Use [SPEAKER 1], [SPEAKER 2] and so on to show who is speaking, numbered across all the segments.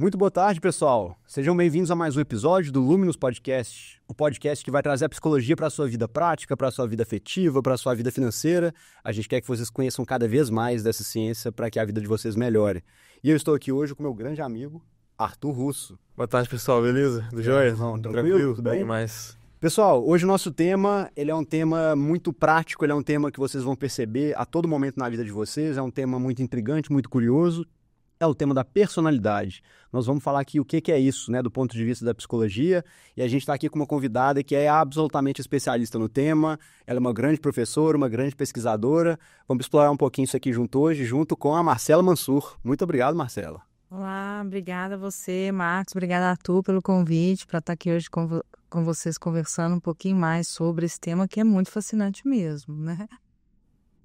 [SPEAKER 1] Muito boa tarde, pessoal. Sejam bem-vindos a mais um episódio do Luminous Podcast, o podcast que vai trazer a psicologia para a sua vida prática, para a sua vida afetiva, para a sua vida financeira. A gente quer que vocês conheçam cada vez mais dessa ciência para que a vida de vocês melhore. E eu estou aqui hoje com meu grande amigo, Arthur Russo.
[SPEAKER 2] Boa tarde, pessoal. Beleza? Do joia?
[SPEAKER 1] Tranquilo? Tudo bem?
[SPEAKER 2] Demais.
[SPEAKER 1] Pessoal, hoje o nosso tema, ele é um tema muito prático, ele é um tema que vocês vão perceber a todo momento na vida de vocês, é um tema muito intrigante, muito curioso. É o tema da personalidade. Nós vamos falar aqui o que é isso, né, do ponto de vista da psicologia, e a gente está aqui com uma convidada que é absolutamente especialista no tema. Ela é uma grande professora, uma grande pesquisadora. Vamos explorar um pouquinho isso aqui junto hoje, junto com a Marcela Mansur. Muito obrigado, Marcela.
[SPEAKER 3] Olá, obrigada a você, Marcos. Obrigada a tu pelo convite para estar aqui hoje com vocês conversando um pouquinho mais sobre esse tema que é muito fascinante mesmo, né?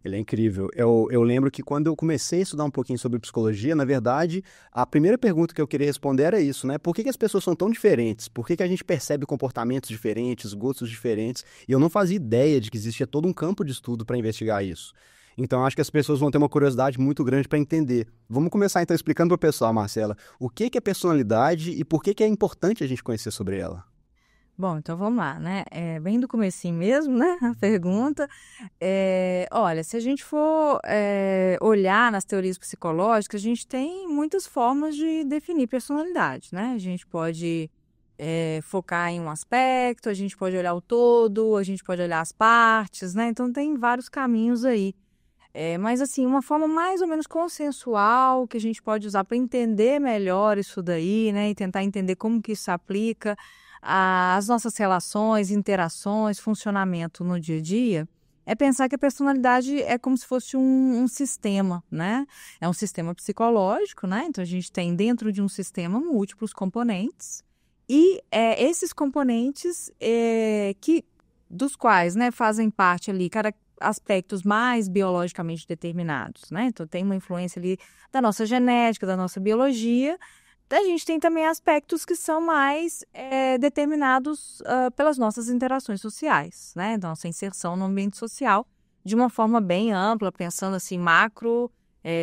[SPEAKER 1] Ele é incrível. Eu lembro que quando eu comecei a estudar um pouquinho sobre psicologia, na verdade, a primeira pergunta que eu queria responder era isso, né? Por que as pessoas são tão diferentes? Por que a gente percebe comportamentos diferentes, gostos diferentes? E eu não fazia ideia de que existia todo um campo de estudo para investigar isso. Então, acho que as pessoas vão ter uma curiosidade muito grande para entender. Vamos começar, então, explicando para o pessoal, Marcela, o que é personalidade e por que é importante a gente conhecer sobre ela?
[SPEAKER 3] Bom, então vamos lá, né? Bem do comecinho mesmo, né? A pergunta. Olha, se a gente for olhar nas teorias psicológicas, a gente tem muitas formas de definir personalidade, né? A gente pode focar em um aspecto, a gente pode olhar o todo, a gente pode olhar as partes, né? Então tem vários caminhos aí. Mas assim, uma forma mais ou menos consensual que a gente pode usar para entender melhor isso daí, né? E tentar entender como que isso se aplica as nossas relações, interações, funcionamento no dia a dia, é pensar que a personalidade é como se fosse um sistema, né? É um sistema psicológico, né? Então, a gente tem dentro de um sistema múltiplos componentes e esses componentes dos quais, né, fazem parte ali aspectos mais biologicamente determinados, né? Então, tem uma influência ali da nossa genética, da nossa biologia. A gente tem também aspectos que são mais determinados pelas nossas interações sociais, né? Nossa inserção no ambiente social de uma forma bem ampla, pensando assim, macro,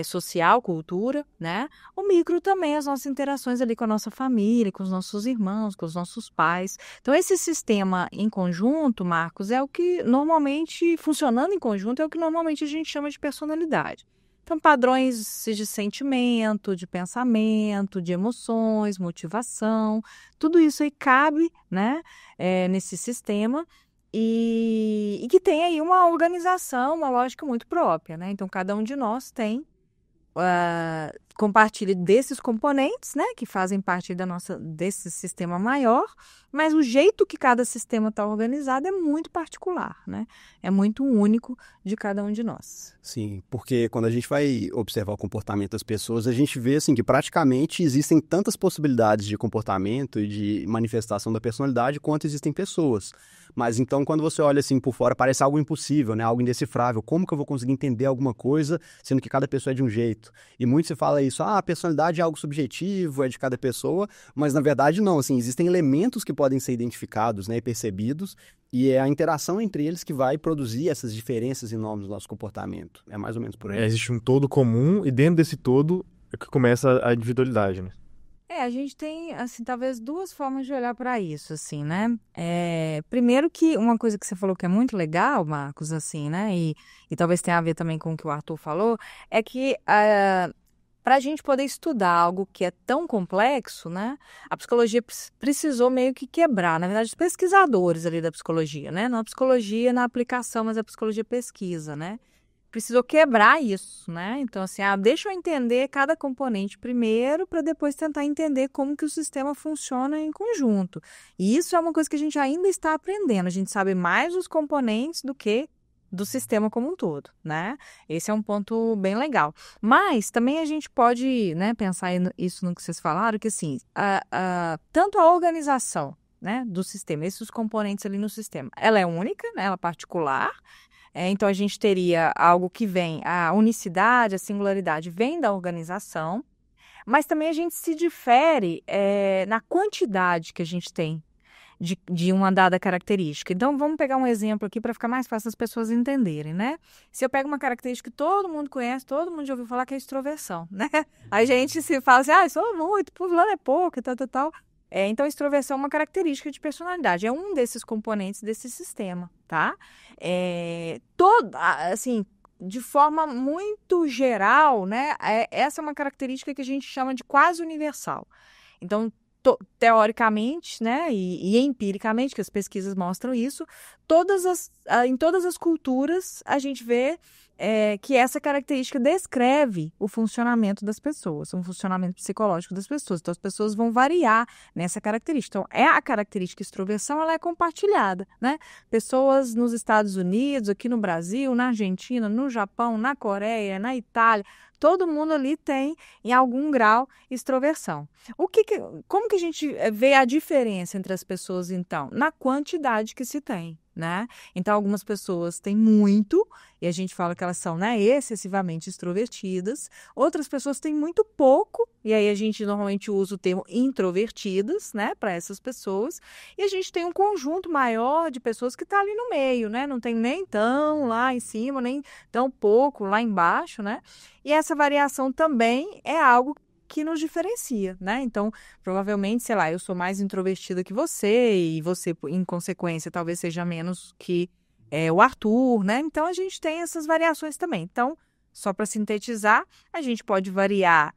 [SPEAKER 3] social, cultura, né? O micro também, as nossas interações ali com a nossa família, com os nossos irmãos, com os nossos pais. Então, esse sistema em conjunto, Marcos, é o que normalmente, funcionando em conjunto, é o que normalmente a gente chama de personalidade. Então, padrões de sentimento, de pensamento, de emoções, motivação, tudo isso aí cabe, né, nesse sistema e que tem aí uma organização, uma lógica muito própria, né? Então, cada um de nós tem, compartilha desses componentes, né, que fazem parte desse sistema maior, mas o jeito que cada sistema está organizado é muito particular, né? É muito único de cada um de nós.
[SPEAKER 1] Sim, porque quando a gente vai observar o comportamento das pessoas, a gente vê assim, que praticamente existem tantas possibilidades de comportamento e de manifestação da personalidade quanto existem pessoas. Mas então, quando você olha assim por fora, parece algo impossível, né? Algo indecifrável. Como que eu vou conseguir entender alguma coisa, sendo que cada pessoa é de um jeito? E muito se fala isso, a personalidade é algo subjetivo, é de cada pessoa, mas na verdade não, assim, existem elementos que podem ser identificados, né, e percebidos, e é a interação entre eles que vai produzir essas diferenças enormes no nosso comportamento. É mais ou menos por aí.
[SPEAKER 2] Existe um todo comum e dentro desse todo é que começa a individualidade, né?
[SPEAKER 3] A gente tem, assim, talvez duas formas de olhar para isso, assim, né? Primeiro que uma coisa que você falou que é muito legal, Marcos, assim, né? E talvez tenha a ver também com o que o Arthur falou, é que para a gente poder estudar algo que é tão complexo, né? A psicologia precisou meio que quebrar, na verdade, os pesquisadores ali da psicologia, né? Não a psicologia na aplicação, mas a psicologia pesquisa, né? Precisou quebrar isso, né? Então, assim, deixa eu entender cada componente primeiro para depois tentar entender como que o sistema funciona em conjunto. E isso é uma coisa que a gente ainda está aprendendo. A gente sabe mais dos componentes do que do sistema como um todo, né? Esse é um ponto bem legal. Mas também a gente pode, né, pensar isso no que vocês falaram, que assim, tanto a organização, né, do sistema, esses componentes ali no sistema, ela é única, né, ela é particular. Então, a gente teria algo que vem, a unicidade, a singularidade vem da organização, mas também a gente se difere na quantidade que a gente tem de uma dada característica. Então, vamos pegar um exemplo aqui para ficar mais fácil as pessoas entenderem, né? Se eu pego uma característica que todo mundo conhece, todo mundo já ouviu falar, que é a extroversão, né? A gente se fala assim, eu sou muito, fulano é pouco, tal. Então, a extroversão é uma característica de personalidade, é um desses componentes desse sistema, tá? Assim, de forma muito geral, né? Essa é uma característica que a gente chama de quase universal. Então, teoricamente, né, e empiricamente, que as pesquisas mostram isso, em todas as culturas a gente vê que essa característica descreve o funcionamento das pessoas, o funcionamento psicológico das pessoas. Então, as pessoas vão variar nessa característica. Então, a característica extroversão, ela é compartilhada, né? Pessoas nos Estados Unidos, aqui no Brasil, na Argentina, no Japão, na Coreia, na Itália, todo mundo ali tem, em algum grau, extroversão. Como que a gente vê a diferença entre as pessoas, então? Na quantidade que se tem, né? Então, algumas pessoas têm muito, e a gente fala que elas são, né, excessivamente extrovertidas. Outras pessoas têm muito pouco, e aí a gente normalmente usa o termo introvertidas, né, para essas pessoas. E a gente tem um conjunto maior de pessoas que está ali no meio, né? Não tem nem tão lá em cima, nem tão pouco lá embaixo, né? E essa variação também é algo que nos diferencia, né? Então, provavelmente, sei lá, eu sou mais introvertida que você e você, em consequência, talvez seja menos que o Arthur, né? Então, a gente tem essas variações também. Então, só para sintetizar, a gente pode variar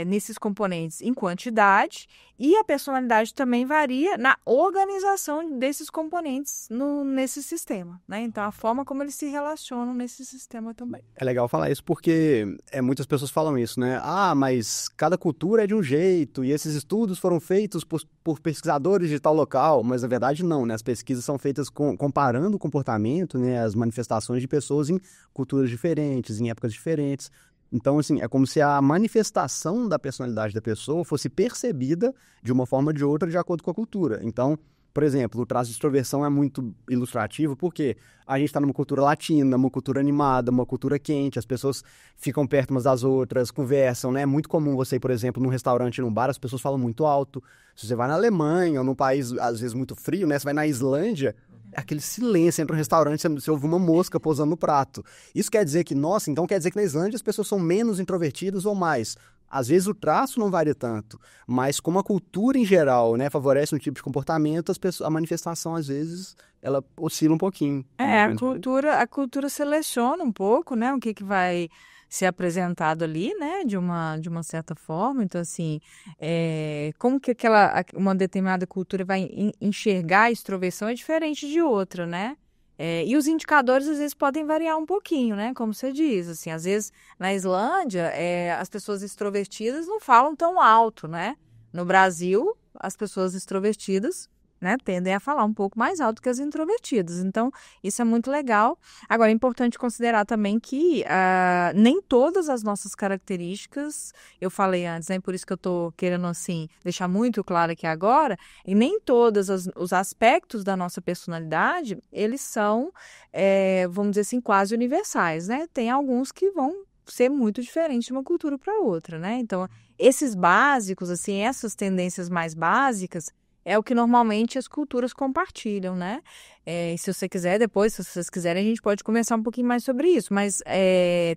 [SPEAKER 3] nesses componentes em quantidade e a personalidade também varia na organização desses componentes nesse sistema, né? Então, a forma como eles se relacionam nesse sistema também.
[SPEAKER 1] É legal falar isso porque muitas pessoas falam isso, né? Mas cada cultura é de um jeito e esses estudos foram feitos por pesquisadores de tal local, mas na verdade não, né? As pesquisas são feitas comparando o comportamento, né? As manifestações de pessoas em culturas diferentes, em épocas diferentes. Então, assim, é como se a manifestação da personalidade da pessoa fosse percebida de uma forma ou de outra de acordo com a cultura. Então, por exemplo, o traço de extroversão é muito ilustrativo porque a gente está numa cultura latina, uma cultura animada, uma cultura quente, as pessoas ficam perto umas das outras, conversam, né? É muito comum você ir, por exemplo, num restaurante, num bar, as pessoas falam muito alto. Se você vai na Alemanha ou num país, às vezes, muito frio, né? Você vai na Islândia, é aquele silêncio, entra no restaurante, você ouve uma mosca pousando no prato. Isso quer dizer que, então quer dizer que na Islândia as pessoas são menos introvertidas ou mais. Às vezes o traço não varia tanto, mas como a cultura em geral, né, favorece um tipo de comportamento, a manifestação, às vezes, ela oscila um pouquinho.
[SPEAKER 3] A cultura seleciona um pouco, né, o que vai ser apresentado ali, né, de uma certa forma. Então, assim, como que uma determinada cultura vai enxergar a extroversão é diferente de outra, né? E os indicadores, às vezes, podem variar um pouquinho, né? Como você diz, assim, às vezes, na Islândia, as pessoas extrovertidas não falam tão alto, né? No Brasil, as pessoas extrovertidas, né, tendem a falar um pouco mais alto que as introvertidas. Então, isso é muito legal. Agora, é importante considerar também que nem todas as nossas características, eu falei antes, né, por isso que eu estou querendo, assim, deixar muito claro aqui agora, e nem todos os aspectos da nossa personalidade, eles são, vamos dizer assim, quase universais, né? Tem alguns que vão ser muito diferentes de uma cultura para outra, né? Então, esses básicos, assim, essas tendências mais básicas, é o que normalmente as culturas compartilham, né? E se você quiser, depois, se vocês quiserem, a gente pode conversar um pouquinho mais sobre isso. Mas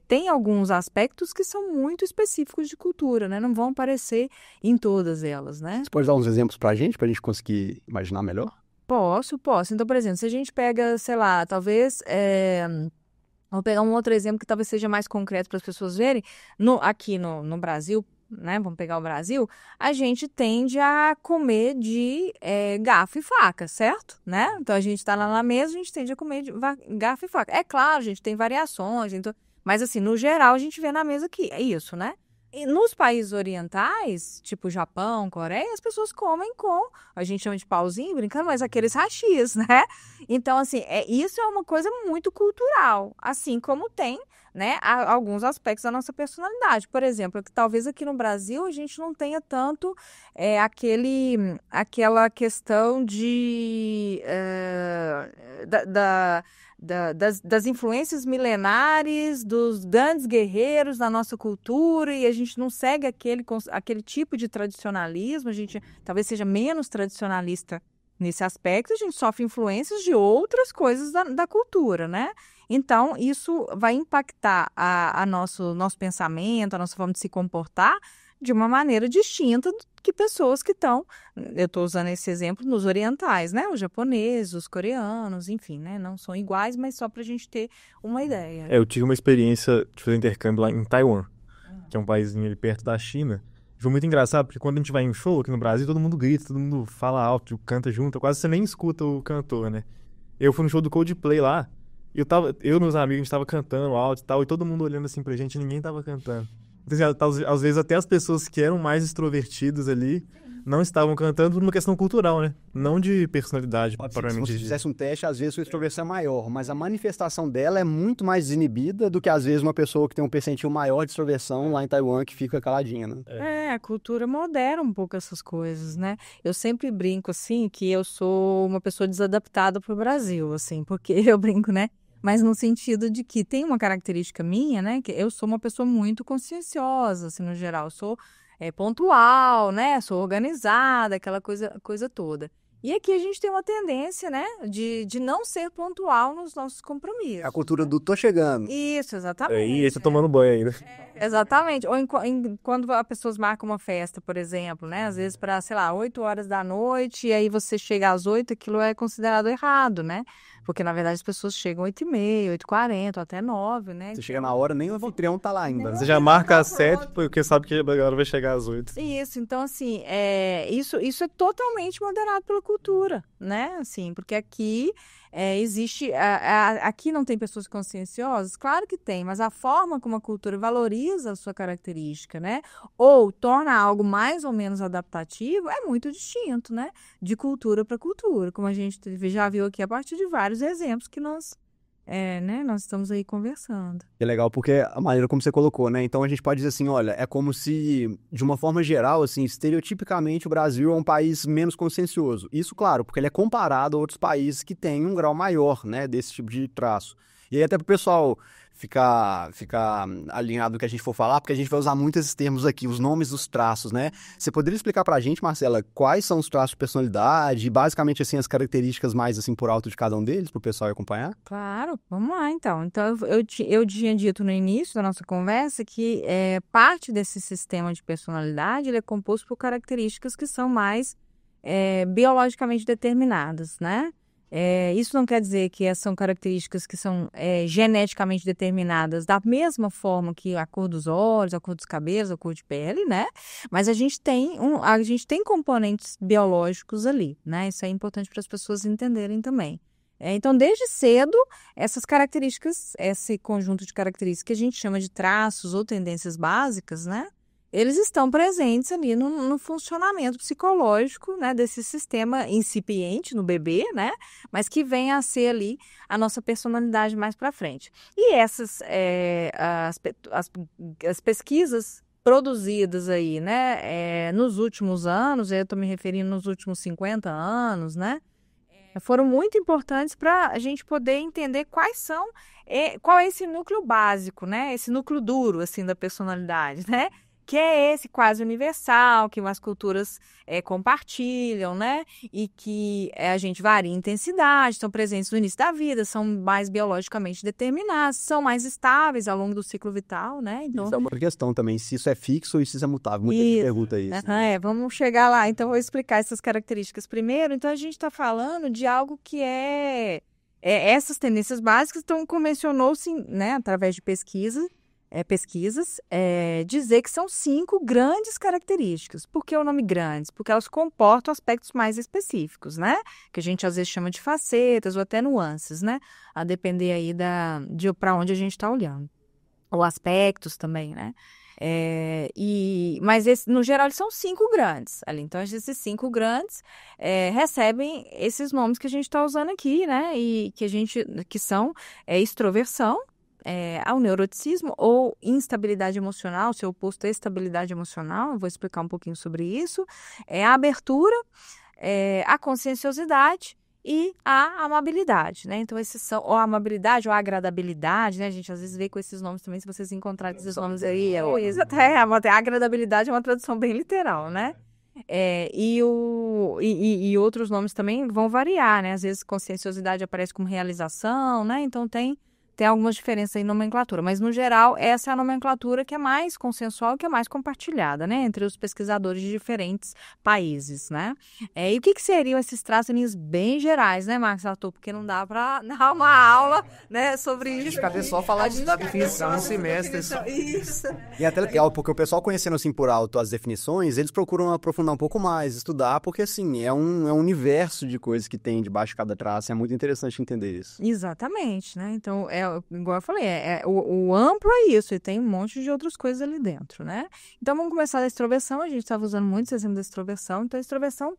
[SPEAKER 3] tem alguns aspectos que são muito específicos de cultura, né? Não vão aparecer em todas elas, né?
[SPEAKER 1] Você pode dar uns exemplos pra gente conseguir imaginar melhor?
[SPEAKER 3] Posso. Então, por exemplo, se a gente pega, sei lá, talvez... Vou pegar um outro exemplo que talvez seja mais concreto para as pessoas verem. Aqui no Brasil, né, vamos pegar o Brasil, a gente tende a comer de garfo e faca, certo? Né? Então, a gente está lá na mesa, a gente tende a comer de garfo e faca. É claro, a gente tem variações, mas, assim, no geral, a gente vê na mesa que é isso, né? E nos países orientais, tipo Japão, Coreia, as pessoas comem com, a gente chama de pauzinho, brincando, mas aqueles hashis, né? Então, assim, isso é uma coisa muito cultural, assim como tem, né, alguns aspectos da nossa personalidade. Por exemplo, que talvez aqui no Brasil a gente não tenha tanto aquela questão das influências milenares, dos grandes guerreiros da nossa cultura, e a gente não segue aquele tipo de tradicionalismo, a gente talvez seja menos tradicionalista Nesse aspecto, a gente sofre influências de outras coisas da cultura, né? Então, isso vai impactar nosso pensamento, a nossa forma de se comportar de uma maneira distinta do que pessoas que estão, eu estou usando esse exemplo, nos orientais, né? Os japoneses, os coreanos, enfim, né? Não são iguais, mas só para a gente ter uma ideia.
[SPEAKER 2] Eu tive uma experiência de fazer intercâmbio lá em Taiwan, que é um paísinho ali perto da China. Foi muito engraçado, porque quando a gente vai em um show aqui no Brasil, todo mundo grita, todo mundo fala alto, canta junto, quase você nem escuta o cantor, né? Eu fui no show do Coldplay lá, e eu e meus amigos, a gente tava cantando alto e tal, e todo mundo olhando assim pra gente, e ninguém tava cantando. Então, às vezes até as pessoas que eram mais extrovertidas ali não estavam cantando por uma questão cultural, né? Não de personalidade,
[SPEAKER 1] Se
[SPEAKER 2] propriamente
[SPEAKER 1] você
[SPEAKER 2] dita.
[SPEAKER 1] fizesse um teste, às vezes sua extroversão é maior, mas a manifestação dela é muito mais desinibida do que, às vezes, uma pessoa que tem um percentil maior de extroversão lá em Taiwan que fica caladinha, né?
[SPEAKER 3] A cultura modera um pouco essas coisas, né? Eu sempre brinco, assim, que eu sou uma pessoa desadaptada pro Brasil, assim, porque eu brinco, né? Mas no sentido de que tem uma característica minha, né? Que eu sou uma pessoa muito conscienciosa, assim, no geral. Eu sou pontual, né? Sou organizada, aquela coisa toda. E aqui a gente tem uma tendência, né? De não ser pontual nos nossos compromissos.
[SPEAKER 1] É a cultura do tô chegando.
[SPEAKER 3] Isso, exatamente.
[SPEAKER 2] E aí você tomando banho ainda.
[SPEAKER 3] Exatamente. Ou quando as pessoas marcam uma festa, por exemplo, né? Às vezes para, sei lá, 8 horas da noite, e aí você chega às 8, aquilo é considerado errado, né? Porque, na verdade, as pessoas chegam 8h30, 8h40, até 9, né?
[SPEAKER 1] Você chega na hora, nem o anfitrião tá lá ainda.
[SPEAKER 2] Você já marca às 7, porque sabe que agora vai chegar às 8.
[SPEAKER 3] Isso, então, assim, isso é totalmente moderado pela cultura, né? Assim, porque aqui existe... aqui não tem pessoas conscienciosas? Claro que tem, mas a forma como a cultura valoriza a sua característica, né? Ou torna algo mais ou menos adaptativo é muito distinto, né? De cultura para cultura, como a gente já viu aqui a partir de vários exemplos que nós estamos aí conversando.
[SPEAKER 1] É legal porque a maneira como você colocou, né? Então a gente pode dizer assim, olha, é como se, de uma forma geral, assim, estereotipicamente o Brasil é um país menos consciencioso. Isso, claro, porque ele é comparado a outros países que têm um grau maior, né, desse tipo de traço. E aí até pro pessoal ficar alinhado no que a gente for falar, porque a gente vai usar muito esses termos aqui, os nomes dos traços, né? Você poderia explicar pra gente, Marcela, quais são os traços de personalidade e basicamente, assim, as características mais, assim, por alto de cada um deles, pro pessoal acompanhar?
[SPEAKER 3] Claro, vamos lá, então. Então, eu tinha dito no início da nossa conversa que parte desse sistema de personalidade ele é composto por características que são mais biologicamente determinadas, né? Isso não quer dizer que são características que são geneticamente determinadas da mesma forma que a cor dos olhos, a cor dos cabelos, a cor de pele, né? Mas a gente tem componentes biológicos ali, né? Isso é importante para as pessoas entenderem também. Então, desde cedo, essas características, esse conjunto de características que a gente chama de traços ou tendências básicas, né? Eles estão presentes ali no funcionamento psicológico, né, desse sistema incipiente no bebê, né, mas que vem a ser ali a nossa personalidade mais para frente. E essas, as pesquisas produzidas aí, né, nos últimos anos, eu estou me referindo nos últimos 50 anos, né, foram muito importantes para a gente poder entender qual é esse núcleo básico, né, esse núcleo duro, assim, da personalidade, né, que é esse quase universal, que as culturas compartilham, né? E que a gente varia em intensidade, estão presentes no início da vida, são mais biologicamente determinados, são mais estáveis ao longo do ciclo vital, né? Então,
[SPEAKER 1] isso é uma questão também, se isso é fixo ou se isso é mutável. Muita gente pergunta isso.
[SPEAKER 3] Vamos chegar lá. Então, vou explicar essas características primeiro. Então, a gente está falando de algo que essas tendências básicas, então, convencionou-se, né, através de pesquisas, dizer que são 5 grandes características. Por que o nome grandes? Porque elas comportam aspectos mais específicos, né? Que a gente às vezes chama de facetas ou até nuances, né? A depender aí de para onde a gente está olhando. Ou aspectos também, né? Mas no geral eles são 5 grandes ali. Então esses 5 grandes recebem esses nomes que a gente está usando aqui, né? E que são extroversão, ao neuroticismo ou instabilidade emocional, seu oposto é estabilidade emocional, eu vou explicar um pouquinho sobre isso, a abertura, a conscienciosidade e a amabilidade, né? Então, esses são, ou a amabilidade ou a agradabilidade, né? A gente às vezes vê com esses nomes também, se vocês encontrarem esses nomes aí, a agradabilidade é uma tradução bem literal, né? E outros nomes também vão variar, né? Às vezes conscienciosidade aparece como realização, né? Então tem algumas diferenças em nomenclatura, mas no geral essa é a nomenclatura que é mais consensual, que é mais compartilhada, né? Entre os pesquisadores de diferentes países, né? E o que seriam esses traços bem gerais, né, Marcos Arthur? Porque não dá para dar uma aula, né, sobre isso.
[SPEAKER 4] A gente cabe só falar da definição um semestre.
[SPEAKER 3] Isso.
[SPEAKER 1] E é até legal, porque o pessoal conhecendo assim por alto as definições, eles procuram aprofundar um pouco mais, estudar, porque assim, é um universo de coisas que tem debaixo de cada traço, é muito interessante entender isso.
[SPEAKER 3] Exatamente, né? Então, igual eu falei, o amplo é isso, e tem um monte de outras coisas ali dentro, né? Então, vamos começar da extroversão. A gente estava usando muito esse exemplo da extroversão. Então, a extroversão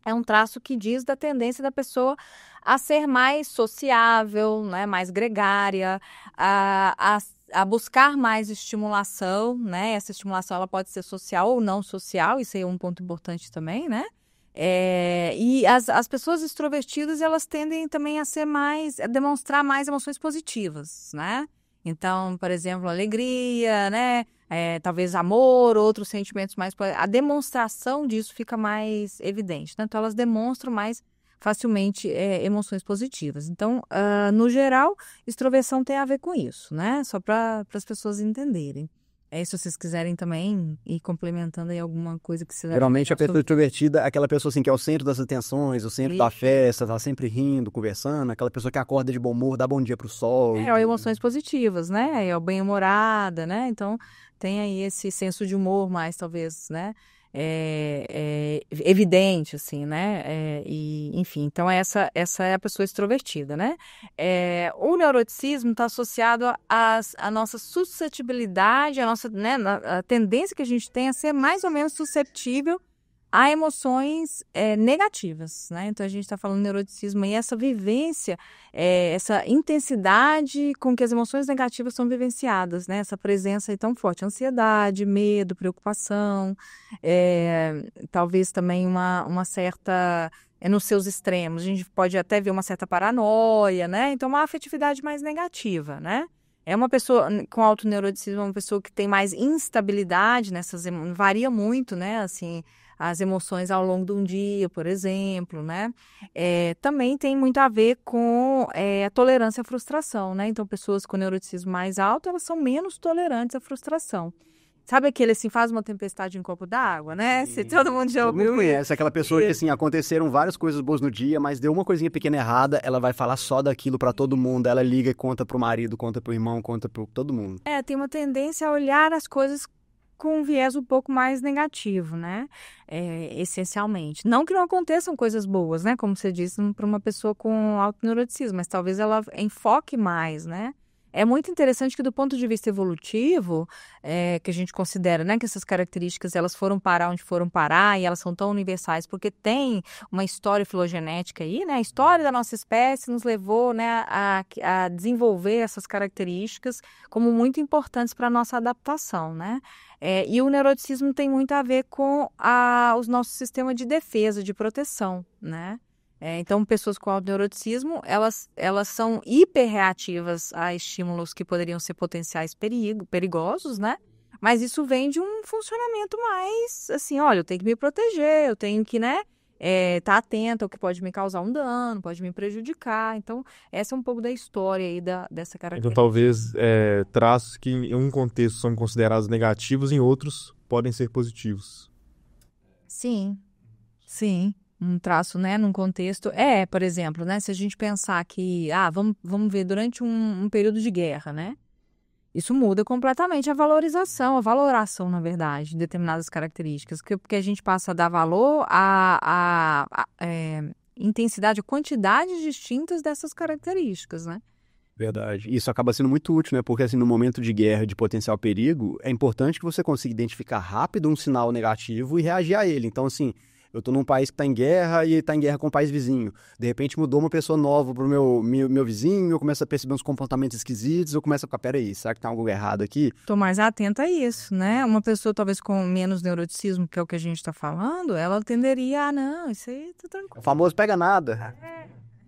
[SPEAKER 3] é um traço que diz da tendência da pessoa a ser mais sociável, né? Mais gregária, a buscar mais estimulação, né? Essa estimulação ela pode ser social ou não social, isso aí é um ponto importante também, né? E as pessoas extrovertidas, elas tendem também a demonstrar mais emoções positivas, né? Então, por exemplo, alegria, né? Talvez amor, outros sentimentos mais... A demonstração disso fica mais evidente, né? Então, elas demonstram mais facilmente emoções positivas. Então, no geral, extroversão tem a ver com isso, né? Só para as pessoas entenderem. Se vocês quiserem também ir complementando aí alguma coisa que você...
[SPEAKER 1] Geralmente a pessoa extrovertida é aquela pessoa assim que é o centro das atenções, o centro da festa, tá sempre rindo, conversando, aquela pessoa que acorda de bom humor, dá bom dia pro sol.
[SPEAKER 3] Emoções positivas, né? É bem-humorada, né? Então tem aí esse senso de humor mais, talvez, né? Evidente, assim, né? Enfim, então essa é a pessoa extrovertida, né? O neuroticismo está associado à nossa suscetibilidade, a nossa, né, a tendência que a gente tem a ser mais ou menos susceptível a emoções negativas, né? Então a gente está falando neuroticismo e essa vivência, essa intensidade com que as emoções negativas são vivenciadas, né? Essa presença aí tão forte, ansiedade, medo, preocupação, talvez também uma certa... nos seus extremos, a gente pode até ver uma certa paranoia, né? Então uma afetividade mais negativa, né? Uma pessoa com alto neuroticismo, uma pessoa que tem mais instabilidade nessas emoções, varia muito, né? Assim, as emoções ao longo de um dia, por exemplo, né? Também tem muito a ver com a tolerância à frustração, né? Então, pessoas com neuroticismo mais alto, elas são menos tolerantes à frustração. Sabe aquele assim, faz uma tempestade em um copo d'água, né? Se todo mundo já ouviu.
[SPEAKER 1] Todo mundo conhece aquela pessoa que assim, aconteceram várias coisas boas no dia, mas deu uma coisinha pequena errada, ela vai falar só daquilo pra todo mundo, ela liga e conta pro marido, conta pro irmão, conta pro todo mundo.
[SPEAKER 3] Tem uma tendência a olhar as coisas com um viés um pouco mais negativo, né? Essencialmente. Não que não aconteçam coisas boas, né? Como você disse, para uma pessoa com alto neuroticismo, mas talvez ela enfoque mais, né? É muito interessante que do ponto de vista evolutivo, que a gente considera, né, que essas características elas foram parar onde foram parar e elas são tão universais porque tem uma história filogenética aí, né? A história da nossa espécie nos levou, né, a desenvolver essas características como muito importantes para a nossa adaptação, né? E o neuroticismo tem muito a ver com o nosso sistema de defesa, de proteção, né? Então, pessoas com alto neuroticismo, elas são hiperreativas a estímulos que poderiam ser potenciais perigosos, né? Mas isso vem de um funcionamento mais, assim, olha, eu tenho que me proteger, eu tenho que, né, tá atenta ao que pode me causar um dano, pode me prejudicar. Então, essa é um pouco da história aí dessa característica.
[SPEAKER 2] Então, talvez traços que em um contexto são considerados negativos, em outros podem ser positivos.
[SPEAKER 3] Sim, sim. Um traço, né, num contexto... por exemplo, né, se a gente pensar que... vamos ver, durante um período de guerra, né? Isso muda completamente a valoração, na verdade, de determinadas características, porque a gente passa a dar valor à intensidade, a quantidades distintas dessas características, né?
[SPEAKER 1] Verdade. Isso acaba sendo muito útil, né? Porque assim, no momento de guerra, de potencial perigo, é importante que você consiga identificar rápido um sinal negativo e reagir a ele. Então, assim... Eu tô num país que tá em guerra e tá em guerra com o país vizinho. De repente mudou uma pessoa nova pro meu vizinho, eu começo a perceber uns comportamentos esquisitos, eu começo a ficar, peraí, será que tem algo errado aqui?
[SPEAKER 3] Tô mais atenta a isso, né? Uma pessoa talvez com menos neuroticismo, que é o que a gente tá falando, ela tenderia não, isso aí tá tranquilo.
[SPEAKER 1] O famoso pega nada.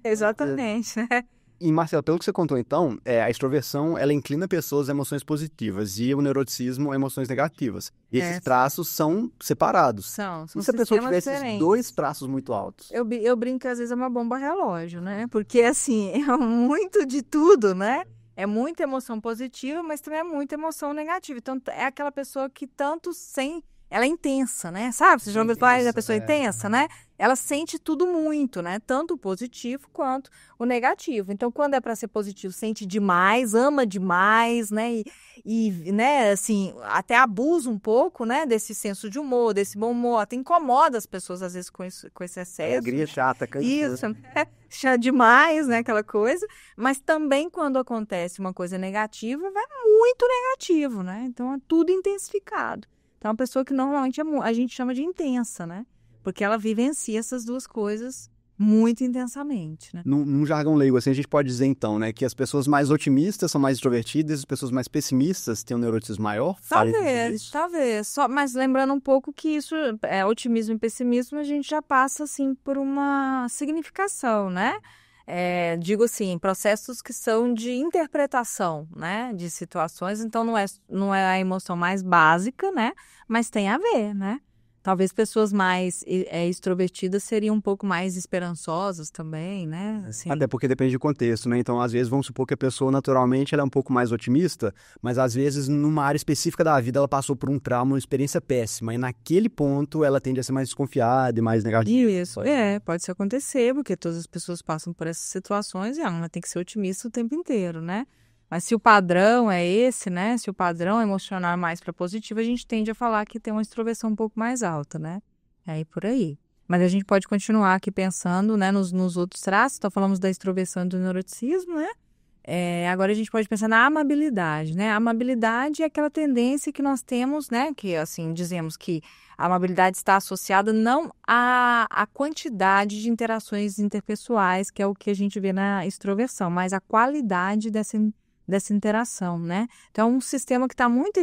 [SPEAKER 3] Exatamente, né?
[SPEAKER 1] E, Marcelo, pelo que você contou, então, a extroversão, ela inclina pessoas a emoções positivas e o neuroticismo a emoções negativas. E esses traços são separados.
[SPEAKER 3] São
[SPEAKER 1] E se a pessoa tivesse
[SPEAKER 3] diferentes.
[SPEAKER 1] esses 2 traços muito altos?
[SPEAKER 3] Eu brinco que às vezes é uma bomba relógio, né? Porque, assim, é muito de tudo, né? É muita emoção positiva, mas também é muita emoção negativa. Então, é aquela pessoa que tanto sem... Ela é intensa, né? Sabe? Você já ouviu falar da pessoa intensa, né? Ela sente tudo muito, né? Tanto o positivo quanto o negativo. Então, quando é para ser positivo, sente demais, ama demais, né? Né, assim, até abusa um pouco, né? Desse senso de humor, desse bom humor. Até incomoda as pessoas, às vezes, com esse excesso.
[SPEAKER 1] Alegria chata,
[SPEAKER 3] Isso, chata demais, né? Aquela coisa. Mas também, quando acontece uma coisa negativa, vai muito negativo, né? Então, é tudo intensificado. Então, é uma pessoa que normalmente a gente chama de intensa, né? Porque ela vivencia essas duas coisas muito intensamente, né?
[SPEAKER 1] Num jargão leigo, assim, a gente pode dizer, então, né, que as pessoas mais otimistas são mais extrovertidas, as pessoas mais pessimistas têm um neuroticismo maior?
[SPEAKER 3] Talvez. Mas lembrando um pouco que isso, otimismo e pessimismo, a gente já passa, assim, por uma significação, né? Digo assim, processos que são de interpretação, né, de situações, então não é a emoção mais básica, né, mas tem a ver, né. Talvez pessoas mais extrovertidas seriam um pouco mais esperançosas também, né? Assim.
[SPEAKER 1] Até porque depende do contexto, né? Então, às vezes, vamos supor que a pessoa, naturalmente, ela é um pouco mais otimista, mas, às vezes, numa área específica da vida, ela passou por um trauma, uma experiência péssima, e naquele ponto, ela tende a ser mais desconfiada e mais negativa.
[SPEAKER 3] Isso, pode acontecer, porque todas as pessoas passam por essas situações e ela tem que ser otimista o tempo inteiro, né? Mas se o padrão é esse, né? Se o padrão emocional é mais para positivo, a gente tende a falar que tem uma extroversão um pouco mais alta, né? Aí por aí. Mas a gente pode continuar aqui pensando, né, nos outros traços. Então, falamos da extroversão e do neuroticismo, né? Agora a gente pode pensar na amabilidade, né? A amabilidade é aquela tendência que nós temos, né? Que, assim, dizemos que a amabilidade está associada não à quantidade de interações interpessoais, que é o que a gente vê na extroversão, mas a qualidade dessa interação, né? Então, é um sistema que está muito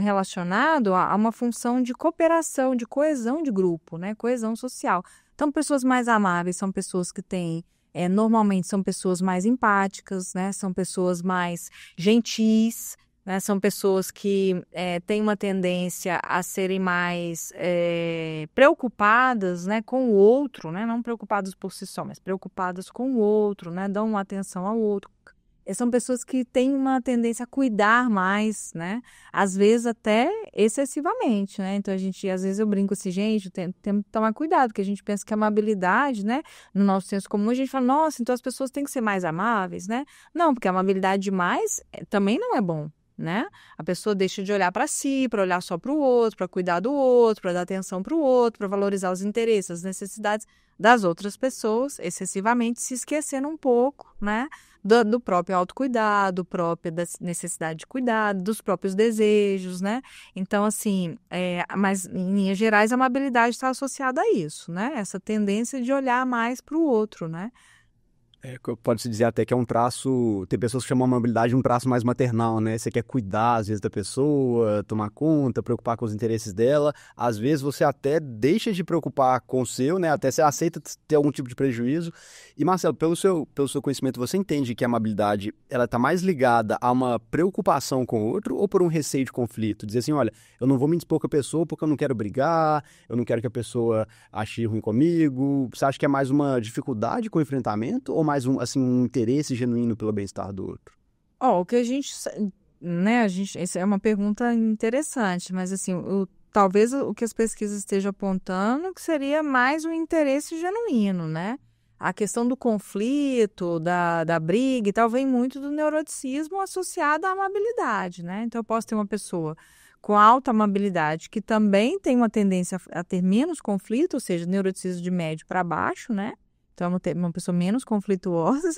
[SPEAKER 3] relacionado a uma função de cooperação, de coesão de grupo, né? Coesão social. Então, pessoas mais amáveis são pessoas que têm, normalmente são pessoas mais empáticas, né? São pessoas mais gentis, né? São pessoas que têm uma tendência a serem mais preocupadas, né, com o outro, né? Não preocupadas por si só, mas preocupadas com o outro, né? Dão uma atenção ao outro. São pessoas que têm uma tendência a cuidar mais, né? Às vezes até excessivamente, né? Então, às vezes eu brinco assim, gente, temos que tomar cuidado, porque a gente pensa que a amabilidade, né? No nosso senso comum, a gente fala, nossa, então as pessoas têm que ser mais amáveis, né? Não, porque a amabilidade demais também não é bom, né? A pessoa deixa de olhar para si, para olhar só para o outro, para cuidar do outro, para dar atenção para o outro, para valorizar os interesses, as necessidades das outras pessoas, excessivamente se esquecendo um pouco, né? Do próprio autocuidado, da necessidade de cuidado, dos próprios desejos, né? Então, assim, mas em linhas gerais, a amabilidade está associada a isso, né? Essa tendência de olhar mais para o outro, né?
[SPEAKER 1] Pode-se dizer até que é um traço... Tem pessoas que chamam a amabilidade de um traço mais maternal, né? Você quer cuidar, às vezes, da pessoa, tomar conta, preocupar com os interesses dela. Às vezes, você até deixa de preocupar com o seu, né? Até você aceita ter algum tipo de prejuízo. E, Marcelo, pelo seu conhecimento, você entende que a amabilidade, ela está mais ligada a uma preocupação com o outro ou por um receio de conflito? Dizer assim, olha, eu não vou me indispor com a pessoa porque eu não quero brigar, eu não quero que a pessoa ache ruim comigo. Você acha que é mais uma dificuldade com o enfrentamento ou mais um interesse genuíno pelo bem-estar do outro?
[SPEAKER 3] O que a gente, né, essa é uma pergunta interessante, mas assim, talvez o que as pesquisas estejam apontando que seria mais um interesse genuíno, né? A questão do conflito, da briga e tal, vem muito do neuroticismo associado à amabilidade, né? Então, eu posso ter uma pessoa com alta amabilidade que também tem uma tendência a ter menos conflito, ou seja, neuroticismo de médio para baixo, né? Então, é uma pessoa menos conflituosa.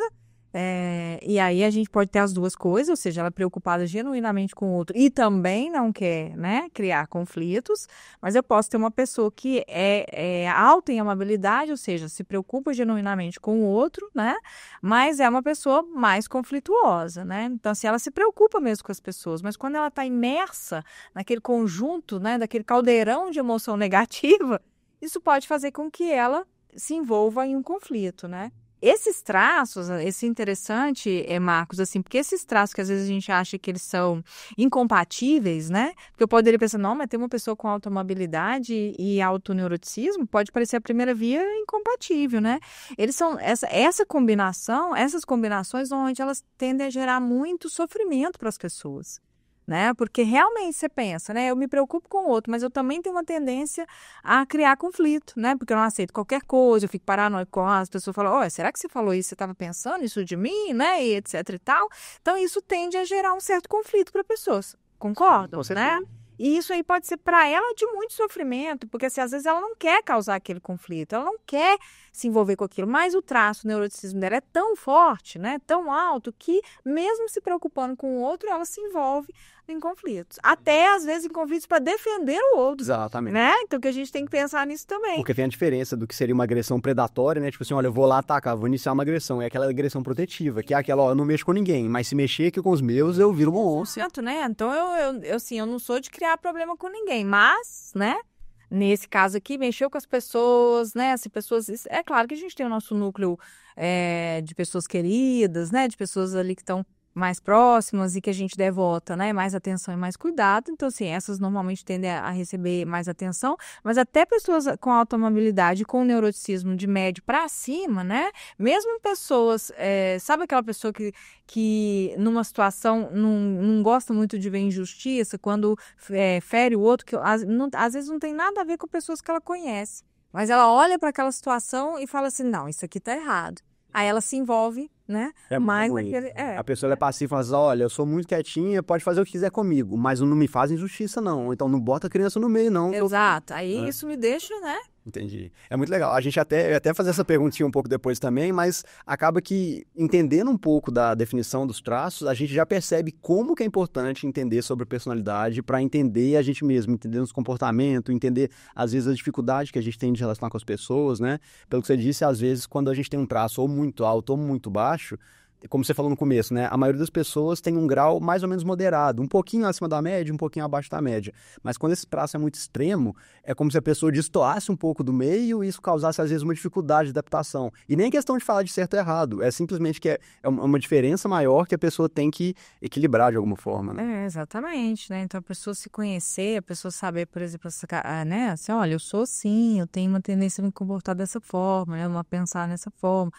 [SPEAKER 3] E aí a gente pode ter as duas coisas, ou seja, ela é preocupada genuinamente com o outro e também não quer, né, criar conflitos, mas eu posso ter uma pessoa que é alta em amabilidade, ou seja, se preocupa genuinamente com o outro, né, mas é uma pessoa mais conflituosa, né, então assim, ela se preocupa mesmo com as pessoas, mas quando ela está imersa naquele conjunto, né, daquele caldeirão de emoção negativa, isso pode fazer com que ela se envolva em um conflito, né. esses traços, esse interessante, Marcos, assim, porque esses traços que às vezes a gente acha que eles são incompatíveis, né? Porque eu poderia pensar, não, mas tem uma pessoa com automobilidade e autoneuroticismo, pode parecer a primeira via incompatível, né? Eles são, essa combinação, essas combinações, onde elas tendem a gerar muito sofrimento para as pessoas. Né? Porque realmente você pensa, né? Eu me preocupo com o outro, mas eu também tenho uma tendência a criar conflito, né? Porque eu não aceito qualquer coisa, eu fico paranoico com as pessoas falam, olha, será que você falou isso? Você estava pensando isso de mim, né? E etc e tal. Então, isso tende a gerar um certo conflito para pessoas. Concordam, né? E isso aí pode ser para ela de muito sofrimento, porque assim, às vezes ela não quer causar aquele conflito, ela não quer se envolver com aquilo, mas o traço, o neuroticismo dela é tão forte, né, tão alto, que mesmo se preocupando com o outro, ela se envolve em conflitos. Até, às vezes, em conflitos para defender o outro.
[SPEAKER 1] Exatamente.
[SPEAKER 3] Né? Então, que a gente tem que pensar nisso também.
[SPEAKER 1] Porque tem a diferença do que seria uma agressão predatória, né? Tipo assim, olha, eu vou lá atacar, vou iniciar uma agressão. É aquela agressão protetiva, que é aquela, ó, eu não mexo com ninguém, mas se mexer aqui com os meus, eu viro um monstro.
[SPEAKER 3] Certo, né? Então, eu não sou de criar problema com ninguém, mas, né? Nesse caso aqui, mexeu com as pessoas, né? As pessoas, é claro que a gente tem o nosso núcleo de pessoas queridas, né? De pessoas ali que estão mais próximas e que a gente devota, né, mais atenção e mais cuidado. Então, assim, essas normalmente tendem a receber mais atenção, mas até pessoas com automobilidade, com neuroticismo de médio para cima, né, mesmo pessoas, sabe aquela pessoa que numa situação não gosta muito de ver injustiça, quando fere o outro, que às vezes não tem nada a ver com pessoas que ela conhece, mas ela olha para aquela situação e fala assim, não, isso aqui tá errado. Aí ela se envolve, né? Mais naquele.
[SPEAKER 1] A pessoa é passiva e fala assim, olha, eu sou muito quietinha, pode fazer o que quiser comigo, mas não me faz injustiça, não. Então não bota a criança no meio, não.
[SPEAKER 3] Exato. Aí isso me deixa, né?
[SPEAKER 1] Entendi. É muito legal. A gente até fazer essa perguntinha um pouco depois também, mas acaba que, entendendo um pouco da definição dos traços, a gente já percebe como que é importante entender sobre a personalidade para entender a gente mesmo, entender os comportamentos, entender, às vezes, a dificuldade que a gente tem de relacionar com as pessoas, né? Pelo que você disse, às vezes, quando a gente tem um traço ou muito alto ou muito baixo, como você falou no começo, né? A maioria das pessoas tem um grau mais ou menos moderado, um pouquinho acima da média, um pouquinho abaixo da média. Mas quando esse traço é muito extremo, é como se a pessoa destoasse um pouco do meio e isso causasse, às vezes, uma dificuldade de adaptação. E nem é questão de falar de certo ou errado, é simplesmente que é uma diferença maior que a pessoa tem que equilibrar de alguma forma, né?
[SPEAKER 3] Exatamente, né? Então, a pessoa se conhecer, a pessoa saber, por exemplo, né? Assim, olha, eu sou assim, eu tenho uma tendência a me comportar dessa forma, né? A pensar nessa forma.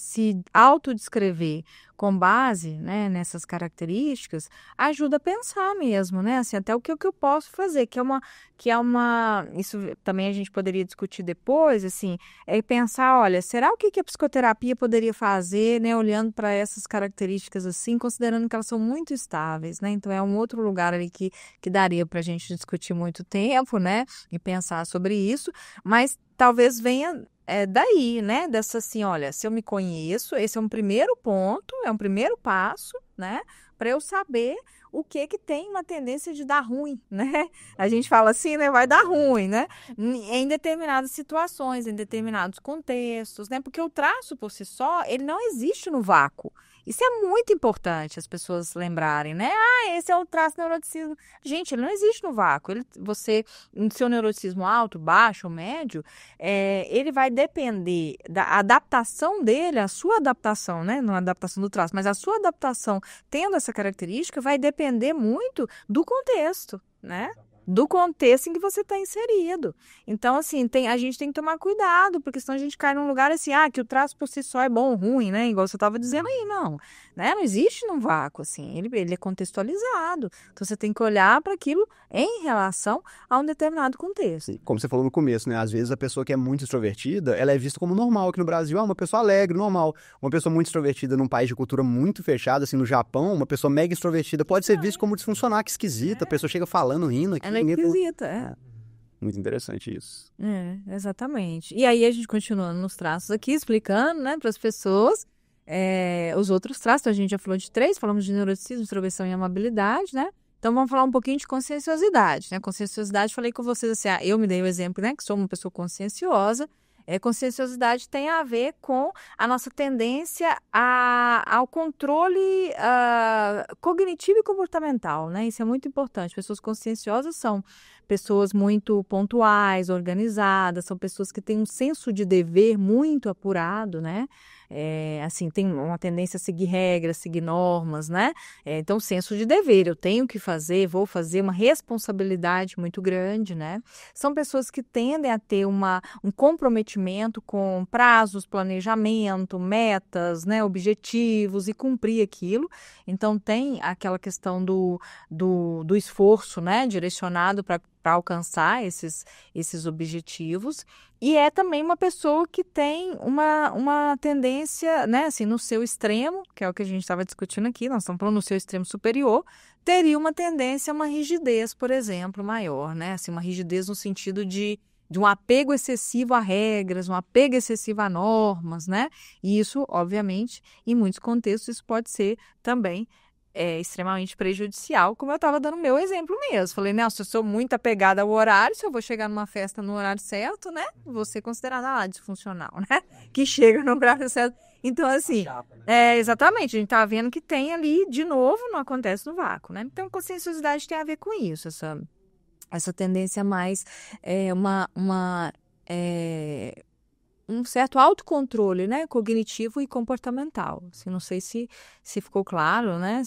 [SPEAKER 3] Se autodescrever com base, né, nessas características, ajuda a pensar mesmo, né? Assim, até o que eu posso fazer, que é uma... Isso também a gente poderia discutir depois, assim, é pensar, olha, será o que a psicoterapia poderia fazer, né, olhando para essas características assim, considerando que elas são muito estáveis, né? Então, é um outro lugar ali que daria para a gente discutir muito tempo, né? E pensar sobre isso, mas talvez venha... daí, né, dessa assim, olha, se eu me conheço, esse é um primeiro ponto, é um primeiro passo, né, para eu saber o que tem uma tendência de dar ruim, né? A gente fala assim, né, vai dar ruim, né? Em determinadas situações, em determinados contextos, né? Porque o traço por si só, ele não existe no vácuo. Isso é muito importante as pessoas lembrarem, né? Esse é o traço neuroticismo. Gente, ele não existe no vácuo. Você, no seu neuroticismo alto, baixo ou médio, ele vai depender da adaptação dele, a sua adaptação, né? Não a adaptação do traço, mas a sua adaptação tendo essa característica vai depender muito do contexto, né? Do contexto em que você está inserido. Então, assim, a gente tem que tomar cuidado, porque senão a gente cai num lugar assim, que o traço por si só é bom ou ruim, né? Igual você estava dizendo aí, não. Né? Não existe num vácuo, assim, ele é contextualizado. Então, você tem que olhar para aquilo em relação a um determinado contexto.
[SPEAKER 1] Como você falou no começo, né? Às vezes a pessoa que é muito extrovertida, ela é vista como normal aqui no Brasil. Uma pessoa alegre, normal. Uma pessoa muito extrovertida num país de cultura muito fechada, assim, no Japão, uma pessoa mega extrovertida pode ser vista como disfuncional, que esquisita. A pessoa chega falando, rindo aqui.
[SPEAKER 3] Ela é esquisita,
[SPEAKER 1] Muito interessante isso.
[SPEAKER 3] Exatamente. E aí a gente continuando nos traços aqui, explicando, né, para as pessoas os outros traços. Então, a gente já falou de 3, falamos de neuroticismo, introversão e amabilidade, né? Então, vamos falar um pouquinho de conscienciosidade, né? Conscienciosidade, falei com vocês assim, eu me dei o exemplo, né, que sou uma pessoa conscienciosa. Conscienciosidade tem a ver com a nossa tendência ao controle cognitivo e comportamental, né? Isso é muito importante. Pessoas conscienciosas são pessoas muito pontuais, organizadas, são pessoas que têm um senso de dever muito apurado, né? Assim, tem uma tendência a seguir regras, seguir normas, né? Então, senso de dever, eu tenho que fazer, vou fazer, uma responsabilidade muito grande, né? São pessoas que tendem a ter um comprometimento com prazos, planejamento, metas, né? Objetivos e cumprir aquilo. Então, tem aquela questão do esforço, né? Direcionado para alcançar esses objetivos. E é também uma pessoa que tem uma tendência, né, assim, no seu extremo, que é o que a gente estava discutindo aqui, nós estamos falando no seu extremo superior, teria uma tendência a uma rigidez, por exemplo, maior, né? Assim, uma rigidez no sentido de um apego excessivo a regras, um apego excessivo a normas, né? E isso, obviamente, em muitos contextos, isso pode ser também extremamente prejudicial, como eu estava dando meu exemplo mesmo. Falei, se eu sou muito apegada ao horário, se eu vou chegar numa festa no horário certo, né? Vou ser considerada disfuncional, né? Que chega no horário certo. Então, assim, exatamente, a gente tá vendo que tem ali, de novo, não acontece no vácuo, né? Então, conscienciosidade tem a ver com isso, essa tendência mais, um certo autocontrole, né, cognitivo e comportamental. Assim, não sei se ficou claro, né,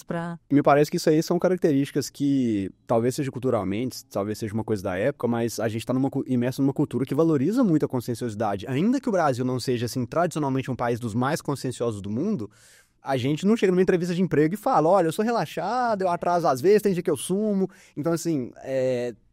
[SPEAKER 1] Me parece que isso aí são características que talvez seja culturalmente, talvez seja uma coisa da época, mas a gente está imerso numa cultura que valoriza muito a conscienciosidade. Ainda que o Brasil não seja, assim, tradicionalmente um país dos mais conscienciosos do mundo, a gente não chega numa entrevista de emprego e fala, olha, eu sou relaxado, eu atraso às vezes, tem dia que eu sumo. Então, assim,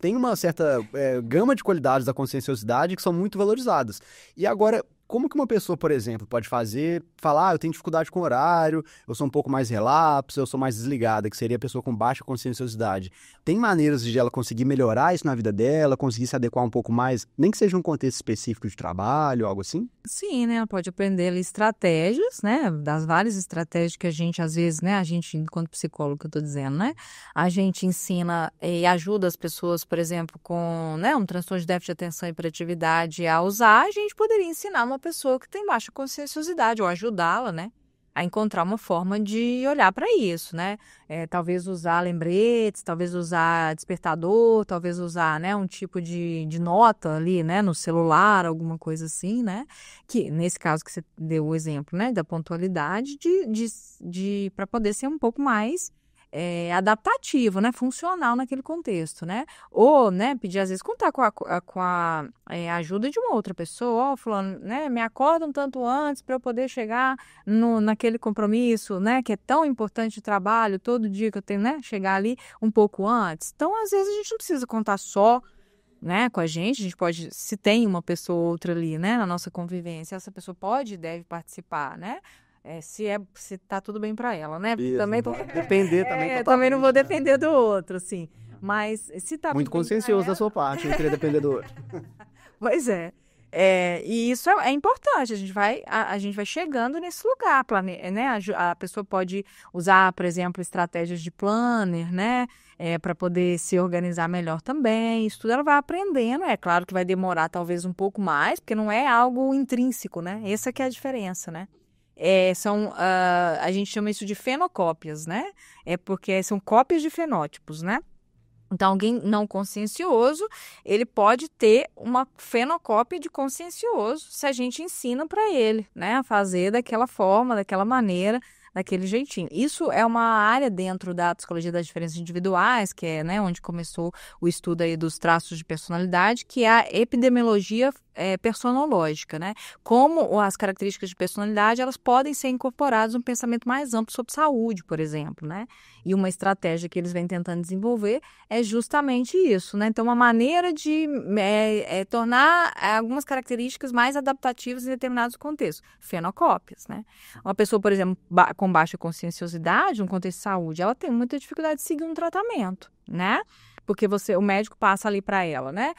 [SPEAKER 1] tem uma certa gama de qualidades da conscienciosidade que são muito valorizadas. E agora, como que uma pessoa, por exemplo, pode falar, eu tenho dificuldade com horário, eu sou um pouco mais relapso, eu sou mais desligada, que seria a pessoa com baixa conscienciosidade. Tem maneiras de ela conseguir melhorar isso na vida dela, conseguir se adequar um pouco mais, nem que seja um contexto específico de trabalho, algo assim?
[SPEAKER 3] Sim, né? Ela pode aprender ali estratégias, né? Das várias estratégias que a gente, às vezes, né? A gente, enquanto psicólogo, que eu estou dizendo, né? A gente ensina e ajuda as pessoas, por exemplo, com, né, um transtorno de déficit de atenção e hiperatividade a usar, a gente poderia ensinar uma pessoa que tem baixa conscienciosidade ou ajudá-la, né? A encontrar uma forma de olhar para isso, né? Talvez usar lembretes, talvez usar despertador, talvez usar, né, um tipo de nota ali, né, no celular, alguma coisa assim, né? Que, nesse caso que você deu o exemplo, né, da pontualidade, para poder ser um pouco mais adaptativo, né, funcional naquele contexto, né? Ou, né, pedir às vezes contar com a ajuda de uma outra pessoa, fulano, né, me acorda um tanto antes para eu poder chegar naquele compromisso, né, que é tão importante de trabalho, todo dia que eu tenho, né, chegar ali um pouco antes. Então, às vezes a gente não precisa contar só, né, com a gente pode, se tem uma pessoa ou outra ali, né, na nossa convivência, essa pessoa pode e deve participar, né? Se tá tudo bem para ela, né?
[SPEAKER 1] Isso,
[SPEAKER 3] também
[SPEAKER 1] não pode depender também.
[SPEAKER 3] também não vou depender do outro, assim. Mas se tá
[SPEAKER 1] muito
[SPEAKER 3] tudo bem
[SPEAKER 1] consciencioso
[SPEAKER 3] pra
[SPEAKER 1] da sua parte, não queria depender do outro.
[SPEAKER 3] Pois é. E isso é importante, a gente vai chegando nesse lugar, né? A pessoa pode usar, por exemplo, estratégias de planner, né? Para poder se organizar melhor também. Isso tudo ela vai aprendendo. É claro que vai demorar talvez um pouco mais, porque não é algo intrínseco, né? Essa que é a diferença, né? A gente chama isso de fenocópias, né? Porque são cópias de fenótipos, né? Então, alguém não consciencioso, ele pode ter uma fenocópia de consciencioso se a gente ensina para ele, né? A fazer daquela forma, daquela maneira, daquele jeitinho. Isso é uma área dentro da psicologia das diferenças individuais, que é, né, onde começou o estudo aí dos traços de personalidade, que é a epidemiologia personológica, né? Como as características de personalidade, elas podem ser incorporadas num pensamento mais amplo sobre saúde, por exemplo, né? E uma estratégia que eles vêm tentando desenvolver é justamente isso, né? Então, uma maneira de tornar algumas características mais adaptativas em determinados contextos. Fenocópias, né? Uma pessoa, por exemplo, com baixa conscienciosidade, no contexto de saúde, ela tem muita dificuldade de seguir um tratamento, né? Porque o médico passa ali para ela, né?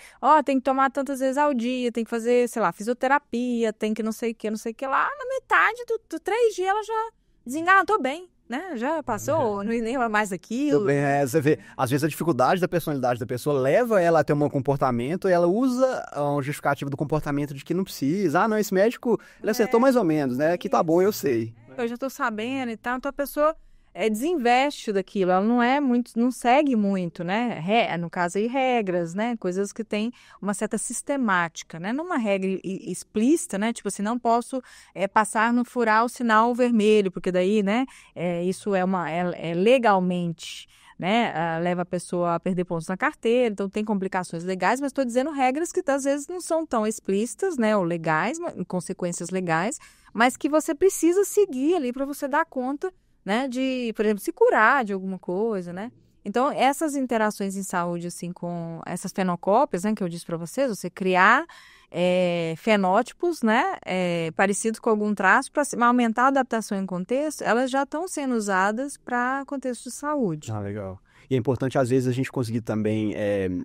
[SPEAKER 3] Tem que tomar tantas vezes ao dia, tem que fazer, sei lá, fisioterapia, tem que não sei o que lá. Na metade do 3 dias ela já desengana, tô bem, né? Já passou, não lembra mais daquilo.
[SPEAKER 1] Tudo bem, você vê, às vezes a dificuldade da personalidade da pessoa leva ela a ter um comportamento e ela usa um justificativo do comportamento de que não precisa. Não, esse médico, ele acertou mais ou menos, né? Que tá bom, eu sei.
[SPEAKER 3] Eu já tô sabendo e tal, então a pessoa desinveste daquilo, ela não é muito, não segue muito, né? No caso aí, regras, né? Coisas que têm uma certa sistemática, né? Não uma regra explícita, né? Tipo assim, não posso passar no furar o sinal vermelho, porque daí, né? Isso é legalmente, né? Leva a pessoa a perder pontos na carteira, então tem complicações legais, mas estou dizendo regras que às vezes não são tão explícitas, né? Ou legais, consequências legais, mas que você precisa seguir ali para você dar conta, né, de, por exemplo, se curar de alguma coisa, né? Então, essas interações em saúde, assim, com essas fenocópias, né, que eu disse para vocês, você criar fenótipos, né, parecidos com algum traço para aumentar a adaptação em contexto, elas já estão sendo usadas para contexto de saúde.
[SPEAKER 1] Ah, legal. E é importante, às vezes, a gente conseguir também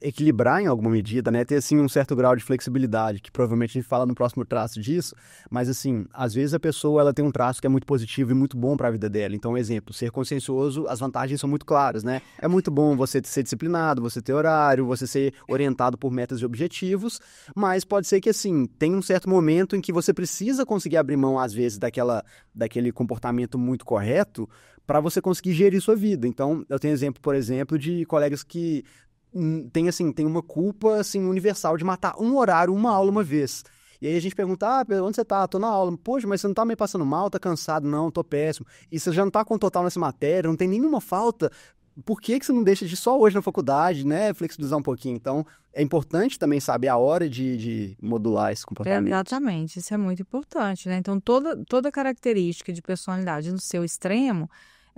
[SPEAKER 1] equilibrar em alguma medida, né? Ter, assim, um certo grau de flexibilidade, que provavelmente a gente fala no próximo traço disso, mas, assim, às vezes a pessoa, ela tem um traço que é muito positivo e muito bom para a vida dela. Então, exemplo, ser consciencioso, as vantagens são muito claras, né? É muito bom você ser disciplinado, você ter horário, você ser orientado por metas e objetivos, mas pode ser que, assim, tem um certo momento em que você precisa conseguir abrir mão, às vezes, daquele comportamento muito correto, para você conseguir gerir sua vida. Então, eu tenho exemplo, por exemplo, de colegas que têm uma culpa assim, universal de matar um horário, uma aula uma vez. E aí a gente pergunta, onde você tá? Tô na aula. Poxa, mas você não tá meio passando mal? Tá cansado? Não, tô péssimo. E você já não tá com total nessa matéria, não tem nenhuma falta. Por que você não deixa de ir só hoje na faculdade, né? Flexibilizar um pouquinho. Então, é importante também saber a hora de modular esse comportamento.
[SPEAKER 3] Exatamente, isso é muito importante, né? Então, toda característica de personalidade no seu extremo,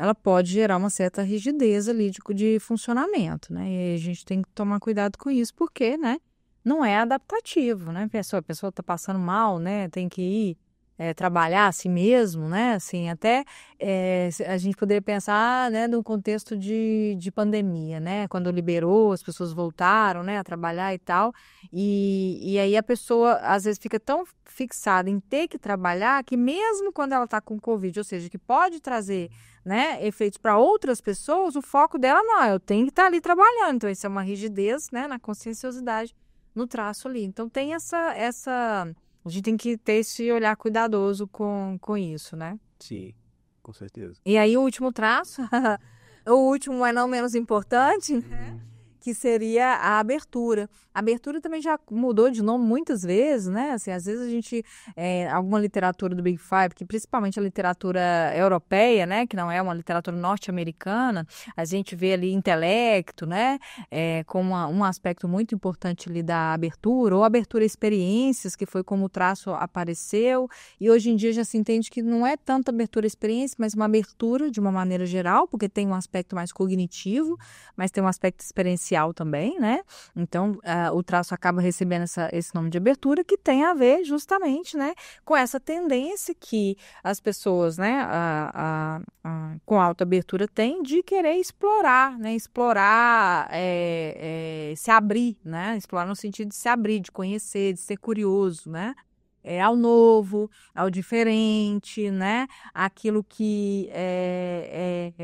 [SPEAKER 3] ela pode gerar uma certa rigidez ali de funcionamento, né? E a gente tem que tomar cuidado com isso, porque, né, não é adaptativo, né? A pessoa está passando mal, né? Tem que ir trabalhar a si mesmo, né? Assim, até a gente poderia pensar, né, no contexto de pandemia, né? Quando liberou, as pessoas voltaram, né, a trabalhar e tal. E aí a pessoa, às vezes, fica tão fixada em ter que trabalhar que mesmo quando ela está com Covid, ou seja, que pode trazer, né, efeitos para outras pessoas, o foco dela não, eu tenho que estar ali trabalhando. Então, isso é uma rigidez, né, na conscienciosidade, no traço ali. Então, tem a gente tem que ter esse olhar cuidadoso com isso, né?
[SPEAKER 1] Sim, com certeza.
[SPEAKER 3] E aí, o último traço, o último, mas não menos importante, né? Que seria a abertura. A abertura também já mudou de nome muitas vezes, né? Assim, às vezes a gente, alguma literatura do Big Five, que principalmente a literatura europeia, né? Que não é uma literatura norte-americana, a gente vê ali intelecto, né? Como um aspecto muito importante ali da abertura, ou abertura a experiências, que foi como o traço apareceu, e hoje em dia já se entende que não é tanto abertura a experiência, mas uma abertura de uma maneira geral, porque tem um aspecto mais cognitivo, mas tem um aspecto experiencial também, né? Então, o traço acaba recebendo esse nome de abertura, que tem a ver justamente, né, com essa tendência que as pessoas, né, com alta abertura têm de querer explorar, né? Explorar, se abrir, né? Explorar no sentido de se abrir, de conhecer, de ser curioso, né? Ao novo, ao diferente, né? Aquilo que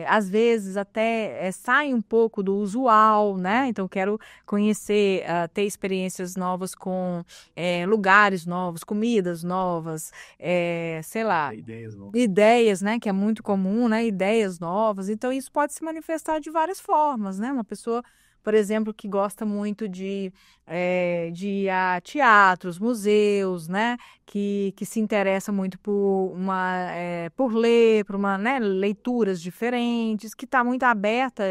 [SPEAKER 3] às vezes até sai um pouco do usual, né? Então, quero conhecer, ter experiências novas com lugares novos, comidas novas, sei lá, ideias, né? Que é muito comum, né? Ideias novas. Então, isso pode se manifestar de várias formas, né? Uma pessoa, por exemplo, que gosta muito de ir a teatros, museus, né? Que se interessa muito por ler, por né, leituras diferentes, que está muito aberta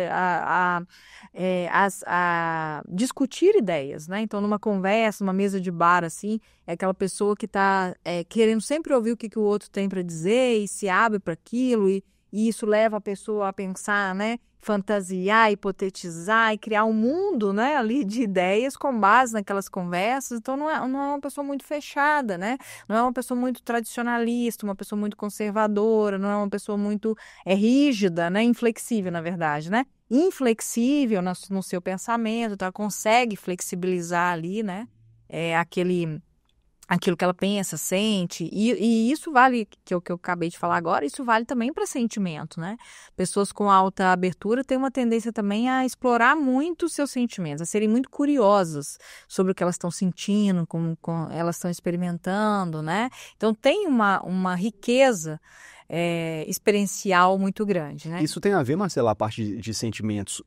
[SPEAKER 3] a discutir ideias, né? Então, numa conversa, numa mesa de bar, assim, é aquela pessoa que está querendo sempre ouvir o que o outro tem para dizer e se abre para aquilo, e isso leva a pessoa a pensar, né? Fantasiar, hipotetizar e criar um mundo, né, ali de ideias com base naquelas conversas. Então, não é uma pessoa muito fechada, né? Não é uma pessoa muito tradicionalista, uma pessoa muito conservadora, não é uma pessoa muito rígida, né? Inflexível, na verdade, né? Inflexível no seu pensamento, então ela consegue flexibilizar ali, né? Aquilo que ela pensa, sente, e isso vale, que eu acabei de falar agora, isso vale também para sentimento, né? Pessoas com alta abertura têm uma tendência também a explorar muito os seus sentimentos, a serem muito curiosas sobre o que elas estão sentindo, como elas estão experimentando, né? Então, tem uma riqueza experiencial muito grande, né?
[SPEAKER 1] Isso tem a ver, Marcela, a parte de sentimentos.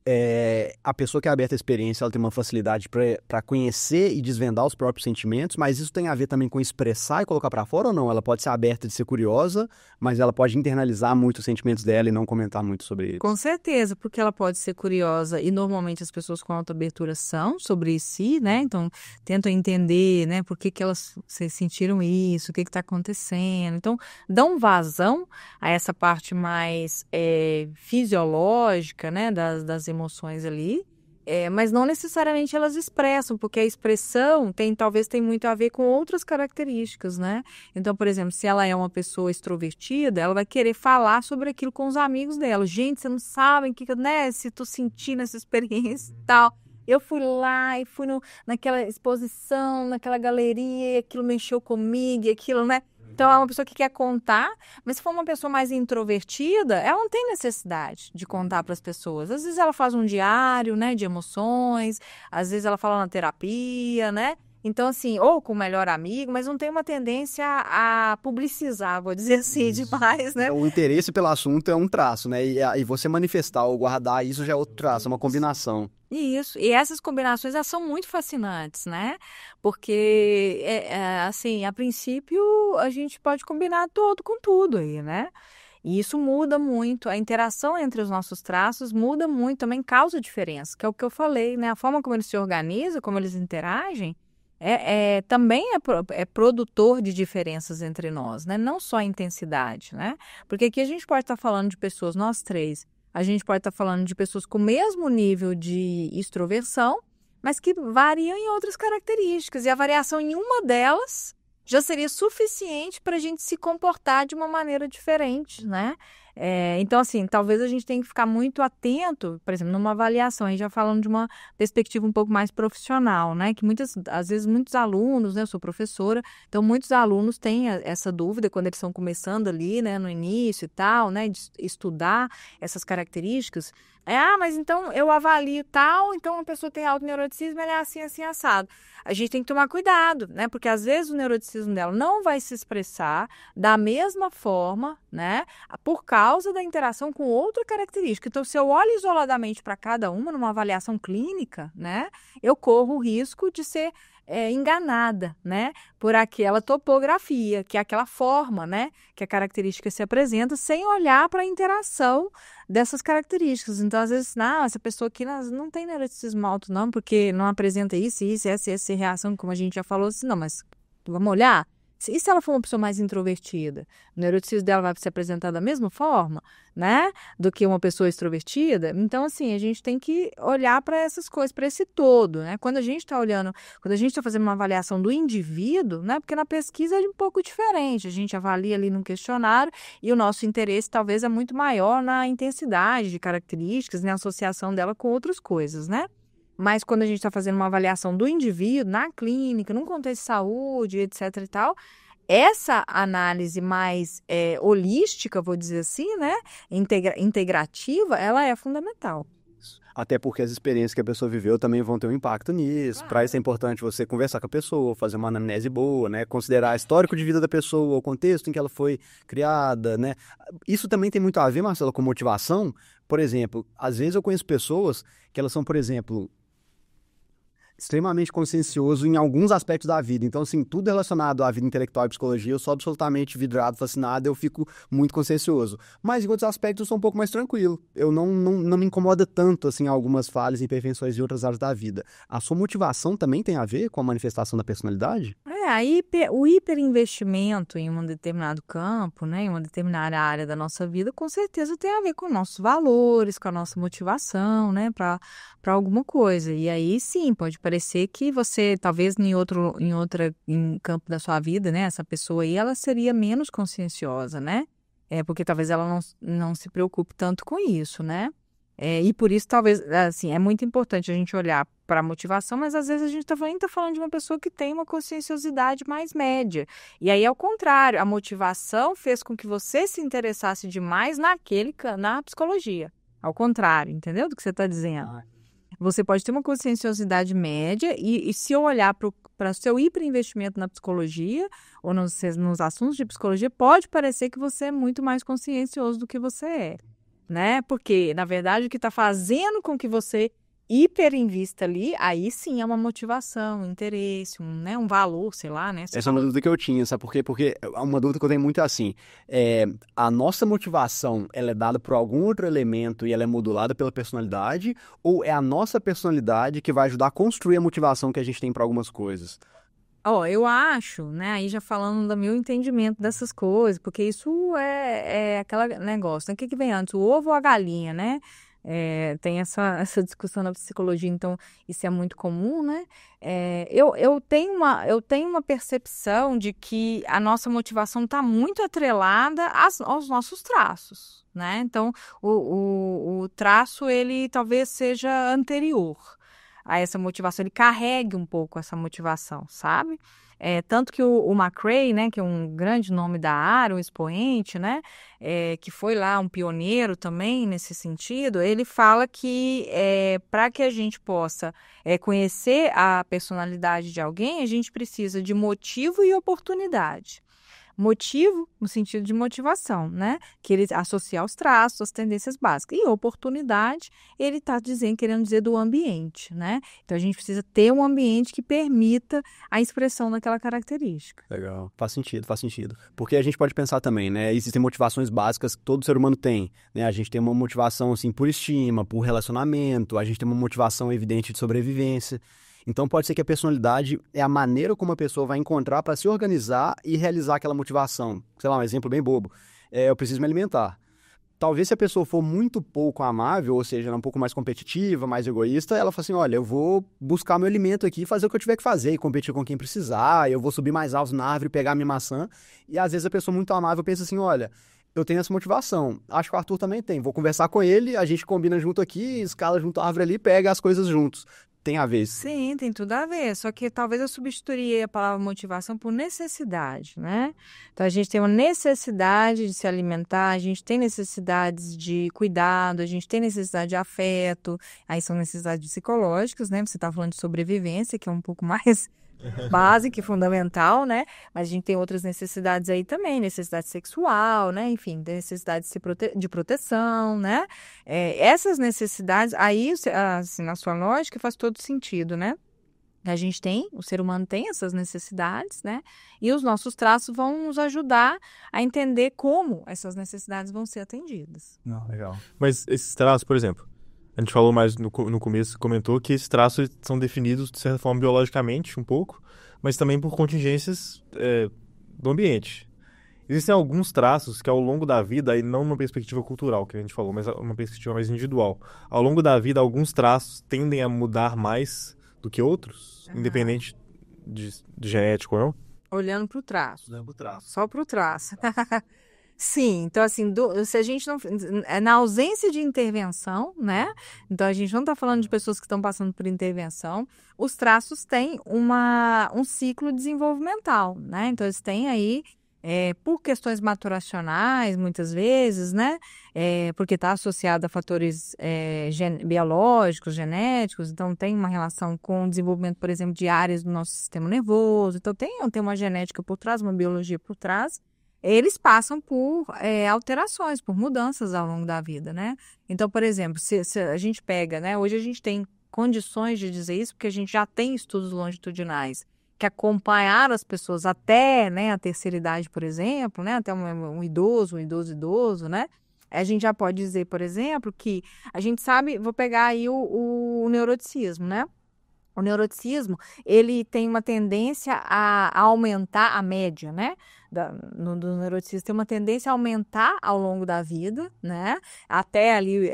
[SPEAKER 1] A pessoa que é aberta à experiência, ela tem uma facilidade para conhecer e desvendar os próprios sentimentos, mas isso tem a ver também com expressar e colocar para fora ou não? Ela pode ser aberta de ser curiosa, mas ela pode internalizar muito os sentimentos dela e não comentar muito sobre eles.
[SPEAKER 3] Com certeza, porque ela pode ser curiosa e normalmente as pessoas com alta abertura são sobre si, né? Então, tentam entender, né, por que elas se sentiram isso, o que está acontecendo. Então, dão vazão a essa parte mais fisiológica, né, das emoções ali, mas não necessariamente elas expressam, porque a expressão talvez tem muito a ver com outras características, né? Então, por exemplo, se ela é uma pessoa extrovertida, ela vai querer falar sobre aquilo com os amigos dela. Gente, você não sabe né, se tô sentindo essa experiência e tal. Eu fui lá e fui naquela exposição, naquela galeria, e aquilo mexeu comigo, e aquilo, né? Então, é uma pessoa que quer contar, mas se for uma pessoa mais introvertida, ela não tem necessidade de contar para as pessoas. Às vezes ela faz um diário, né, de emoções, às vezes ela fala na terapia, né? Então, assim, ou com o melhor amigo, mas não tem uma tendência a publicizar, vou dizer assim, demais, né?
[SPEAKER 1] O interesse pelo assunto é um traço, né? E você manifestar ou guardar isso já é outro traço, é uma combinação.
[SPEAKER 3] Isso, e essas combinações elas são muito fascinantes, né? Porque, assim, a princípio a gente pode combinar todo com tudo aí, né? E isso muda muito, a interação entre os nossos traços muda muito, também causa diferença, que é o que eu falei, né? A forma como eles se organizam, como eles interagem, também é produtor de diferenças entre nós, né? Não só a intensidade, né? Porque aqui a gente pode estar falando de pessoas, nós três, a gente pode estar falando de pessoas com o mesmo nível de extroversão, mas que variam em outras características. E a variação em uma delas já seria suficiente para a gente se comportar de uma maneira diferente, né? Então, assim, talvez a gente tenha que ficar muito atento, por exemplo, numa avaliação, aí já falando de uma perspectiva um pouco mais profissional, né? Que às vezes muitos alunos, né? Eu sou professora, então muitos alunos têm essa dúvida quando eles estão começando ali, né? No início e tal, né? De estudar essas características. Mas então eu avalio tal, então uma pessoa tem alto neuroticismo, ele é assim, assim, assado. A gente tem que tomar cuidado, né? Porque às vezes o neuroticismo dela não vai se expressar da mesma forma, né? Por causa da interação com outra característica. Então, se eu olho isoladamente para cada uma numa avaliação clínica, né? Eu corro o risco de ser enganada, né, por aquela topografia, que é aquela forma, né, que a característica se apresenta, sem olhar para a interação dessas características. Então, às vezes, essa pessoa aqui não tem neuroticismo alto, não, porque não apresenta isso, essa reação, como a gente já falou, assim, não, mas vamos olhar? E se ela for uma pessoa mais introvertida? O neuroticismo dela vai se apresentar da mesma forma, né? Do que uma pessoa extrovertida? Então, assim, a gente tem que olhar para essas coisas, para esse todo, né? Quando a gente está fazendo uma avaliação do indivíduo, né? Porque na pesquisa é um pouco diferente. A gente avalia ali num questionário e o nosso interesse talvez é muito maior na intensidade de características, na associação dela com outras coisas, né? Mas quando a gente está fazendo uma avaliação do indivíduo, na clínica, num contexto de saúde, etc. e tal, essa análise mais holística, vou dizer assim, né, integrativa, ela é fundamental.
[SPEAKER 1] Até porque as experiências que a pessoa viveu também vão ter um impacto nisso. Para isso é importante você conversar com a pessoa, fazer uma anamnese boa, né? Considerar o histórico de vida da pessoa, o contexto em que ela foi criada, né? Isso também tem muito a ver, Marcelo, com motivação. Por exemplo, às vezes eu conheço pessoas que elas são, por exemplo, extremamente consciencioso em alguns aspectos da vida. Então, assim, tudo relacionado à vida intelectual e psicologia, eu sou absolutamente vidrado, fascinado, eu fico muito consciencioso. Mas em outros aspectos eu sou um pouco mais tranquilo. Eu não me incomoda tanto, assim, algumas falhas e imperfeições de outras áreas da vida. A sua motivação também tem a ver com a manifestação da personalidade?
[SPEAKER 3] O hiperinvestimento em um determinado campo, né, em uma determinada área da nossa vida, com certeza tem a ver com nossos valores, com a nossa motivação, né, para alguma coisa. E aí, sim, pode parecer que você, talvez em campo da sua vida, né, essa pessoa aí, ela seria menos conscienciosa, né? Porque talvez ela não se preocupe tanto com isso, né? E por isso, talvez, assim, é muito importante a gente olhar para a motivação, mas às vezes a gente está falando de uma pessoa que tem uma conscienciosidade mais média. E aí, ao contrário, a motivação fez com que você se interessasse demais na psicologia. Ao contrário, entendeu? Do que você está dizendo. Você pode ter uma conscienciosidade média e se eu olhar para o seu hiperinvestimento na psicologia ou nos assuntos de psicologia, pode parecer que você é muito mais consciencioso do que você é, né? Porque, na verdade, o que está fazendo com que você hiperinvista ali, aí sim é uma motivação, um interesse, um valor, sei lá, né?
[SPEAKER 1] Essa é uma dúvida que eu tinha, sabe por quê? Porque uma dúvida que eu tenho muito é assim, a nossa motivação, ela é dada por algum outro elemento e ela é modulada pela personalidade, ou é a nossa personalidade que vai ajudar a construir a motivação que a gente tem para algumas coisas?
[SPEAKER 3] Eu acho, né, aí já falando do meu entendimento dessas coisas, porque isso é aquele negócio, né? O que vem antes, o ovo ou a galinha, né? Tem essa discussão na psicologia, então isso é muito comum, né? Eu tenho uma percepção de que a nossa motivação está muito atrelada aos nossos traços, né? Então, o traço, ele talvez seja anterior a essa motivação, ele carregue um pouco essa motivação, sabe? Tanto que o McRae, né, que é um grande nome da área, um expoente, né, que foi lá um pioneiro também nesse sentido, ele fala que para que a gente possa conhecer a personalidade de alguém, a gente precisa de motivo e oportunidade. Motivo, no sentido de motivação, né? Que ele associa aos traços, às tendências básicas. E oportunidade, ele está querendo dizer do ambiente, né? Então, a gente precisa ter um ambiente que permita a expressão daquela característica.
[SPEAKER 1] Legal. Faz sentido. Porque a gente pode pensar também, né? Existem motivações básicas que todo ser humano tem, né? A gente tem uma motivação, assim, por estima, por relacionamento, a gente tem uma motivação evidente de sobrevivência. Então, pode ser que a personalidade é a maneira como a pessoa vai encontrar para se organizar e realizar aquela motivação. Sei lá, um exemplo bem bobo. Eu preciso me alimentar. Talvez se a pessoa for muito pouco amável, ou seja, ela é um pouco mais competitiva, mais egoísta, ela fala assim, olha, eu vou buscar meu alimento aqui e fazer o que eu tiver que fazer, e competir com quem precisar, eu vou subir mais alto na árvore e pegar minha maçã. E às vezes a pessoa muito amável pensa assim, olha, eu tenho essa motivação, acho que o Arthur também tem, vou conversar com ele, a gente combina junto aqui, escala junto à árvore ali e pega as coisas juntos. Tem a ver.
[SPEAKER 3] Sim, tem tudo a ver. Só que talvez eu substituiria a palavra motivação por necessidade, né? Então, a gente tem uma necessidade de se alimentar, a gente tem necessidades de cuidado, a gente tem necessidade de afeto, aí são necessidades psicológicas, né? Você está falando de sobrevivência, que é um pouco mais básica e fundamental, né? Mas a gente tem outras necessidades aí também, necessidade sexual, né? Enfim, necessidade de proteção, né? Essas necessidades, aí, assim, na sua lógica, faz todo sentido, né? O ser humano tem essas necessidades, né? E os nossos traços vão nos ajudar a entender como essas necessidades vão ser atendidas.
[SPEAKER 2] Não, legal. Mas esses traços, por exemplo, a gente falou mais no começo, comentou que esses traços são definidos, de certa forma, biologicamente, um pouco, mas também por contingências do ambiente. Existem alguns traços que, ao longo da vida, e não numa perspectiva cultural, que a gente falou, mas uma perspectiva mais individual, ao longo da vida, alguns traços tendem a mudar mais do que outros, independente de genético ou não?
[SPEAKER 3] Olhando para o traço.
[SPEAKER 1] Olhando para o traço.
[SPEAKER 3] Só para o traço. Sim, então assim, se a gente não... Na ausência de intervenção, né? Então a gente não está falando de pessoas que estão passando por intervenção, os traços têm um ciclo desenvolvimental, né? Então eles têm aí, por questões maturacionais, muitas vezes, né? Porque está associado a fatores biológicos, genéticos, então tem uma relação com o desenvolvimento, por exemplo, de áreas do nosso sistema nervoso, então tem uma genética por trás, uma biologia por trás. Eles passam por alterações, por mudanças ao longo da vida, né? Então, por exemplo, se a gente pega, né? Hoje a gente tem condições de dizer isso, porque a gente já tem estudos longitudinais que acompanharam as pessoas até, né, a terceira idade, por exemplo, né? Até um idoso, né? A gente já pode dizer, por exemplo, que a gente sabe, vou pegar aí o neuroticismo, né? O neuroticismo, ele tem uma tendência a aumentar a média, né? Do neuroticismo tem uma tendência a aumentar ao longo da vida, né? Até ali,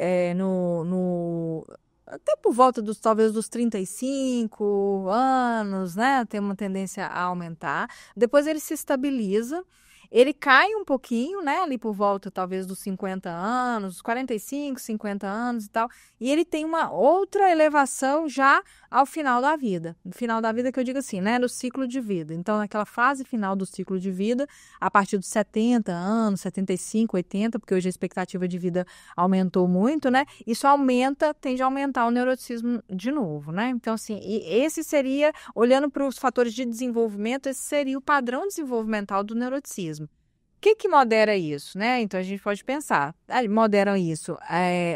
[SPEAKER 3] até por volta talvez dos 35 anos, né? Tem uma tendência a aumentar. Depois ele se estabiliza. ele cai um pouquinho, né, ali por volta talvez dos 50 anos, 45, 50 anos e tal, e ele tem uma outra elevação já ao final da vida. No final da vida que eu digo assim, né, no ciclo de vida. Então, naquela fase final do ciclo de vida, a partir dos 70 anos, 75, 80, porque hoje a expectativa de vida aumentou muito, né, isso tende a aumentar o neuroticismo de novo, né. Então, assim, e esse seria, olhando para os fatores de desenvolvimento, esse seria o padrão desenvolvimental do neuroticismo. O que modera isso, né? Então, a gente pode pensar, moderam isso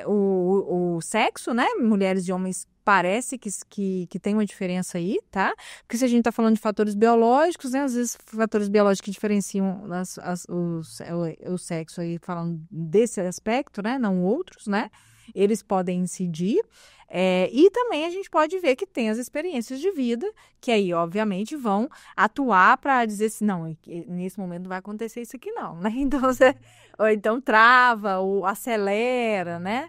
[SPEAKER 3] o sexo, né? Mulheres e homens parece que tem uma diferença aí, tá? Porque se a gente está falando de fatores biológicos, né? Às vezes, fatores biológicos que diferenciam o sexo aí, falando desse aspecto, né? Não outros, né? Eles podem incidir. E também a gente pode ver que tem as experiências de vida, que aí, obviamente, vão atuar para dizer assim, não, nesse momento não vai acontecer isso aqui não, né? Então, ou então trava, ou acelera, né?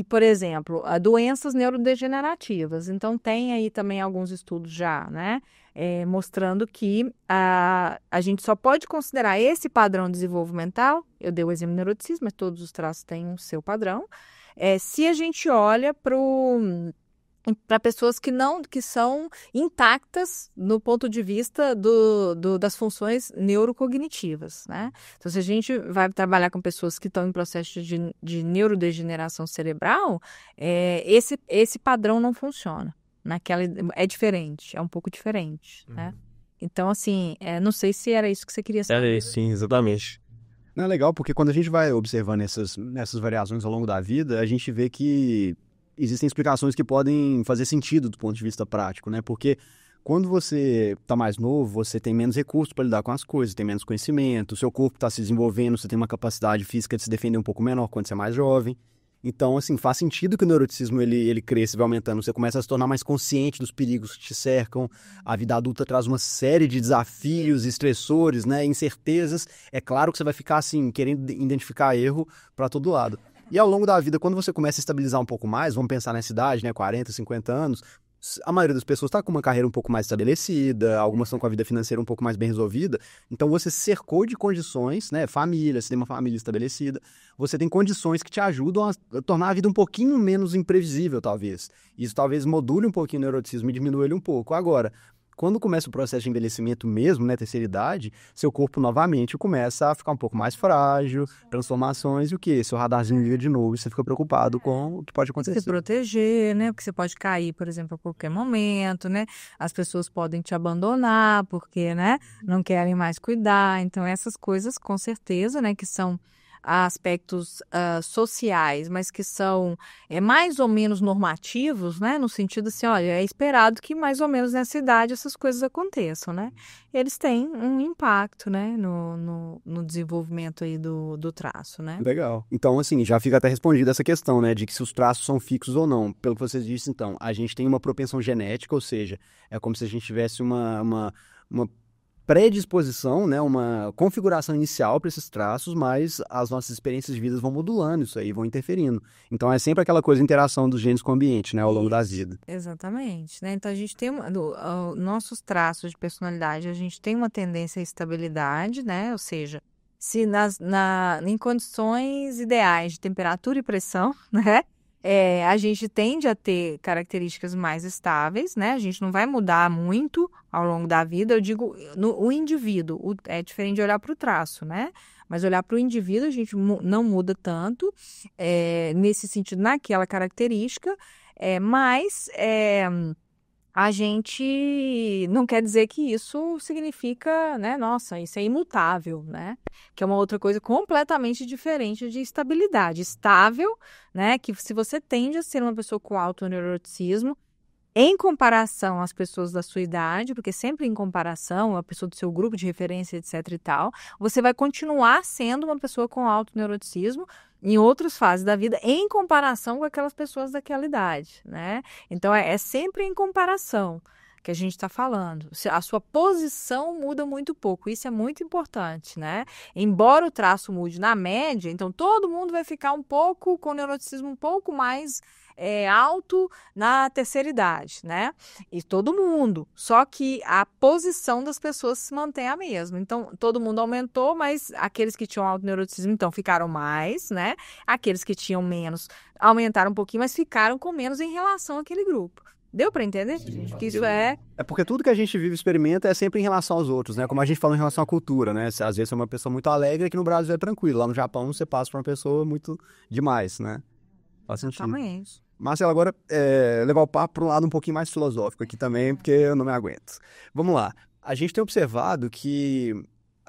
[SPEAKER 3] Por exemplo, doenças neurodegenerativas. Então, tem aí também alguns estudos já, né? Mostrando que a gente só pode considerar esse padrão desenvolvimental, eu dei o exemplo do neuroticismo, mas todos os traços têm o seu padrão, se a gente olha para pessoas que são intactas no ponto de vista das funções neurocognitivas, né? Então, se a gente vai trabalhar com pessoas que estão em processo de neurodegeneração cerebral, esse padrão não funciona. É diferente, é um pouco diferente, né? Então, assim, não sei se era isso que você queria saber.
[SPEAKER 2] Sim, exatamente.
[SPEAKER 1] Não é legal porque quando a gente vai observando essas variações ao longo da vida, a gente vê que existem explicações que podem fazer sentido do ponto de vista prático, né? Porque quando você está mais novo, você tem menos recursos para lidar com as coisas, tem menos conhecimento, o seu corpo está se desenvolvendo, você tem uma capacidade física de se defender um pouco menor quando você é mais jovem. Então, assim, faz sentido que o neuroticismo ele cresça e vai aumentando. Você começa a se tornar mais consciente dos perigos que te cercam. A vida adulta traz uma série de desafios, estressores, né, incertezas. É claro que você vai ficar, assim, querendo identificar erro para todo lado. E ao longo da vida, quando você começa a estabilizar um pouco mais, vamos pensar nessa idade, né, 40, 50 anos, a maioria das pessoas está com uma carreira um pouco mais estabelecida, algumas estão com a vida financeira um pouco mais bem resolvida, então você se cercou de condições, né, família, você tem uma família estabelecida, você tem condições que te ajudam a tornar a vida um pouquinho menos imprevisível, talvez. Isso talvez module um pouquinho o neuroticismo e diminua ele um pouco. Agora, quando começa o processo de envelhecimento mesmo, né, terceira idade, seu corpo novamente começa a ficar um pouco mais frágil, transformações e o quê? Seu radarzinho liga de novo e você fica preocupado com o que pode acontecer.
[SPEAKER 3] Se proteger, né, porque você pode cair, por exemplo, a qualquer momento, né, as pessoas podem te abandonar porque, né, não querem mais cuidar, então essas coisas com certeza, né, que são aspectos sociais, mas que são mais ou menos normativos, né? No sentido assim, olha, é esperado que mais ou menos nessa idade essas coisas aconteçam, né? Eles têm um impacto, né? No desenvolvimento aí do traço, né?
[SPEAKER 1] Legal. Então, assim, já fica até respondida essa questão, né? De que se os traços são fixos ou não. Pelo que você disse, então, a gente tem uma propensão genética, ou seja, é como se a gente tivesse uma predisposição, né, uma configuração inicial para esses traços, mas as nossas experiências de vida vão modulando isso aí, vão interferindo. Então é sempre aquela coisa, interação dos genes com o ambiente, né, ao longo da vida.
[SPEAKER 3] Exatamente, né? Então a gente tem nossos traços de personalidade, a gente tem uma tendência à estabilidade, né? Ou seja, se em condições ideais de temperatura e pressão, né? A gente tende a ter características mais estáveis, né? A gente não vai mudar muito ao longo da vida. Eu digo, o indivíduo, é diferente de olhar para o traço, né? Mas olhar para o indivíduo, a gente não muda tanto, nesse sentido, naquela característica, mas a gente não quer dizer que isso significa, né, nossa, isso é imutável, né? Que é uma outra coisa completamente diferente de estabilidade. Estável, né, que se você tende a ser uma pessoa com alto neuroticismo, em comparação às pessoas da sua idade, porque sempre em comparação, a pessoa do seu grupo de referência, etc e tal, você vai continuar sendo uma pessoa com alto neuroticismo em outras fases da vida, em comparação com aquelas pessoas daquela idade, né? Então, é sempre em comparação que a gente está falando. A sua posição muda muito pouco, isso é muito importante, né? Embora o traço mude na média, então todo mundo vai ficar um pouco com o neuroticismo um pouco mais alto na terceira idade, né? E todo mundo. Só que a posição das pessoas se mantém a mesma. Então, todo mundo aumentou, mas aqueles que tinham alto neuroticismo, então, ficaram mais, né? Aqueles que tinham menos aumentaram um pouquinho, mas ficaram com menos em relação àquele grupo. Deu para entender? Que isso é...
[SPEAKER 1] É porque tudo que a gente vive e experimenta é sempre em relação aos outros, né? Como a gente falou em relação à cultura, né? Às vezes você é uma pessoa muito alegre, aqui no Brasil é tranquilo. Lá no Japão você passa por uma pessoa muito demais, né? Faz sentido.
[SPEAKER 3] Exatamente.
[SPEAKER 1] Marcelo, agora levar o papo para um lado um pouquinho mais filosófico aqui também, porque eu não me aguento. Vamos lá. A gente tem observado que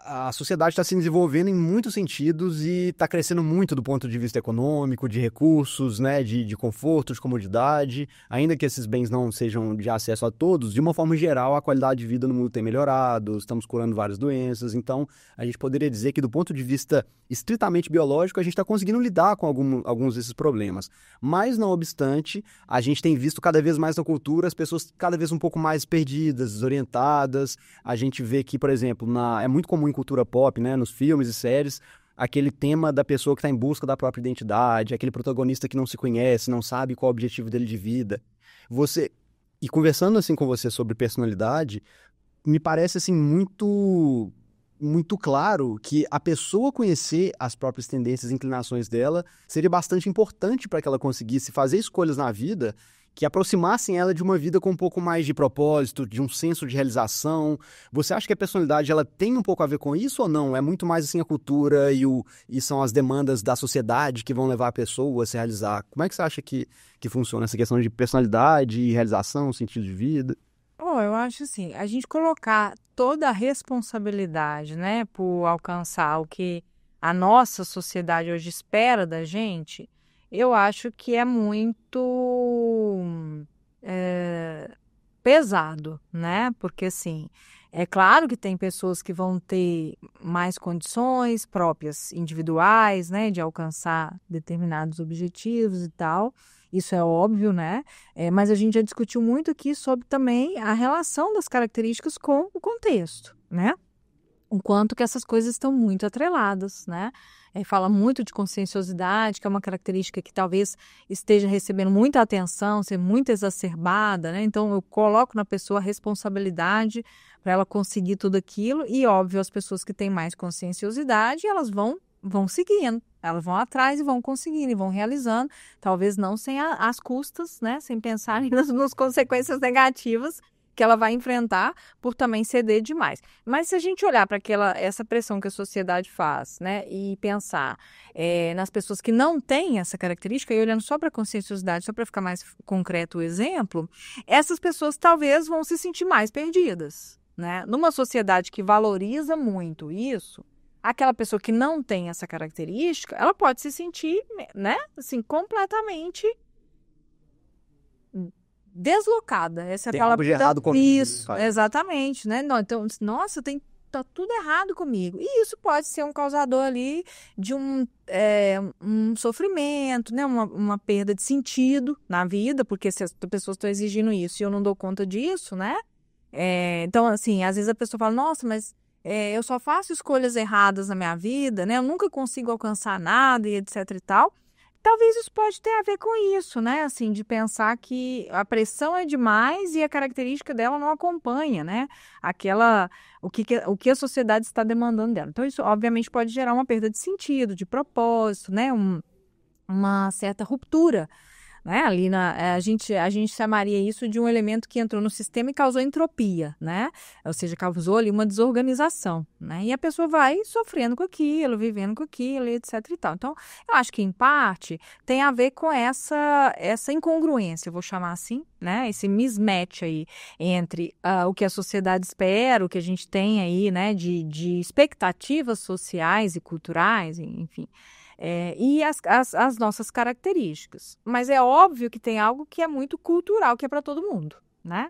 [SPEAKER 1] a sociedade está se desenvolvendo em muitos sentidos e está crescendo muito do ponto de vista econômico, de recursos, né, de conforto, de comodidade. Ainda que esses bens não sejam de acesso a todos, de uma forma geral, a qualidade de vida no mundo tem melhorado, estamos curando várias doenças. Então, a gente poderia dizer que, do ponto de vista estritamente biológico, a gente está conseguindo lidar com alguns desses problemas. Mas, não obstante, a gente tem visto cada vez mais na cultura as pessoas cada vez um pouco mais perdidas, desorientadas. A gente vê que, por exemplo, é muito comum em cultura pop, né, nos filmes e séries, aquele tema da pessoa que está em busca da própria identidade, aquele protagonista que não se conhece, não sabe qual é o objetivo dele de vida. E conversando assim com você sobre personalidade, me parece assim muito claro que a pessoa conhecer as próprias tendências e inclinações dela seria bastante importante para que ela conseguisse fazer escolhas na vida que aproximassem ela de uma vida com um pouco mais de propósito, de um senso de realização. Você acha que a personalidade ela tem um pouco a ver com isso ou não? É muito mais assim a cultura e são as demandas da sociedade que vão levar a pessoa a se realizar. Como é que você acha que funciona essa questão de personalidade, realização, sentido de vida?
[SPEAKER 3] Eu acho assim, a gente colocar toda a responsabilidade, né, por alcançar o que a nossa sociedade hoje espera da gente, eu acho que é muito pesado, né? Porque, assim, é claro que tem pessoas que vão ter mais condições próprias, individuais, né, de alcançar determinados objetivos e tal. Isso é óbvio, né? Mas a gente já discutiu muito aqui sobre também a relação das características com o contexto, né? O quanto que essas coisas estão muito atreladas, né? Fala muito de conscienciosidade, que é uma característica que talvez esteja recebendo muita atenção, ser muito exacerbada, né? Então, eu coloco na pessoa a responsabilidade para ela conseguir tudo aquilo e, óbvio, as pessoas que têm mais conscienciosidade, elas vão seguindo, elas vão atrás e vão conseguindo e vão realizando, talvez não sem as custas, né? Sem pensar nas consequências negativas que ela vai enfrentar por também ceder demais. Mas se a gente olhar para essa pressão que a sociedade faz, né, e pensar nas pessoas que não têm essa característica, e olhando só para a conscienciosidade, só para ficar mais concreto o exemplo, essas pessoas talvez vão se sentir mais perdidas, né? Numa sociedade que valoriza muito isso, aquela pessoa que não tem essa característica, ela pode se sentir, né, assim, completamente deslocada, essa é a palavra.
[SPEAKER 1] Algo de errado comigo.
[SPEAKER 3] Isso, exatamente, né? Não, então, nossa, tá tudo errado comigo. E isso pode ser um causador ali de um sofrimento, né? Uma perda de sentido na vida, porque se as pessoas estão exigindo isso e eu não dou conta disso, né? Então, assim, às vezes a pessoa fala, nossa, mas eu só faço escolhas erradas na minha vida, né? Eu nunca consigo alcançar nada e etc e tal. Talvez isso pode ter a ver com isso, né? Assim, de pensar que a pressão é demais e a característica dela não acompanha, né? O que a sociedade está demandando dela. Então, isso obviamente pode gerar uma perda de sentido, de propósito, né? Uma certa ruptura, né? Ali a gente chamaria isso de um elemento que entrou no sistema e causou entropia, né? Ou seja, causou ali uma desorganização, né? E a pessoa vai sofrendo com aquilo, vivendo com aquilo, etc e tal. Então, eu acho que, em parte, tem a ver com essa incongruência, eu vou chamar assim, né? Esse mismatch aí entre o que a sociedade espera, o que a gente tem aí, né? De expectativas sociais e culturais, enfim. E as nossas características. Mas é óbvio que tem algo que é muito cultural, que é para todo mundo, né?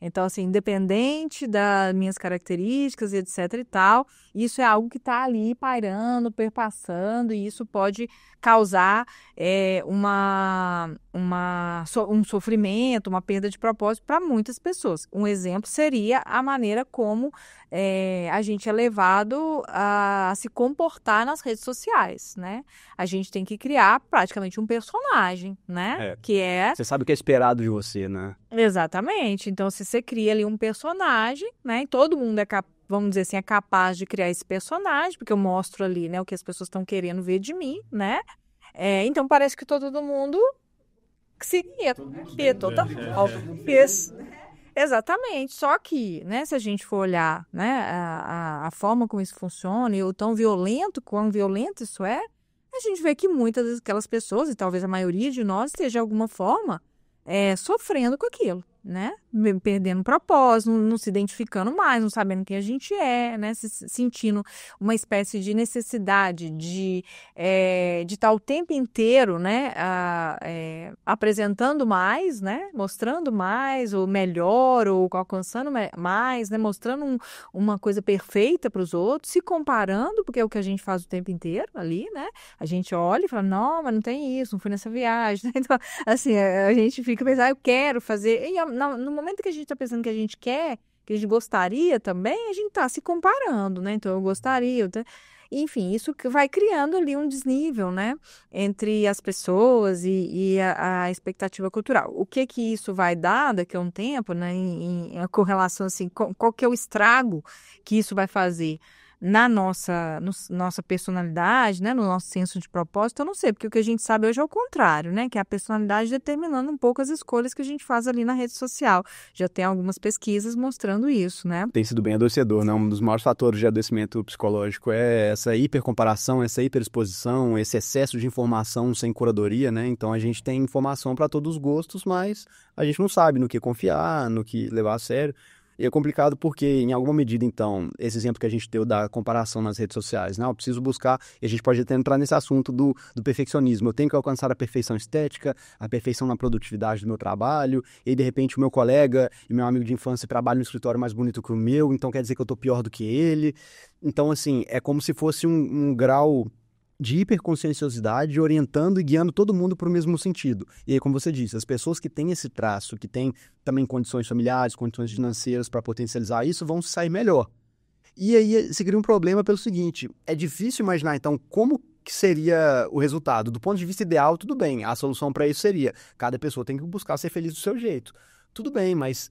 [SPEAKER 3] Então, assim, independente das minhas características e etc e tal, isso é algo que está ali pairando, perpassando, e isso pode causar um sofrimento, uma perda de propósito para muitas pessoas. Um exemplo seria a maneira como a gente é levado a se comportar nas redes sociais, né? A gente tem que criar praticamente um personagem, né? Que é...
[SPEAKER 1] Você sabe o que é esperado de você, né?
[SPEAKER 3] Exatamente. Então, se você cria ali um personagem, né? E todo mundo vamos dizer assim, é capaz de criar esse personagem, porque eu mostro ali, né, o que as pessoas estão querendo ver de mim, né? Então, parece que todo mundo seguia, isso. Exatamente. Só que, né, se a gente for olhar, né, a forma como isso funciona e o quão violento isso é, a gente vê que muitas daquelas pessoas, e talvez a maioria de nós, esteja de alguma forma sofrendo com aquilo, né? Perdendo propósito, não se identificando mais, não sabendo quem a gente é, né? Se sentindo uma espécie de necessidade de estar o tempo inteiro, né? Apresentando mais, né? Mostrando mais, ou melhor, ou alcançando mais, né? Mostrando uma coisa perfeita para os outros, se comparando, porque é o que a gente faz o tempo inteiro ali, né? A gente olha e fala, não, mas não tem isso, não fui nessa viagem, né? Então, assim, a gente fica pensando, eu quero fazer. E no momento que a gente está pensando que a gente quer, que a gente gostaria também, a gente está se comparando, né? Então, eu gostaria. Enfim, isso que vai criando ali um desnível, né? Entre as pessoas e a expectativa cultural. O que isso vai dar daqui a um tempo, né? Em correlação, assim, qual que é o estrago que isso vai fazer na nossa personalidade, né, no nosso senso de propósito, eu não sei, porque o que a gente sabe hoje é o contrário, né, que é a personalidade determinando um pouco as escolhas que a gente faz ali na rede social. Já tem algumas pesquisas mostrando isso, né?
[SPEAKER 1] Tem sido bem adoecedor, né? Um dos maiores fatores de adoecimento psicológico é essa hipercomparação, essa hiperexposição, esse excesso de informação sem curadoria, né? Então a gente tem informação para todos os gostos, mas a gente não sabe no que confiar, no que levar a sério. E é complicado porque, em alguma medida, então, esse exemplo que a gente deu da comparação nas redes sociais, né? Eu preciso buscar, e a gente pode até entrar nesse assunto do perfeccionismo. Eu tenho que alcançar a perfeição estética, a perfeição na produtividade do meu trabalho, e aí, de repente, o meu colega e meu amigo de infância trabalham no escritório mais bonito que o meu, então quer dizer que eu tô pior do que ele. Então, assim, é como se fosse um grau de hiperconscienciosidade orientando e guiando todo mundo para o mesmo sentido. E aí, como você disse, as pessoas que têm esse traço, que têm também condições familiares, condições financeiras para potencializar isso, vão sair melhor. E aí se cria um problema pelo seguinte, é difícil imaginar, então, como que seria o resultado. Do ponto de vista ideal, tudo bem, a solução para isso seria, cada pessoa tem que buscar ser feliz do seu jeito. Tudo bem, mas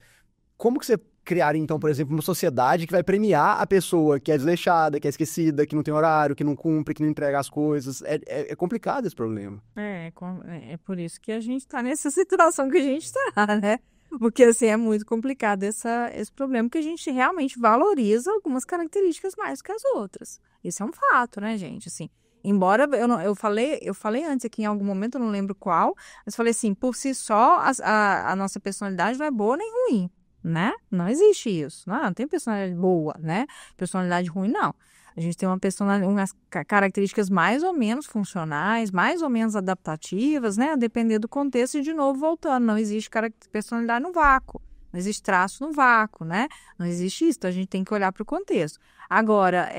[SPEAKER 1] como que você criaria, então, por exemplo, uma sociedade que vai premiar a pessoa que é desleixada, que é esquecida, que não tem horário, que não cumpre, que não entrega as coisas? É complicado esse problema.
[SPEAKER 3] É por isso que a gente está nessa situação que a gente está, né? Porque, assim, é muito complicado esse problema, que a gente realmente valoriza algumas características mais que as outras. Isso é um fato, né, gente? Assim, embora eu falei antes aqui em algum momento, eu não lembro qual, mas falei assim, por si só, a nossa personalidade não é boa nem ruim, né? Não existe isso. Não tem personalidade boa, né? Personalidade ruim, não. A gente tem umas características mais ou menos funcionais, mais ou menos adaptativas, né? A depender do contexto e, de novo, voltando. Não existe personalidade no vácuo. Não existe traço no vácuo, né? Não existe isso. Então, a gente tem que olhar para o contexto. Agora,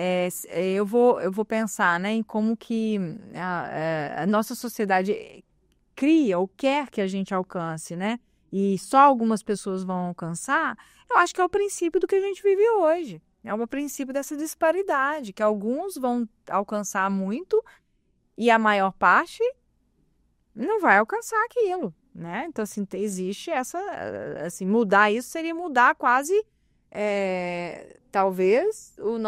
[SPEAKER 3] eu vou pensar, né, em como que a nossa sociedade cria ou quer que a gente alcance, né? E só algumas pessoas vão alcançar. Eu acho que é o princípio do que a gente vive hoje. É o princípio dessa disparidade, que alguns vão alcançar muito e a maior parte não vai alcançar aquilo, né? Então, assim, existe essa... Assim, mudar isso seria mudar quase, talvez, os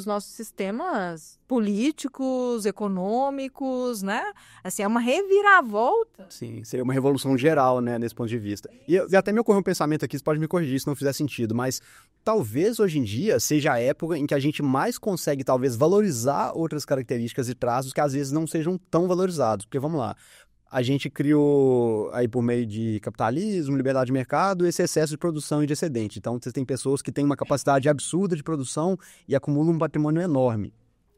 [SPEAKER 3] nossos sistemas políticos, econômicos, né? Assim, é uma reviravolta.
[SPEAKER 1] Sim, seria uma revolução geral, né, nesse ponto de vista. E até me ocorreu um pensamento aqui, você pode me corrigir se não fizer sentido, mas talvez hoje em dia seja a época em que a gente mais consegue, talvez, valorizar outras características e traços que às vezes não sejam tão valorizados. Porque, vamos lá, a gente criou, aí por meio de capitalismo, liberdade de mercado, esse excesso de produção e de excedente. Então, você tem pessoas que têm uma capacidade absurda de produção e acumulam um patrimônio enorme.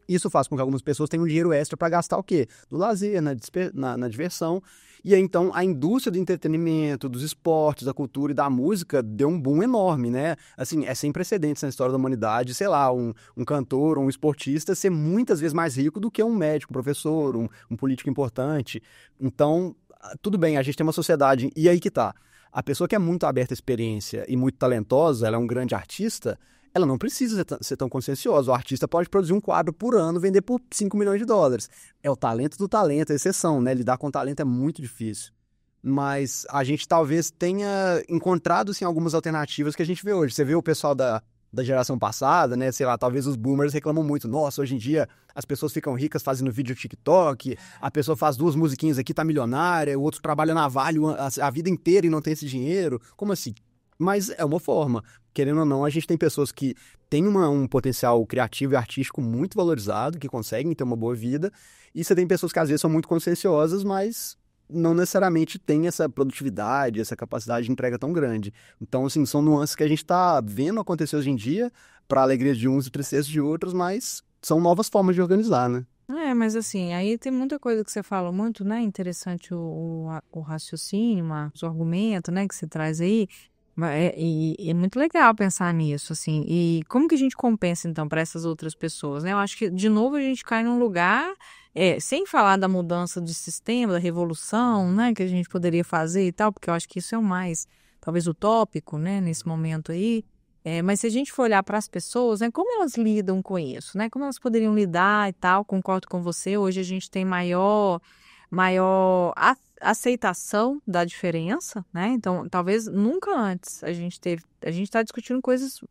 [SPEAKER 1] Isso faz com que algumas pessoas tenham dinheiro extra para gastar o quê? No lazer, na diversão. E aí, então, a indústria do entretenimento, dos esportes, da cultura e da música deu um boom enorme, né? Assim, é sem precedentes na história da humanidade, sei lá, um cantor ou um esportista ser muitas vezes mais rico do que um médico, um professor, um político importante. Então, tudo bem, a gente tem uma sociedade, e aí que tá. A pessoa que é muito aberta à experiência e muito talentosa, ela é um grande artista, ela não precisa ser tão conscienciosa. O artista pode produzir um quadro por ano, vender por $5 milhões. É o talento do talento, a exceção, né? Lidar com talento é muito difícil. Mas a gente talvez tenha encontrado, assim, algumas alternativas que a gente vê hoje. Você vê o pessoal da geração passada, né? Sei lá, talvez os boomers reclamam muito. Nossa, hoje em dia as pessoas ficam ricas fazendo vídeo TikTok, a pessoa faz 2 musiquinhas aqui, tá milionária, o outro trabalha na Vale a vida inteira e não tem esse dinheiro. Como assim? Mas é uma forma. Querendo ou não, a gente tem pessoas que têm um potencial criativo e artístico muito valorizado, que conseguem ter uma boa vida, e você tem pessoas que às vezes são muito conscienciosas, mas não necessariamente tem essa produtividade, essa capacidade de entrega tão grande. Então, assim, são nuances que a gente está vendo acontecer hoje em dia, para a alegria de uns e tristeza de outros, mas são novas formas de organizar, né?
[SPEAKER 3] Mas assim, aí tem muita coisa que você fala muito, né? Interessante o raciocínio, o argumento, né, que você traz aí. E é muito legal pensar nisso, assim. E como que a gente compensa, então, para essas outras pessoas, né? Eu acho que, de novo, a gente cai num lugar, sem falar da mudança de sistema, da revolução, né? Que a gente poderia fazer e tal, porque eu acho que isso é o mais, talvez, utópico, né? Nesse momento aí. Mas se a gente for olhar para as pessoas, né? Como elas lidam com isso, né? Como elas poderiam lidar e tal, concordo com você. Hoje a gente tem maior aceitação da diferença, né? Então, talvez nunca antes a gente está discutindo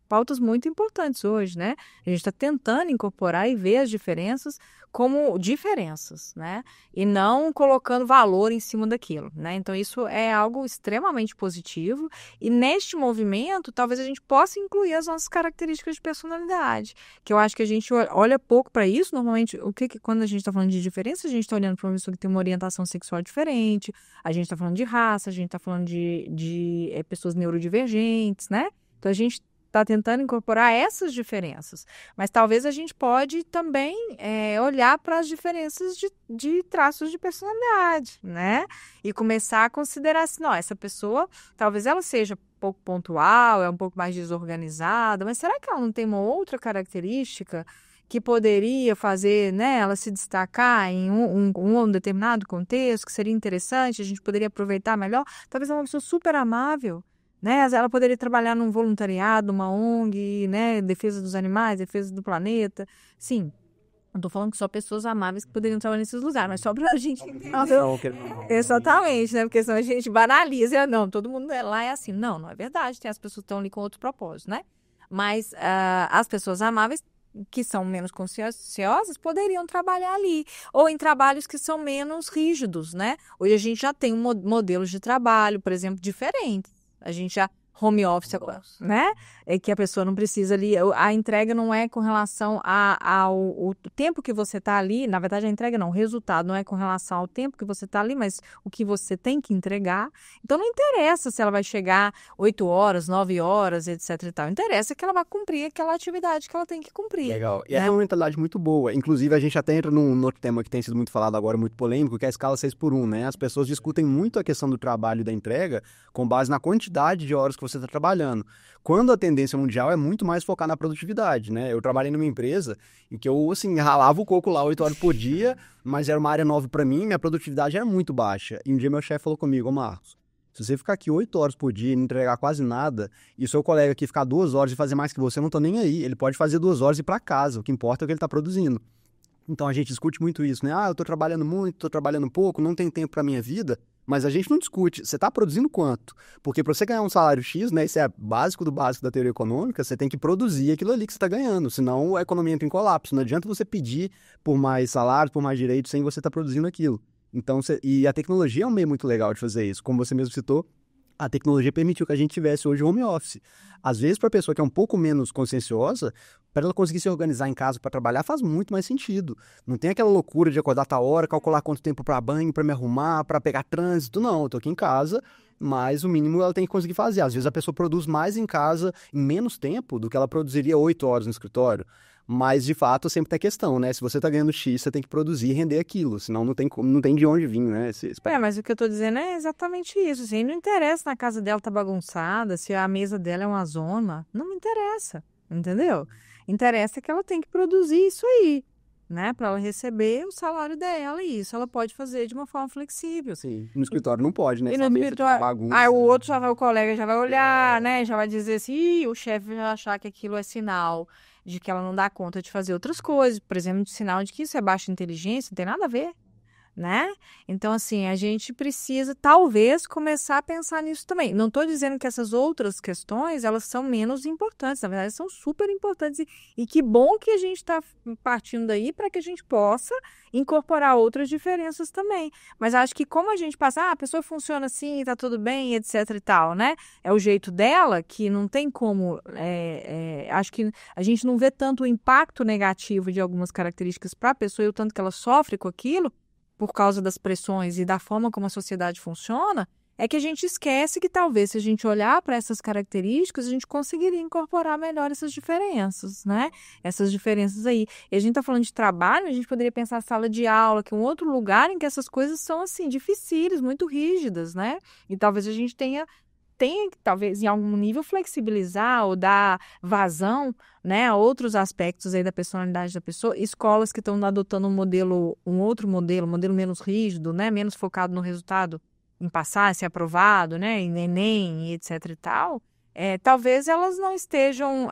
[SPEAKER 3] pautas muito importantes hoje, né? A gente está tentando incorporar e ver as diferenças como diferenças, né? E não colocando valor em cima daquilo, né? Então, isso é algo extremamente positivo e neste movimento, talvez a gente possa incluir as nossas características de personalidade, que eu acho que a gente olha pouco para isso. Normalmente, quando a gente está falando de diferença, a gente está olhando para uma pessoa que tem uma orientação sexual diferente, a gente está falando de raça, a gente está falando de pessoas neurodivergentes, né? Então, a gente está tentando incorporar essas diferenças. Mas talvez a gente pode também olhar para as diferenças de traços de personalidade, né? E começar a considerar assim, não, essa pessoa, talvez ela seja pouco pontual, é um pouco mais desorganizada, mas será que ela não tem uma outra característica que poderia fazer, né, ela se destacar em um determinado contexto, que seria interessante, a gente poderia aproveitar melhor? Talvez ela é uma pessoa super amável, né? Ela poderia trabalhar num voluntariado, numa ONG, né? Defesa dos animais, defesa do planeta. Sim, não estou falando que só pessoas amáveis que poderiam trabalhar nesses lugares, mas só para a gente... Exatamente, né? Porque senão a gente banaliza. Não, todo mundo lá é assim. Não é verdade. Tem as pessoas que estão ali com outro propósito, né? Mas as pessoas amáveis que são menos conscienciosas poderiam trabalhar ali, ou em trabalhos que são menos rígidos, né? Hoje a gente já tem modelos de trabalho, por exemplo, diferentes. A gente já home office, né? É que a pessoa não precisa ali, a entrega não é com relação ao tempo que você está ali, na verdade a entrega não, o resultado não é com relação ao tempo que você está ali, mas o que você tem que entregar. Então não interessa se ela vai chegar 8 horas, 9 horas, etc e tal. Interessa que ela vai cumprir aquela atividade que ela tem que cumprir.
[SPEAKER 1] Legal. E é uma mentalidade muito boa. Inclusive, a gente até entra num outro tema que tem sido muito falado agora, muito polêmico, que é a escala 6x1, né? As pessoas discutem muito a questão do trabalho e da entrega com base na quantidade de horas que você está trabalhando. Quando a tendência mundial é muito mais focar na produtividade, né? Eu trabalhei numa empresa em que eu, assim, ralava o coco lá 8 horas por dia, mas era uma área nova para mim, minha produtividade era muito baixa. E um dia meu chefe falou comigo: ô Marcos, se você ficar aqui 8 horas por dia e não entregar quase nada, e o seu colega aqui ficar 2 horas e fazer mais que você, eu não tô nem aí. Ele pode fazer 2 horas e ir para casa, o que importa é o que ele tá produzindo. Então a gente discute muito isso, né? Eu tô trabalhando muito, tô trabalhando pouco, não tenho tempo pra minha vida. Mas a gente não discute, você está produzindo quanto? Porque para você ganhar um salário X, né, isso é básico do básico da teoria econômica, você tem que produzir aquilo ali que você está ganhando, senão a economia entra em colapso. Não adianta você pedir por mais salário, por mais direitos, sem você estar produzindo aquilo. Então, e a tecnologia é um meio muito legal de fazer isso. Como você mesmo citou, a tecnologia permitiu que a gente tivesse hoje home office. Às vezes, para a pessoa que é um pouco menos conscienciosa, para ela conseguir se organizar em casa para trabalhar, faz muito mais sentido. Não tem aquela loucura de acordar tal hora, calcular quanto tempo para banho, para me arrumar, para pegar trânsito. Não, eu tô aqui em casa, mas o mínimo ela tem que conseguir fazer. Às vezes a pessoa produz mais em casa em menos tempo do que ela produziria 8 horas no escritório. Mas, de fato, sempre tem a questão, né? Se você tá ganhando X, você tem que produzir e render aquilo. Senão não tem de onde vir, né?
[SPEAKER 3] Mas o que eu tô dizendo é exatamente isso. Assim, não interessa se a casa dela tá bagunçada, se a mesa dela é uma zona. Não me interessa, entendeu? Interessa que ela tem que produzir isso aí, né? Para ela receber o salário dela, e isso ela pode fazer de uma forma flexível.
[SPEAKER 1] Sim, no escritório não pode, né?
[SPEAKER 3] E
[SPEAKER 1] Essa
[SPEAKER 3] no
[SPEAKER 1] mesa de
[SPEAKER 3] escritório,
[SPEAKER 1] bagunça.
[SPEAKER 3] aí o outro o colega já vai olhar, né? Já vai dizer assim, "Ih, o chefe vai achar que aquilo é sinal de que ela não dá conta de fazer outras coisas, por exemplo, de sinal de que isso é baixa inteligência, não tem nada a ver, né? Então, assim, a gente precisa, talvez, começar a pensar nisso também. Não estou dizendo que essas outras questões, elas são menos importantes, na verdade, são super importantes. E que bom que a gente está partindo daí para que a gente possa incorporar outras diferenças também. Mas acho que como a gente passa, a pessoa funciona assim, está tudo bem, etc e tal, né? É o jeito dela, que não tem como... acho que a gente não vê tanto o impacto negativo de algumas características para a pessoa e o tanto que ela sofre com aquilo, por causa das pressões e da forma como a sociedade funciona, é que a gente esquece que talvez se a gente olhar para essas características, a gente conseguiria incorporar melhor essas diferenças, né? Essas diferenças aí. E a gente está falando de trabalho, a gente poderia pensar a sala de aula, que é um outro lugar em que essas coisas são, assim, dificílias, muito rígidas, né? E talvez a gente tenha que, talvez, em algum nível, flexibilizar ou dar vazão, né, a outros aspectos aí da personalidade da pessoa. Escolas que estão adotando um outro modelo menos rígido, né, menos focado no resultado, em passar, ser aprovado, né, em Enem, etc e tal, talvez elas não estejam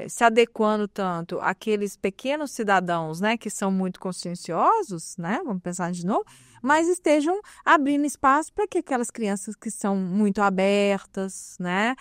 [SPEAKER 3] se adequando tanto àqueles pequenos cidadãos, né, que são muito conscienciosos, né, vamos pensar de novo, mas estejam abrindo espaço para que aquelas crianças que são muito abertas, né,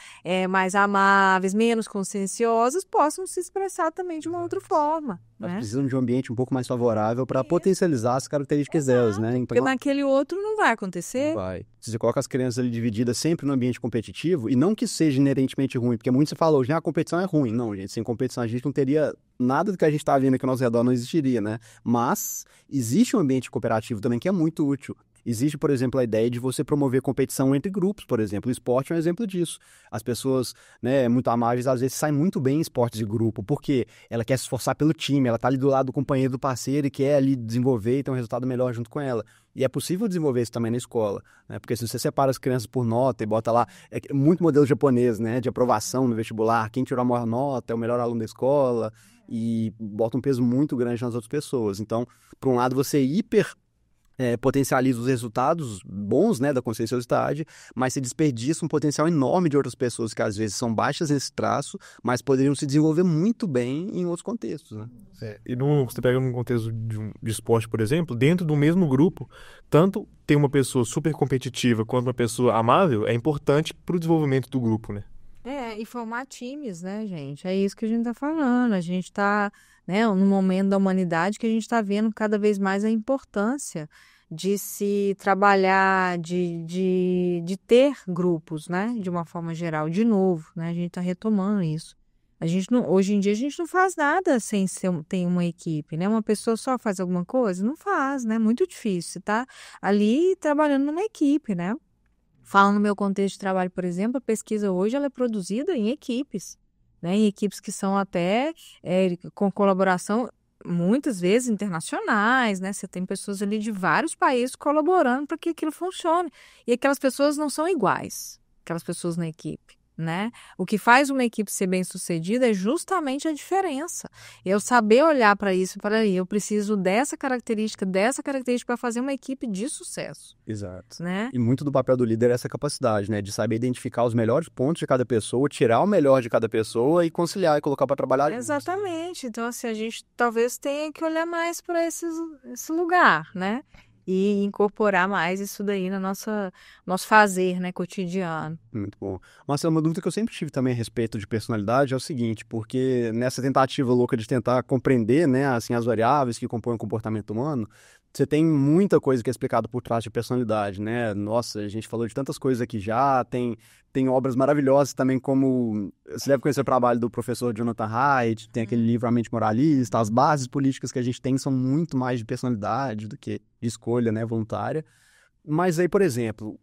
[SPEAKER 3] mais amáveis, menos conscienciosas, possam se expressar também de uma outra forma.
[SPEAKER 1] Elas
[SPEAKER 3] Né?
[SPEAKER 1] precisam de um ambiente um pouco mais favorável para potencializar as características delas, né? Então,
[SPEAKER 3] Porque naquele outro não vai acontecer.
[SPEAKER 1] vai. Se você coloca as crianças ali divididas sempre no ambiente competitivo, e não que seja inerentemente ruim, porque muito você fala hoje, a competição é ruim. Não, gente, sem competição a gente não teria nada do que a gente está vendo aqui ao nosso redor, não existiria, né? Mas existe um ambiente cooperativo também que é muito útil. Existe, por exemplo, a ideia de você promover competição entre grupos, por exemplo. O esporte é um exemplo disso. As pessoas, né, muito amáveis, às vezes saem muito bem em esportes de grupo, porque ela quer se esforçar pelo time, ela está ali do lado do companheiro, do parceiro e quer ali desenvolver e ter um resultado melhor junto com ela. E é possível desenvolver isso também na escola, né? Porque se você separa as crianças por nota e bota lá, muito modelo japonês, né, de aprovação no vestibular, quem tirou a maior nota é o melhor aluno da escola, e bota um peso muito grande nas outras pessoas. Então, por um lado, você potencializa os resultados bons, né, da conscienciosidade, mas se desperdiça um potencial enorme de outras pessoas que às vezes são baixas nesse traço, mas poderiam se desenvolver muito bem em outros contextos, né?
[SPEAKER 2] E você pega num contexto de esporte, por exemplo, dentro do mesmo grupo, tanto ter uma pessoa super competitiva quanto uma pessoa amável é importante para o desenvolvimento do grupo, né?
[SPEAKER 3] E formar times, né, gente? É isso que a gente está falando. A gente está, né, num momento da humanidade que a gente está vendo cada vez mais a importância de se trabalhar, de ter grupos, né, de uma forma geral. De novo, né, a gente está retomando isso. Hoje em dia a gente não faz nada sem ter uma equipe, né? Uma pessoa só faz alguma coisa? Não faz, né? Muito difícil. Você está ali trabalhando numa equipe, né? Falando no meu contexto de trabalho, por exemplo, a pesquisa hoje ela é produzida em equipes, né? Em equipes que são até com colaboração, muitas vezes internacionais, né? Você tem pessoas ali de vários países colaborando para que aquilo funcione. E aquelas pessoas não são iguais, aquelas pessoas na equipe, né? O que faz uma equipe ser bem-sucedida é justamente a diferença. Eu saber olhar para isso e falar, eu preciso dessa característica para fazer uma equipe de sucesso.
[SPEAKER 1] Exato.
[SPEAKER 3] Né?
[SPEAKER 1] E muito do papel do líder é essa capacidade, né? De saber identificar os melhores pontos de cada pessoa, tirar o melhor de cada pessoa e conciliar e colocar para trabalhar.
[SPEAKER 3] Exatamente. Então, assim, a gente talvez tenha que olhar mais para esse lugar, né? E incorporar mais isso daí no nosso fazer, né, cotidiano.
[SPEAKER 1] Muito bom. Marcelo, uma dúvida que eu sempre tive também a respeito de personalidade é o seguinte, porque nessa tentativa louca de tentar compreender, né, assim, as variáveis que compõem o comportamento humano, você tem muita coisa que é explicada por trás de personalidade, né? Nossa, a gente falou de tantas coisas aqui já, tem obras maravilhosas também, como você deve conhecer o trabalho do professor Jonathan Haidt, tem aquele livro A Mente Moralista, as bases políticas que a gente tem são muito mais de personalidade do que de escolha, né, voluntária. Mas aí, por exemplo,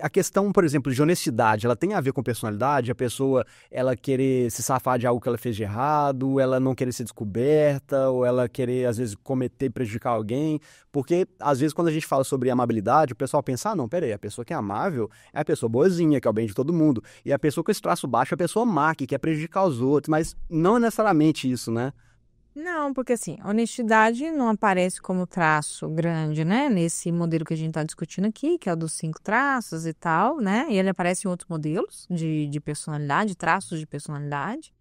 [SPEAKER 1] a questão, por exemplo, de honestidade, ela tem a ver com personalidade? A pessoa, ela querer se safar de algo que ela fez de errado, ela não querer ser descoberta, ou ela querer, às vezes, cometer e prejudicar alguém? Porque, às vezes, quando a gente fala sobre amabilidade, o pessoal pensa, não, peraí, a pessoa que é amável é a pessoa boazinha, que é o bem de todo mundo. E a pessoa com esse traço baixo é a pessoa má, que quer prejudicar os outros. Mas não é necessariamente isso, né?
[SPEAKER 3] Não, porque assim, honestidade não aparece como traço grande, né? Nesse modelo que a gente está discutindo aqui, que é o dos 5 traços e tal, né? E ele aparece em outros modelos de personalidade, traços de personalidade.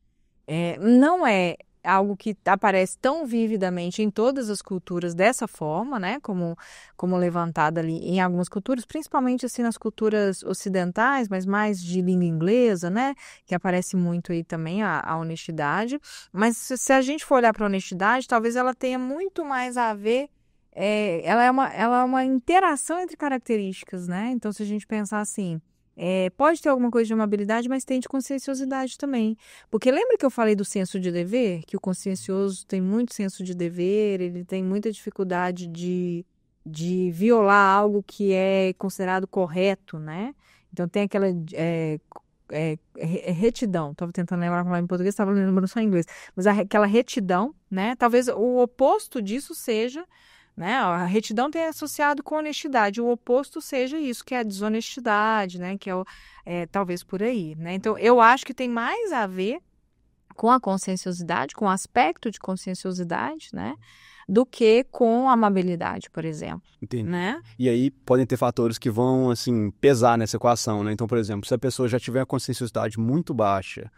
[SPEAKER 3] Não é algo que aparece tão vividamente em todas as culturas dessa forma, né? Como levantado ali em algumas culturas, principalmente assim nas culturas ocidentais, mas mais de língua inglesa, né? Que aparece muito aí também a honestidade. Mas se a gente for olhar para a honestidade, talvez ela tenha muito mais a ver. Ela é uma interação entre características, né? Então, se a gente pensar assim. Pode ter alguma coisa de amabilidade, mas tem de conscienciosidade também. Porque lembra que eu falei do senso de dever? Que o consciencioso tem muito senso de dever, ele tem muita dificuldade de violar algo que é considerado correto, né? Então tem aquela retidão. Estava tentando lembrar como é em português, estava lembrando só em inglês. Mas aquela retidão, né? Talvez o oposto disso seja... Né? A retidão tem associado com honestidade, o oposto seja isso, que é a desonestidade, né? Que talvez por aí, né? Então, eu acho que tem mais a ver com a conscienciosidade, com o aspecto de conscienciosidade, né? Do que com a amabilidade, por exemplo.
[SPEAKER 1] Entendi.
[SPEAKER 3] Né?
[SPEAKER 1] E aí podem ter fatores que vão, assim, pesar nessa equação, né? Então, por exemplo, se a pessoa já tiver a conscienciosidade muito baixa,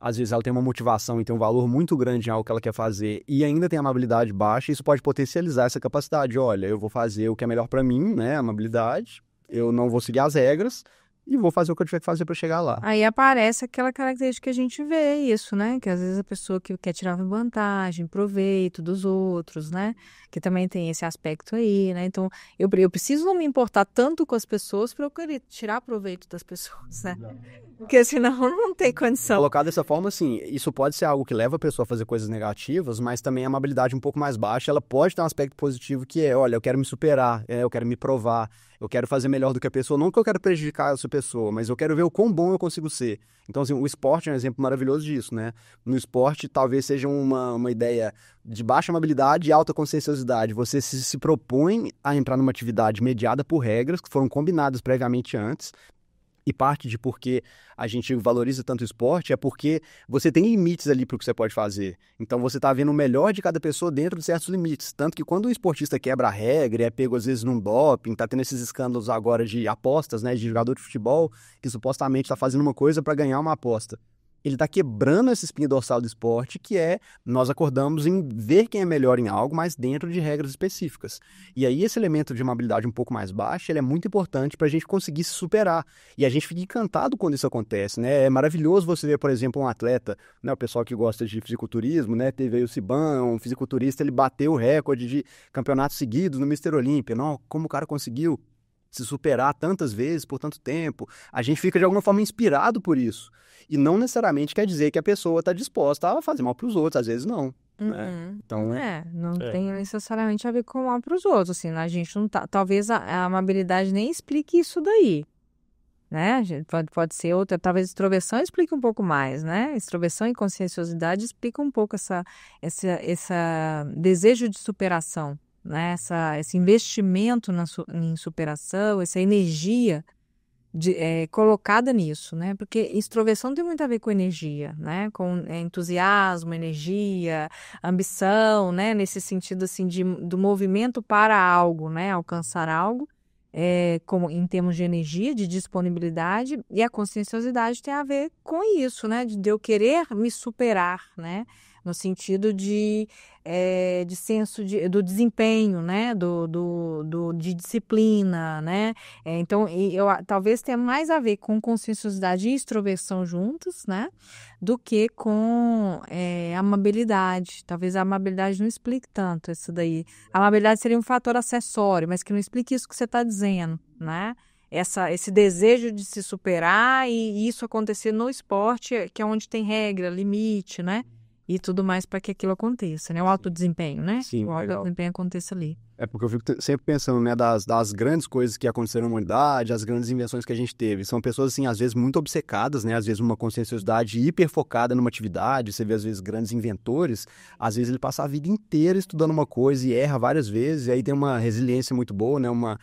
[SPEAKER 1] às vezes ela tem uma motivação e tem um valor muito grande em algo que ela quer fazer e ainda tem amabilidade baixa, isso pode potencializar essa capacidade. Olha, eu vou fazer o que é melhor para mim, né? Amabilidade, eu não vou seguir as regras e vou fazer o que eu tiver que fazer para chegar lá.
[SPEAKER 3] Aí aparece aquela característica que a gente vê isso, né? Que às vezes a pessoa que quer tirar vantagem, proveito dos outros, né? Que também tem esse aspecto aí, né? Então, eu preciso não me importar tanto com as pessoas para eu querer tirar proveito das pessoas, né? Porque senão não tem condição.
[SPEAKER 1] Colocado dessa forma, assim, isso pode ser algo que leva a pessoa a fazer coisas negativas, mas também a amabilidade um pouco mais baixa, ela pode ter um aspecto positivo que é, olha, eu quero me superar, eu quero me provar, eu quero fazer melhor do que a pessoa, não que eu quero prejudicar essa pessoa, mas eu quero ver o quão bom eu consigo ser. Então, assim, o esporte é um exemplo maravilhoso disso, né? No esporte, talvez seja uma ideia de baixa amabilidade e alta conscienciosidade. Você se propõe a entrar numa atividade mediada por regras que foram combinadas previamente antes. E parte de porque a gente valoriza tanto o esporte é porque você tem limites ali para o que você pode fazer. Então você está vendo o melhor de cada pessoa dentro de certos limites. Tanto que quando o esportista quebra a regra, é pego às vezes num doping, está tendo esses escândalos agora de apostas, né, de jogador de futebol que supostamente está fazendo uma coisa para ganhar uma aposta. Ele está quebrando essa espinha dorsal do esporte, que é nós acordamos em ver quem é melhor em algo, mas dentro de regras específicas. E aí esse elemento de amabilidade um pouco mais baixa, ele é muito importante para a gente conseguir se superar. E a gente fica encantado quando isso acontece, né? É maravilhoso você ver, por exemplo, um atleta, né? O pessoal que gosta de fisiculturismo, né? Teve aí o Siban, um fisiculturista, ele bateu o recorde de campeonatos seguidos no Mr. Olímpia. Não, como o cara conseguiu se superar tantas vezes por tanto tempo. A gente fica de alguma forma inspirado por isso. E não necessariamente quer dizer que a pessoa está disposta a fazer mal para os outros, às vezes não. Né? Então,
[SPEAKER 3] não tem necessariamente a ver com mal para os outros, assim, a gente não tá, talvez a amabilidade nem explique isso daí, né? A gente pode ser outra, talvez extroversão explique um pouco mais, né? Extroversão e conscienciosidade explica um pouco essa desejo de superação, né? Esse investimento em superação, essa energia colocada nisso, né? Porque extroversão tem muito a ver com energia, né? Com entusiasmo, energia, ambição, né? Nesse sentido assim do movimento para algo, né? Alcançar algo, como em termos de energia, de disponibilidade, e a conscienciosidade tem a ver com isso, né? De eu querer me superar, né? No sentido de senso do desempenho, né? De disciplina, né? Então, talvez tenha mais a ver com conscienciosidade e extroversão juntas, né? Do que com amabilidade. Talvez a amabilidade não explique tanto isso daí. A amabilidade seria um fator acessório, mas que não explique isso que você está dizendo, né? Esse desejo de se superar e isso acontecer no esporte, que é onde tem regra, limite, né? E tudo mais para que aquilo aconteça, né? O alto desempenho, né?
[SPEAKER 1] Sim,
[SPEAKER 3] o alto desempenho aconteça ali.
[SPEAKER 1] É porque eu fico sempre pensando, né, das grandes coisas que aconteceram na humanidade, as grandes invenções que a gente teve. São pessoas, assim, às vezes muito obcecadas, né? Às vezes uma conscienciosidade hiper focada numa atividade. Você vê, às vezes, grandes inventores. Às vezes ele passa a vida inteira estudando uma coisa e erra várias vezes. E aí tem uma resiliência muito boa, né? Uma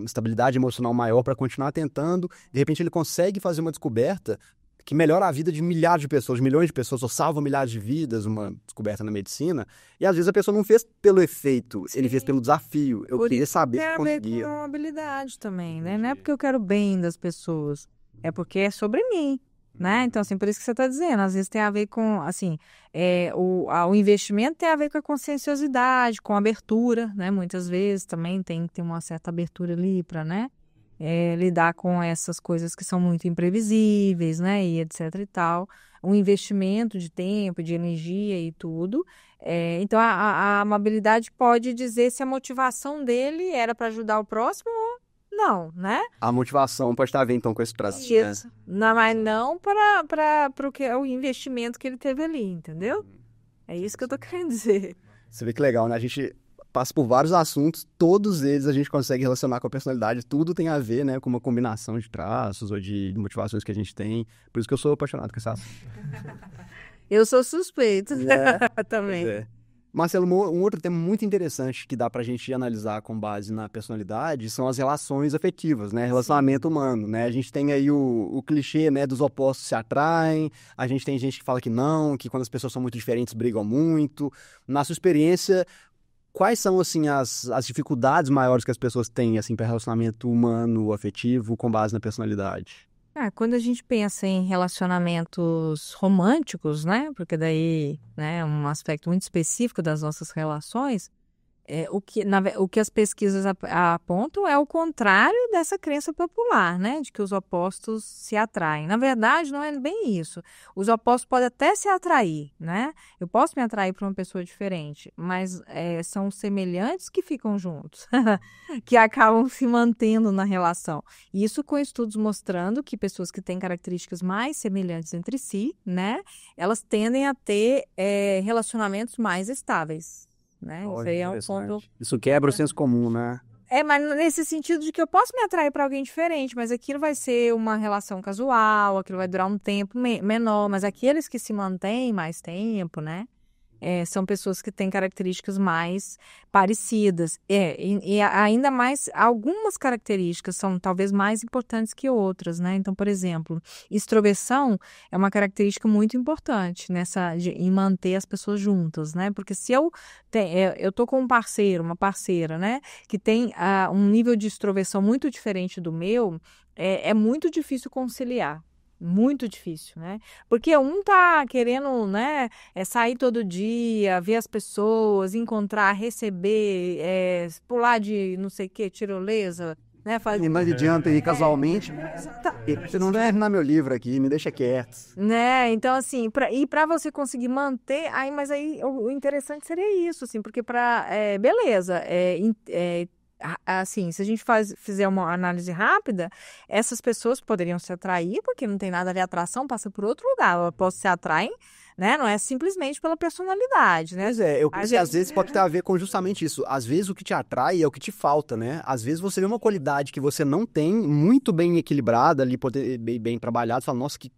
[SPEAKER 1] estabilidade emocional maior para continuar tentando. De repente ele consegue fazer uma descoberta. que melhora a vida de milhares de pessoas, de milhões de pessoas, ou salva milhares de vidas, uma descoberta na medicina, e às vezes a pessoa não fez pelo efeito, ele fez pelo desafio. Eu queria saber se conseguia.
[SPEAKER 3] Tem a ver com habilidade também, né? Não é porque eu quero o bem das pessoas, é porque é sobre mim, né? Então, assim, por isso que você está dizendo, às vezes tem a ver com, assim, o investimento tem a ver com a conscienciosidade, com a abertura, né? Muitas vezes também tem que ter uma certa abertura ali para, né? Lidar com essas coisas que são muito imprevisíveis, né, e etc e tal, um investimento de tempo, de energia e tudo. Então, a amabilidade pode dizer se a motivação dele era para ajudar o próximo ou não, né?
[SPEAKER 1] A motivação pode estar a ver, então, com esse traço.
[SPEAKER 3] Isso, não, mas não para o investimento que ele teve ali, entendeu? É isso que eu tô querendo dizer.
[SPEAKER 1] Você vê que legal, né? A gente passa por vários assuntos, todos eles a gente consegue relacionar com a personalidade, tudo tem a ver, né, com uma combinação de traços ou de motivações que a gente tem. Por isso que eu sou apaixonado com esse assunto.
[SPEAKER 3] Eu sou suspeito também.
[SPEAKER 1] Marcelo, um outro tema muito interessante que dá pra gente analisar com base na personalidade são as relações afetivas, né? Relacionamento humano, né? A gente tem aí o clichê, né, dos opostos se atraem, a gente tem gente que fala que não, que quando as pessoas são muito diferentes brigam muito. Na sua experiência, quais são, assim, as dificuldades maiores que as pessoas têm, assim, para relacionamento humano, afetivo, com base na personalidade?
[SPEAKER 3] Quando a gente pensa em relacionamentos românticos, né? Porque daí, né, é um aspecto muito específico das nossas relações, o que as pesquisas apontam é o contrário dessa crença popular, né? De que os opostos se atraem. Na verdade, não é bem isso. Os opostos podem até se atrair, né? Eu posso me atrair para uma pessoa diferente, mas são semelhantes que ficam juntos, que acabam se mantendo na relação. Isso com estudos mostrando que pessoas que têm características mais semelhantes entre si, né? Elas tendem a ter relacionamentos mais estáveis. Né? Isso aí é um ponto.
[SPEAKER 1] Isso quebra o senso comum, né?
[SPEAKER 3] Mas nesse sentido de que eu posso me atrair para alguém diferente, mas aquilo vai ser uma relação casual, aquilo vai durar um tempo menor, mas aqueles que se mantêm mais tempo, né? São pessoas que têm características mais parecidas. E ainda mais, algumas características são talvez mais importantes que outras, né? Então, por exemplo, extroversão é uma característica muito importante em manter as pessoas juntas, né? Porque se eu tô com um parceiro, uma parceira, né? Que tem um nível de extroversão muito diferente do meu, é muito difícil conciliar. Muito difícil, né? Porque um tá querendo, né, sair todo dia, ver as pessoas, encontrar, receber, pular de não sei o que, tirolesa, né?
[SPEAKER 1] Não adianta ir casualmente. Você não vai terminar meu livro aqui, me deixa quieto.
[SPEAKER 3] Né? Então, assim, para você conseguir manter, mas aí o interessante seria isso, assim, porque beleza, assim, se a gente fizer uma análise rápida, essas pessoas poderiam se atrair, porque não tem nada a ver, atração passa por outro lugar, elas se atraem, né? Não é simplesmente pela personalidade, né?
[SPEAKER 1] Mas eu penso que às vezes pode ter a ver com justamente isso. Às vezes o que te atrai é o que te falta, né? Às vezes você vê uma qualidade que você não tem, muito bem equilibrada ali, bem trabalhada, você fala, nossa, que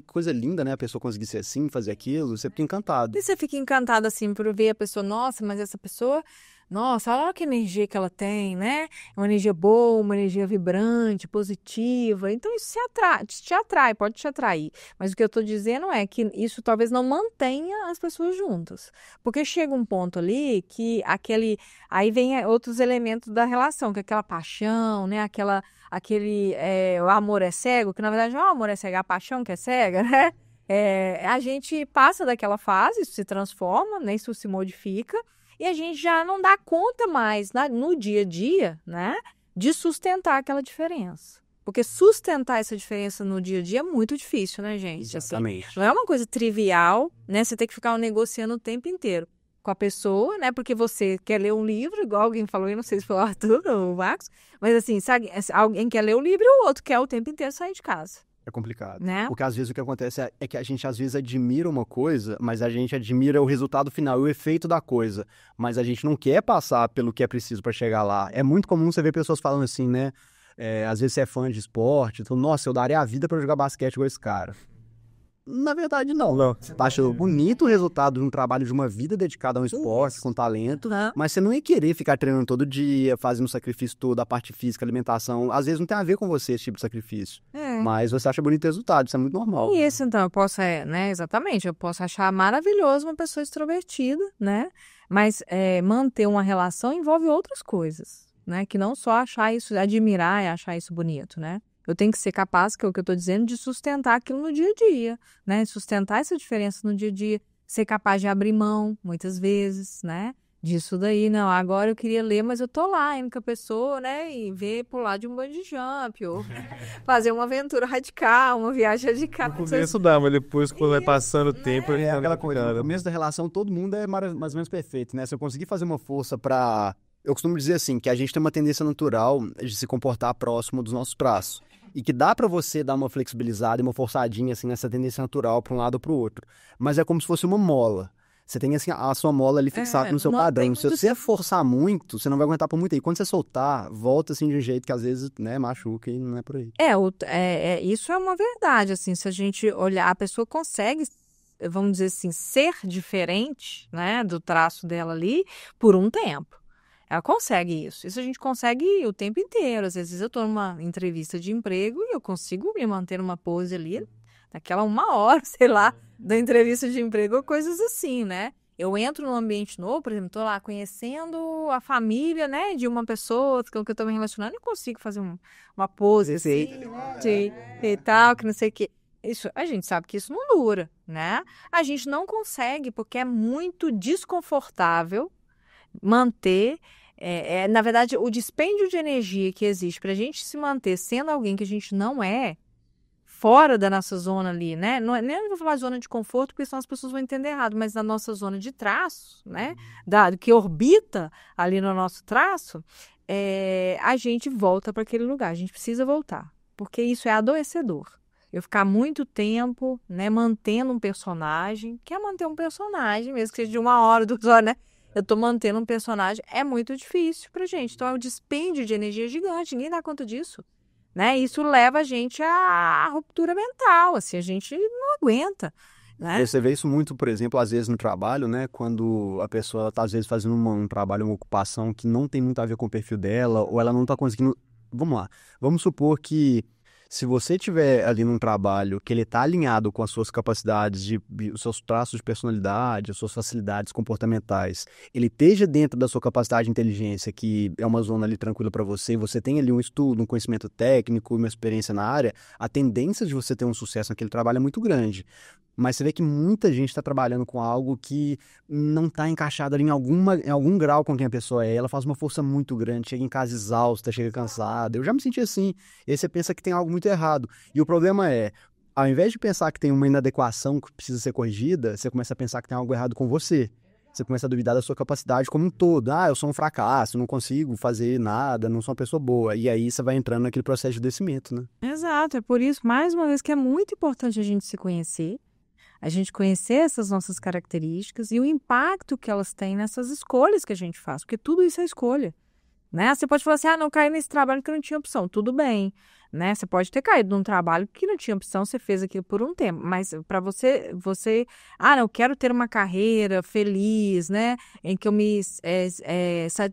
[SPEAKER 1] coisa linda, né? A pessoa conseguir ser assim, fazer aquilo, você fica encantado.
[SPEAKER 3] E você fica encantado, assim, por ver a pessoa, nossa, mas essa pessoa... Nossa, olha que energia que ela tem, né? É uma energia boa, uma energia vibrante, positiva. Então, isso te atrai, pode te atrair. Mas o que eu estou dizendo é que isso talvez não mantenha as pessoas juntas. Porque chega um ponto ali que aí vem outros elementos da relação, que é aquela paixão, né? O amor é cego, que na verdade não é o amor é cego, é a paixão que é cega, né? A gente passa daquela fase, isso se transforma, né? Isso se modifica. E a gente já não dá conta mais no dia a dia, né, de sustentar aquela diferença. Porque sustentar essa diferença no dia a dia é muito difícil, né, gente?
[SPEAKER 1] Exatamente.
[SPEAKER 3] Assim, não é uma coisa trivial, né? Você tem que ficar negociando o tempo inteiro com a pessoa, né? Porque você quer ler um livro, igual alguém falou, eu não sei se foi o Arthur ou o Marcos, mas assim, sabe, alguém quer ler o livro e o outro quer o tempo inteiro sair de casa.
[SPEAKER 1] É complicado.
[SPEAKER 3] Né?
[SPEAKER 1] Porque às vezes o que acontece é que a gente às vezes admira uma coisa, mas a gente admira o resultado final, o efeito da coisa. Mas a gente não quer passar pelo que é preciso para chegar lá. É muito comum você ver pessoas falando assim, né? Às vezes você é fã de esporte, então, nossa, eu daria a vida para jogar basquete com esse cara. Na verdade, não.
[SPEAKER 2] Não.
[SPEAKER 1] Você acha bonito o resultado de um trabalho de uma vida dedicada a um esporte, com talento, mas você não ia querer ficar treinando todo dia, fazendo sacrifício todo, a parte física, alimentação. Às vezes não tem a ver com você esse tipo de sacrifício. Mas você acha bonito o resultado, isso é muito normal.
[SPEAKER 3] E isso, então, eu posso, né, exatamente, eu posso achar maravilhoso uma pessoa extrovertida, né? Mas manter uma relação envolve outras coisas, né? Que não só achar isso, admirar e achar isso bonito, né? Eu tenho que ser capaz, que é o que eu estou dizendo, de sustentar aquilo no dia a dia, né? Sustentar essa diferença no dia a dia, ser capaz de abrir mão, muitas vezes, né? Disso daí, não, agora eu queria ler, mas eu tô lá, indo com a pessoa, né? E ver pular de um bungee jump, ou fazer uma aventura radical, uma viagem radical.
[SPEAKER 2] No começo dá, mas depois, quando vai passando o tempo...
[SPEAKER 1] É aquela coisa, no começo da relação, todo mundo é mais ou menos perfeito, né? Se eu conseguir fazer uma força pra... Eu costumo dizer assim, que a gente tem uma tendência natural de se comportar próximo dos nossos traços. E que dá pra você dar uma flexibilizada e uma forçadinha, assim, nessa tendência natural pra um lado ou pro outro. Mas é como se fosse uma mola. Você tem, assim, a sua mola ali fixada no seu padrão. Se você forçar muito, você não vai aguentar por muito aí. Quando você soltar, volta, assim, de um jeito que às vezes, né, machuca e não é por aí.
[SPEAKER 3] Isso é uma verdade, assim, se a gente olhar, a pessoa consegue, vamos dizer assim, ser diferente, né, do traço dela ali por um tempo. Ela consegue isso. Isso a gente consegue o tempo inteiro. Às vezes eu estou numa entrevista de emprego e eu consigo me manter numa pose ali, naquela 1 hora, sei lá, da entrevista de emprego, ou coisas assim, né? Eu entro num ambiente novo, por exemplo, estou lá conhecendo a família, né, de uma pessoa com que eu estou me relacionando e consigo fazer uma pose assim, e tal, que não sei o quê. Isso, a gente sabe que isso não dura, né? A gente não consegue porque é muito desconfortável manter, na verdade, o dispêndio de energia que existe para a gente se manter sendo alguém que a gente não é, fora da nossa zona ali, né? Não, nem vou falar zona de conforto, porque senão as pessoas vão entender errado, mas na nossa zona de traço, né? Que orbita ali no nosso traço, a gente volta para aquele lugar, a gente precisa voltar, porque isso é adoecedor. Eu ficar muito tempo, né, mantendo um personagem, quer manter um personagem, mesmo que seja de 1 hora, 2 horas, né? Eu tô mantendo um personagem, é muito difícil pra gente. Então, é um dispêndio de energia gigante, ninguém dá conta disso, né? Isso leva a gente à ruptura mental, assim, a gente não aguenta, né?
[SPEAKER 1] Você vê isso muito, por exemplo, às vezes no trabalho, né? Quando a pessoa ela tá, às vezes, fazendo um trabalho, uma ocupação que não tem muito a ver com o perfil dela, ou ela não tá conseguindo... Vamos lá, vamos supor que se você tiver ali num trabalho que ele está alinhado com as suas capacidades, os seus traços de personalidade, as suas facilidades comportamentais, ele esteja dentro da sua capacidade de inteligência, que é uma zona ali tranquila para você, e você tem ali um estudo, um conhecimento técnico, uma experiência na área, a tendência de você ter um sucesso naquele trabalho é muito grande. Mas você vê que muita gente está trabalhando com algo que não está encaixado ali em algum grau com quem a pessoa é. Ela faz uma força muito grande, chega em casa exausta, chega cansada. Eu já me senti assim. E aí você pensa que tem algo muito errado. E o problema é, ao invés de pensar que tem uma inadequação que precisa ser corrigida, você começa a pensar que tem algo errado com você. Você começa a duvidar da sua capacidade como um todo. Ah, eu sou um fracasso, não consigo fazer nada, não sou uma pessoa boa. E aí você vai entrando naquele processo de adoecimento, né?
[SPEAKER 3] Exato, é por isso, mais uma vez, que é muito importante a gente se conhecer, a gente conhecer essas nossas características e o impacto que elas têm nessas escolhas que a gente faz, porque tudo isso é escolha, né? Você pode falar assim, não, caí nesse trabalho que não tinha opção, tudo bem, né? Você pode ter caído num trabalho que não tinha opção, você fez aquilo por um tempo, mas para você, não, eu quero ter uma carreira feliz, né? Em que eu me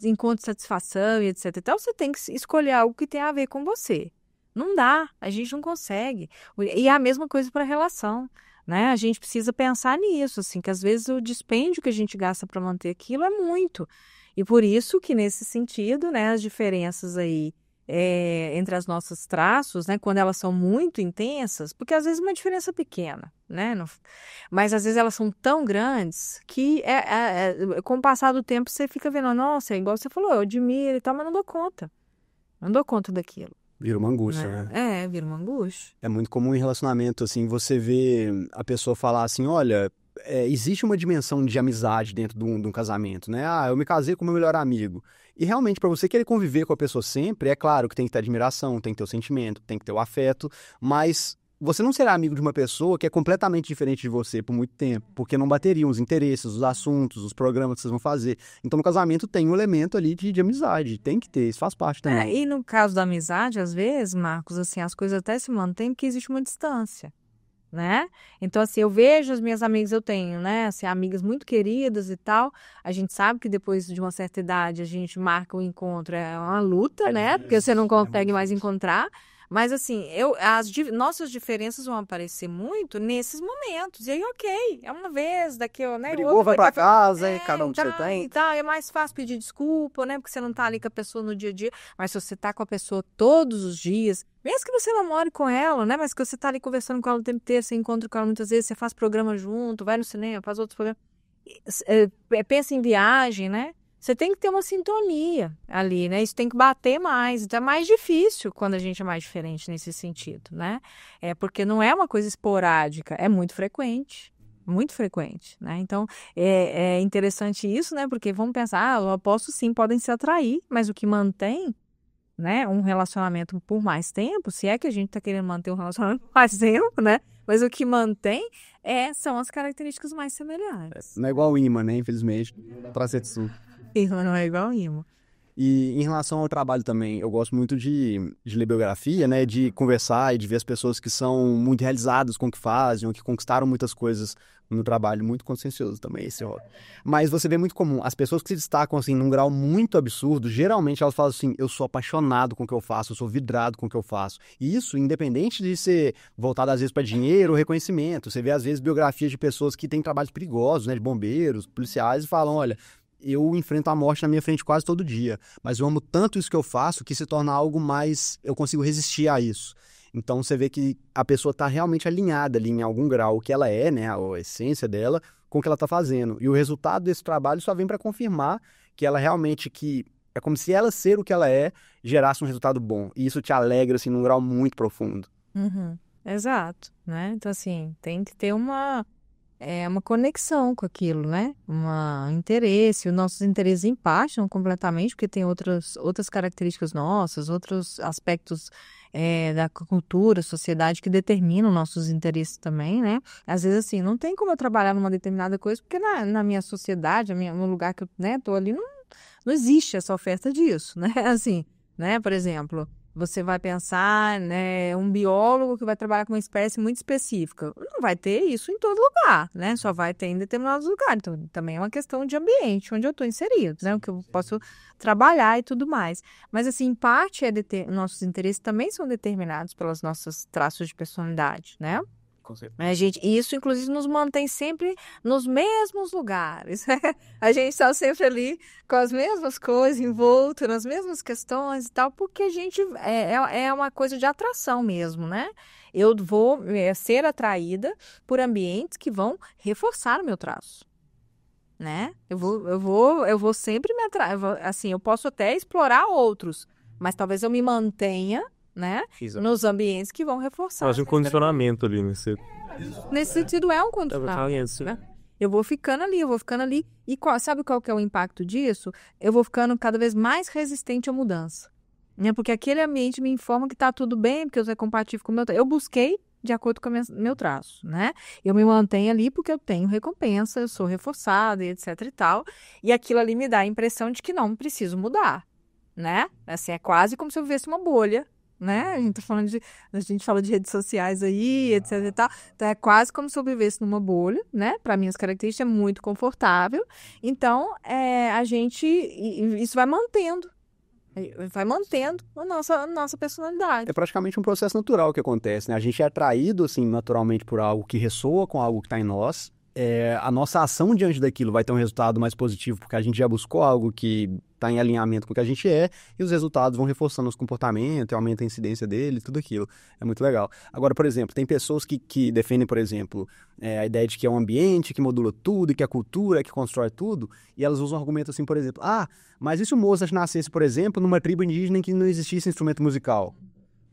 [SPEAKER 3] encontro satisfação e etc. Então, você tem que escolher algo que tenha a ver com você. Não dá, a gente não consegue. E é a mesma coisa para a relação, né? A gente precisa pensar nisso, assim, que às vezes o dispêndio que a gente gasta para manter aquilo é muito. E por isso que, nesse sentido, né, as diferenças aí entre as nossos traços, né, quando elas são muito intensas, porque às vezes é uma diferença pequena, né? Mas às vezes elas são tão grandes que com o passar do tempo você fica vendo, nossa, igual você falou, eu admiro e tal, mas não dou conta. Não dou conta daquilo.
[SPEAKER 1] Vira uma angústia, né?
[SPEAKER 3] Vira uma angústia.
[SPEAKER 1] É muito comum em relacionamento, assim, você vê a pessoa falar assim, olha, existe uma dimensão de amizade dentro de um casamento, né? Ah, eu me casei com o meu melhor amigo. E realmente, para você querer conviver com a pessoa sempre, é claro que tem que ter admiração, tem que ter o sentimento, tem que ter o afeto, mas você não será amigo de uma pessoa que é completamente diferente de você por muito tempo, porque não bateriam os interesses, os assuntos, os programas que vocês vão fazer. Então, no casamento tem um elemento ali de amizade, tem que ter, isso faz parte também.
[SPEAKER 3] E no caso da amizade, às vezes, Marcos, assim, as coisas até se mantêm porque existe uma distância, né? Então, assim, eu vejo as minhas amigas, eu tenho, né, assim, amigas muito queridas e tal, a gente sabe que depois de uma certa idade a gente marca o encontro, é uma luta, né, porque você não consegue mais encontrar, mas, assim, nossas diferenças vão aparecer muito nesses momentos, e aí, ok, é uma vez, daqui, né,
[SPEAKER 4] Brigou, vai pra casa, cada um do seu
[SPEAKER 3] tá,
[SPEAKER 4] tem.
[SPEAKER 3] e tal, é mais fácil pedir desculpa, né, porque você não tá ali com a pessoa no dia a dia, mas se você tá com a pessoa todos os dias, mesmo que você não more com ela, né, mas que você tá ali conversando com ela o tempo inteiro, você encontra com ela muitas vezes, você faz programa junto, vai no cinema, faz outros programas, pensa em viagem, né, você tem que ter uma sintonia ali, né, isso tem que bater mais, então é mais difícil quando a gente é mais diferente nesse sentido, né, porque não é uma coisa esporádica, é muito frequente, né? Então, é interessante isso, né? Porque vamos pensar, opostos sim podem se atrair, mas o que mantém, né, um relacionamento por mais tempo, se é que a gente está querendo manter um relacionamento por mais tempo, né? Mas o que mantém são as características mais semelhantes.
[SPEAKER 1] Não é igual o imã, né? Infelizmente. Trasetsu.
[SPEAKER 3] Não é igual imã.
[SPEAKER 1] E em relação ao trabalho também, eu gosto muito de ler biografia, né? De conversar e de ver as pessoas que são muito realizadas com o que fazem, ou que conquistaram muitas coisas no trabalho, muito consciencioso também esse hobby. Mas você vê muito comum, as pessoas que se destacam assim num grau muito absurdo, geralmente elas falam assim, eu sou apaixonado com o que eu faço, eu sou vidrado com o que eu faço. E isso, independente de ser voltado às vezes para dinheiro ou reconhecimento. Você vê às vezes biografias de pessoas que têm trabalhos perigosos, né? De bombeiros, policiais, e falam, olha, eu enfrento a morte na minha frente quase todo dia, mas eu amo tanto isso que eu faço que se torna algo mais... eu consigo resistir a isso. Então você vê que a pessoa está realmente alinhada ali em algum grau, o que ela é, né, a essência dela, com o que ela está fazendo. E o resultado desse trabalho só vem para confirmar que ela realmente, que é como se ela ser o que ela é, gerasse um resultado bom. E isso te alegra, assim, num grau muito profundo.
[SPEAKER 3] Uhum. Exato, né? Então, assim, tem que ter uma conexão com aquilo, né? Um interesse. Os nossos interesses empaixam completamente, porque tem outras características nossas, outros aspectos da cultura, sociedade que determinam nossos interesses também, né? Às vezes, assim, não tem como eu trabalhar numa determinada coisa, porque na minha sociedade, no lugar que eu, né, tô ali, não existe essa oferta disso, né? Assim, né? Por exemplo, você vai pensar, né, um biólogo que vai trabalhar com uma espécie muito específica. Não vai ter isso em todo lugar, né? Só vai ter em determinados lugares. Então, também é uma questão de ambiente, onde eu estou inserido, né? O que eu posso trabalhar e tudo mais. Mas, assim, em parte, nossos interesses também são determinados pelos nossos traços de personalidade, né? Isso, inclusive, nos mantém sempre nos mesmos lugares. A gente está sempre ali com as mesmas coisas, envolto nas mesmas questões e tal, porque a gente é uma coisa de atração mesmo, né? Eu vou ser atraída por ambientes que vão reforçar o meu traço, né? Eu vou sempre me atrair. Assim, eu posso até explorar outros, mas talvez eu me mantenha, né, nos ambientes que vão reforçar.
[SPEAKER 2] Faz um condicionamento ali nesse
[SPEAKER 3] sentido, é um condicionamento, né? Eu vou ficando ali. E sabe qual que é o impacto disso? Eu vou ficando cada vez mais resistente à mudança, né? Porque aquele ambiente me informa que tá tudo bem, porque eu sou compatível com o meu traço. Eu busquei de acordo com o meu traço, né? Eu me mantenho ali porque eu tenho recompensa, eu sou reforçada e etc e tal. E aquilo ali me dá a impressão de que não preciso mudar, né? Assim, é quase como se eu vivesse uma bolha, né? A gente fala de redes sociais aí, etc e tal. Então, é quase como se eu vivesse numa bolha, né? Para mim, as características é muito confortável. Então, isso vai mantendo a nossa personalidade.
[SPEAKER 1] É praticamente um processo natural que acontece, né? A gente é atraído, assim, naturalmente por algo que ressoa com algo que está em nós. A nossa ação diante daquilo vai ter um resultado mais positivo, porque a gente já buscou algo que está em alinhamento com o que a gente é, e os resultados vão reforçando os comportamentos, aumenta a incidência dele, tudo aquilo. É muito legal. Agora, por exemplo, tem pessoas que defendem, por exemplo, a ideia de que é um ambiente que modula tudo, e que a cultura é que constrói tudo, e elas usam um argumento assim, por exemplo, mas e se o Mozart nascesse, por exemplo, numa tribo indígena em que não existisse instrumento musical?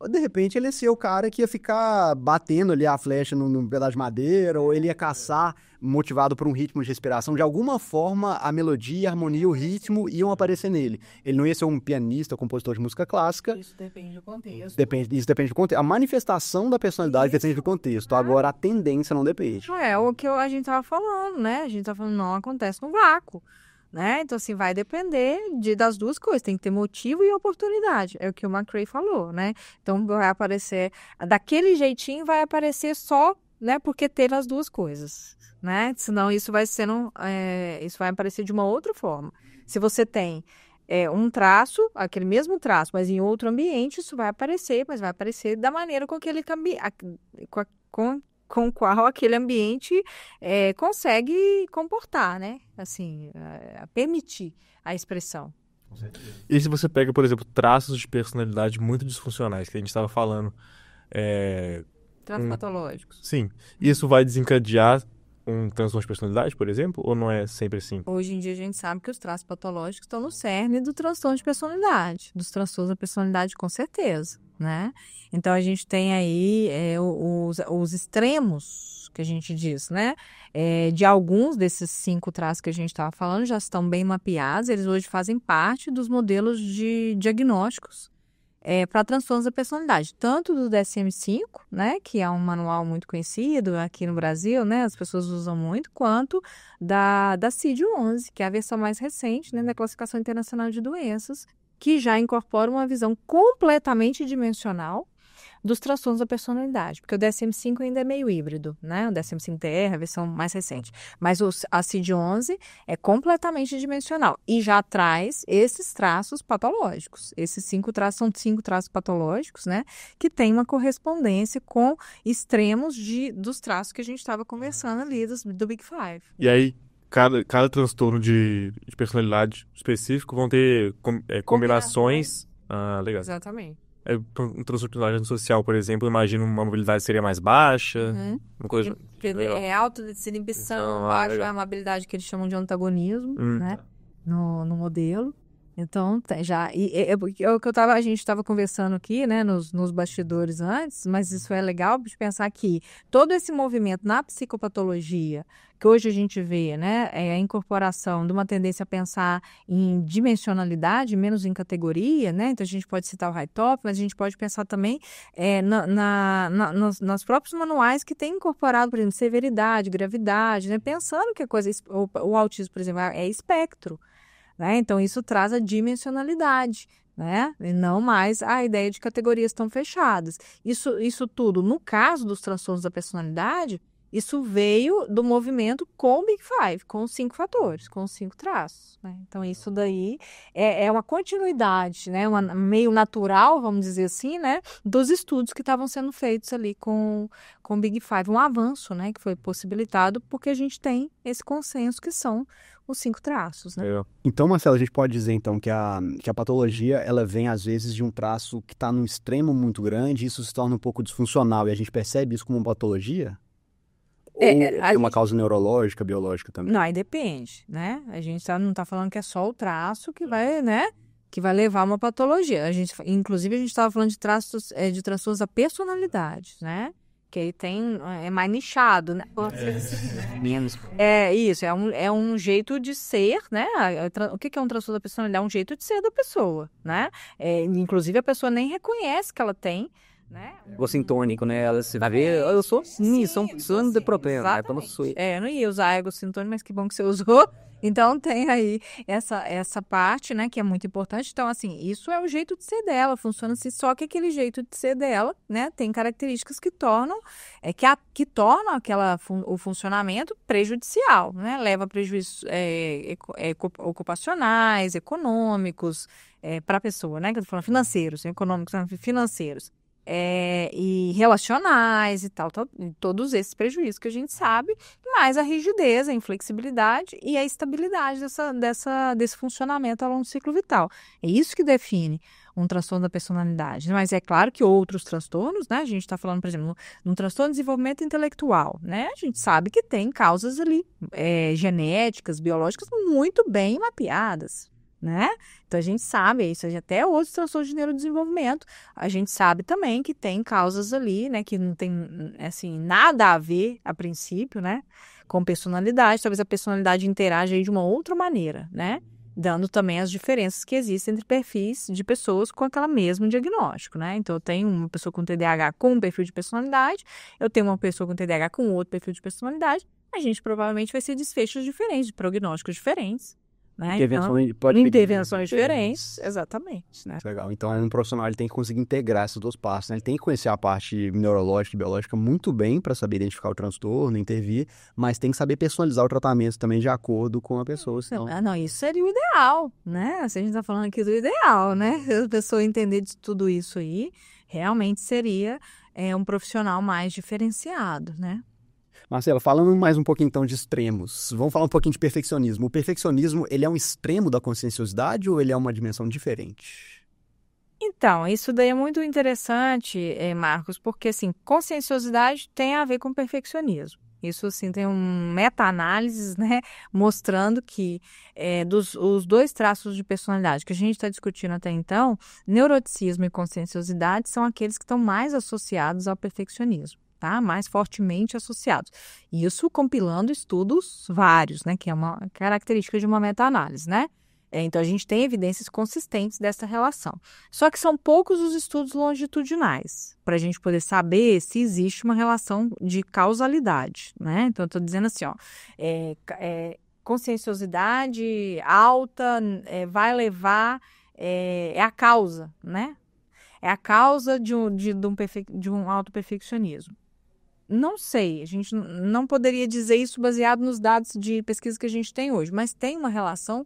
[SPEAKER 1] De repente ele ia ser o cara que ia ficar batendo ali a flecha num pedaço de madeira, ou ele ia caçar motivado por um ritmo de respiração. De alguma forma, a melodia, a harmonia, o ritmo iam aparecer nele. Ele não ia ser um pianista, compositor de música clássica.
[SPEAKER 3] Isso depende do contexto.
[SPEAKER 1] Isso depende do contexto. A manifestação da personalidade depende do contexto. Agora, a tendência não depende.
[SPEAKER 3] É o que a gente estava falando, né? A gente estava falando, não acontece no vácuo, né? Então, assim, vai depender das duas coisas. Tem que ter motivo e oportunidade. É o que o McCrae falou, né? Então, vai aparecer... Daquele jeitinho vai aparecer só né, porque teve as duas coisas, né? Senão isso vai aparecer de uma outra forma. Se você tem um traço, aquele mesmo traço, mas em outro ambiente, isso vai aparecer, mas vai aparecer da maneira com qual aquele ambiente consegue comportar, né? Assim, permitir a expressão.
[SPEAKER 2] E se você pega, por exemplo, traços de personalidade muito disfuncionais, que a gente estava falando...
[SPEAKER 3] Traços patológicos.
[SPEAKER 2] Sim. Isso vai desencadear um transtorno de personalidade, por exemplo? Ou não é sempre assim?
[SPEAKER 3] Hoje em dia a gente sabe que os traços patológicos estão no cerne do transtorno de personalidade, dos transtornos da personalidade, com certeza, né? Então a gente tem aí os extremos, que a gente diz, né? De alguns desses 5 traços que a gente estava falando já estão bem mapeados, eles hoje fazem parte dos modelos de diagnósticos para transtornos da personalidade, tanto do DSM-5, né, que é um manual muito conhecido aqui no Brasil, né, as pessoas usam muito, quanto da CID-11, que é a versão mais recente, né, da Classificação Internacional de Doenças, que já incorpora uma visão completamente dimensional dos transtornos da personalidade, porque o DSM-5 ainda é meio híbrido, né? O DSM-5-TR, a versão mais recente. Mas a CID-11 é completamente dimensional e já traz esses traços patológicos. Esses 5 traços são 5 traços patológicos, né? Que tem uma correspondência com extremos dos traços que a gente estava conversando ali, do Big Five.
[SPEAKER 2] E aí, cada transtorno de personalidade específico vão ter combinações... legal.
[SPEAKER 3] Exatamente.
[SPEAKER 2] Um transtorno de personalidade social, por exemplo, imagino uma mobilidade seria mais baixa, uma coisa...
[SPEAKER 3] Alta desinibição, baixa amabilidade, que eles chamam de antagonismo, né? No modelo. Então, já... a gente estava conversando aqui, né, nos bastidores antes, mas isso é legal de pensar que todo esse movimento na psicopatologia, que hoje a gente vê, né, é a incorporação de uma tendência a pensar em dimensionalidade, menos em categoria, né? Então, a gente pode citar o Hightop, mas a gente pode pensar também nos próprios manuais que têm incorporado, por exemplo, severidade, gravidade, né? Pensando que a coisa... O autismo, por exemplo, é espectro. Né? Então, isso traz a dimensionalidade, né? E não mais a ideia de categorias tão fechadas. Isso tudo, no caso dos transtornos da personalidade, isso veio do movimento com o Big Five, com os 5 fatores, com os 5 traços. Né? Então, isso daí é uma continuidade, né? Meio natural, vamos dizer assim, né? Dos estudos que estavam sendo feitos ali com o Big Five. Um avanço, né? Que foi possibilitado porque a gente tem esse consenso que são os 5 traços, né?
[SPEAKER 1] Então, Marcelo, a gente pode dizer, então, que a patologia, ela vem, às vezes, de um traço que está num extremo muito grande, e isso se torna um pouco disfuncional, e a gente percebe isso como uma patologia? Ou tem uma causa neurológica, biológica também?
[SPEAKER 3] Não, aí depende, né? A gente não está falando que é só o traço que vai, né? Que vai levar a uma patologia. Inclusive, a gente estava falando de traços, de transtornos da personalidade, né? Que aí é mais nichado, né?
[SPEAKER 4] Menos.
[SPEAKER 3] Isso, é um jeito de ser, né? O que é um transtorno da personalidade? É um jeito de ser da pessoa, né? Inclusive, a pessoa nem reconhece que ela tem, né?
[SPEAKER 4] Egocintônico, né? Ela se vai ver, eu sou são precisando de problema, né? Eu não sou...
[SPEAKER 3] Eu não ia usar egocintônico, mas que bom que você usou. Então, tem aí essa parte, né, que é muito importante. Então, assim, isso é o jeito de ser dela, funciona assim, só que aquele jeito de ser dela, né, tem características que tornam, o funcionamento prejudicial, né, leva a prejuízos ocupacionais, econômicos, para a pessoa, né, que eu tô falando financeiros, econômicos, financeiros. E relacionais e tal, todos esses prejuízos que a gente sabe, mais a rigidez, a inflexibilidade e a estabilidade desse funcionamento ao longo do ciclo vital. É isso que define um transtorno da personalidade. Mas é claro que outros transtornos, né? A gente está falando, por exemplo, num transtorno de desenvolvimento intelectual, né? A gente sabe que tem causas ali genéticas, biológicas muito bem mapeadas. Né? Então, a gente sabe isso, até outros transtornos de neurodesenvolvimento, a gente sabe também que tem causas ali, né, que não tem, assim, nada a ver, a princípio, né, com personalidade, talvez a personalidade interaja aí de uma outra maneira, né, dando também as diferenças que existem entre perfis de pessoas com aquele mesmo diagnóstico, né, então eu tenho uma pessoa com TDAH com um perfil de personalidade, eu tenho uma pessoa com TDAH com outro perfil de personalidade, a gente provavelmente vai ser desfechos diferentes, de prognósticos diferentes, né?
[SPEAKER 1] Intervenções
[SPEAKER 3] diferentes, exatamente, né?
[SPEAKER 1] Legal. Então, um profissional ele tem que conseguir integrar essas duas partes, né? Ele tem que conhecer a parte neurológica e biológica muito bem para saber identificar o transtorno, intervir, mas tem que saber personalizar o tratamento também de acordo com a pessoa. Senão...
[SPEAKER 3] Não, isso seria o ideal, né? Se a gente está falando aqui do ideal, né? Se a pessoa entender de tudo isso aí, realmente seria um profissional mais diferenciado, né?
[SPEAKER 1] Marcela, falando mais um pouquinho então de extremos, vamos falar um pouquinho de perfeccionismo. O perfeccionismo, ele é um extremo da conscienciosidade ou ele é uma dimensão diferente?
[SPEAKER 3] Então, isso daí é muito interessante, Marcos, porque, assim, conscienciosidade tem a ver com perfeccionismo. Isso, assim, tem um meta-análise, né, mostrando que os dois traços de personalidade que a gente está discutindo até então, neuroticismo e conscienciosidade, são aqueles que estão mais associados ao perfeccionismo. Tá? Mais fortemente associados. Isso compilando estudos vários, né? Que é uma característica de uma meta-análise, né? Então, a gente tem evidências consistentes dessa relação. Só que são poucos os estudos longitudinais para a gente poder saber se existe uma relação de causalidade, né? Então, eu estou dizendo assim, ó, conscienciosidade alta vai levar, é a causa, né? É a causa de um autoperfeccionismo. Não sei, a gente não poderia dizer isso baseado nos dados de pesquisa que a gente tem hoje, mas tem uma relação,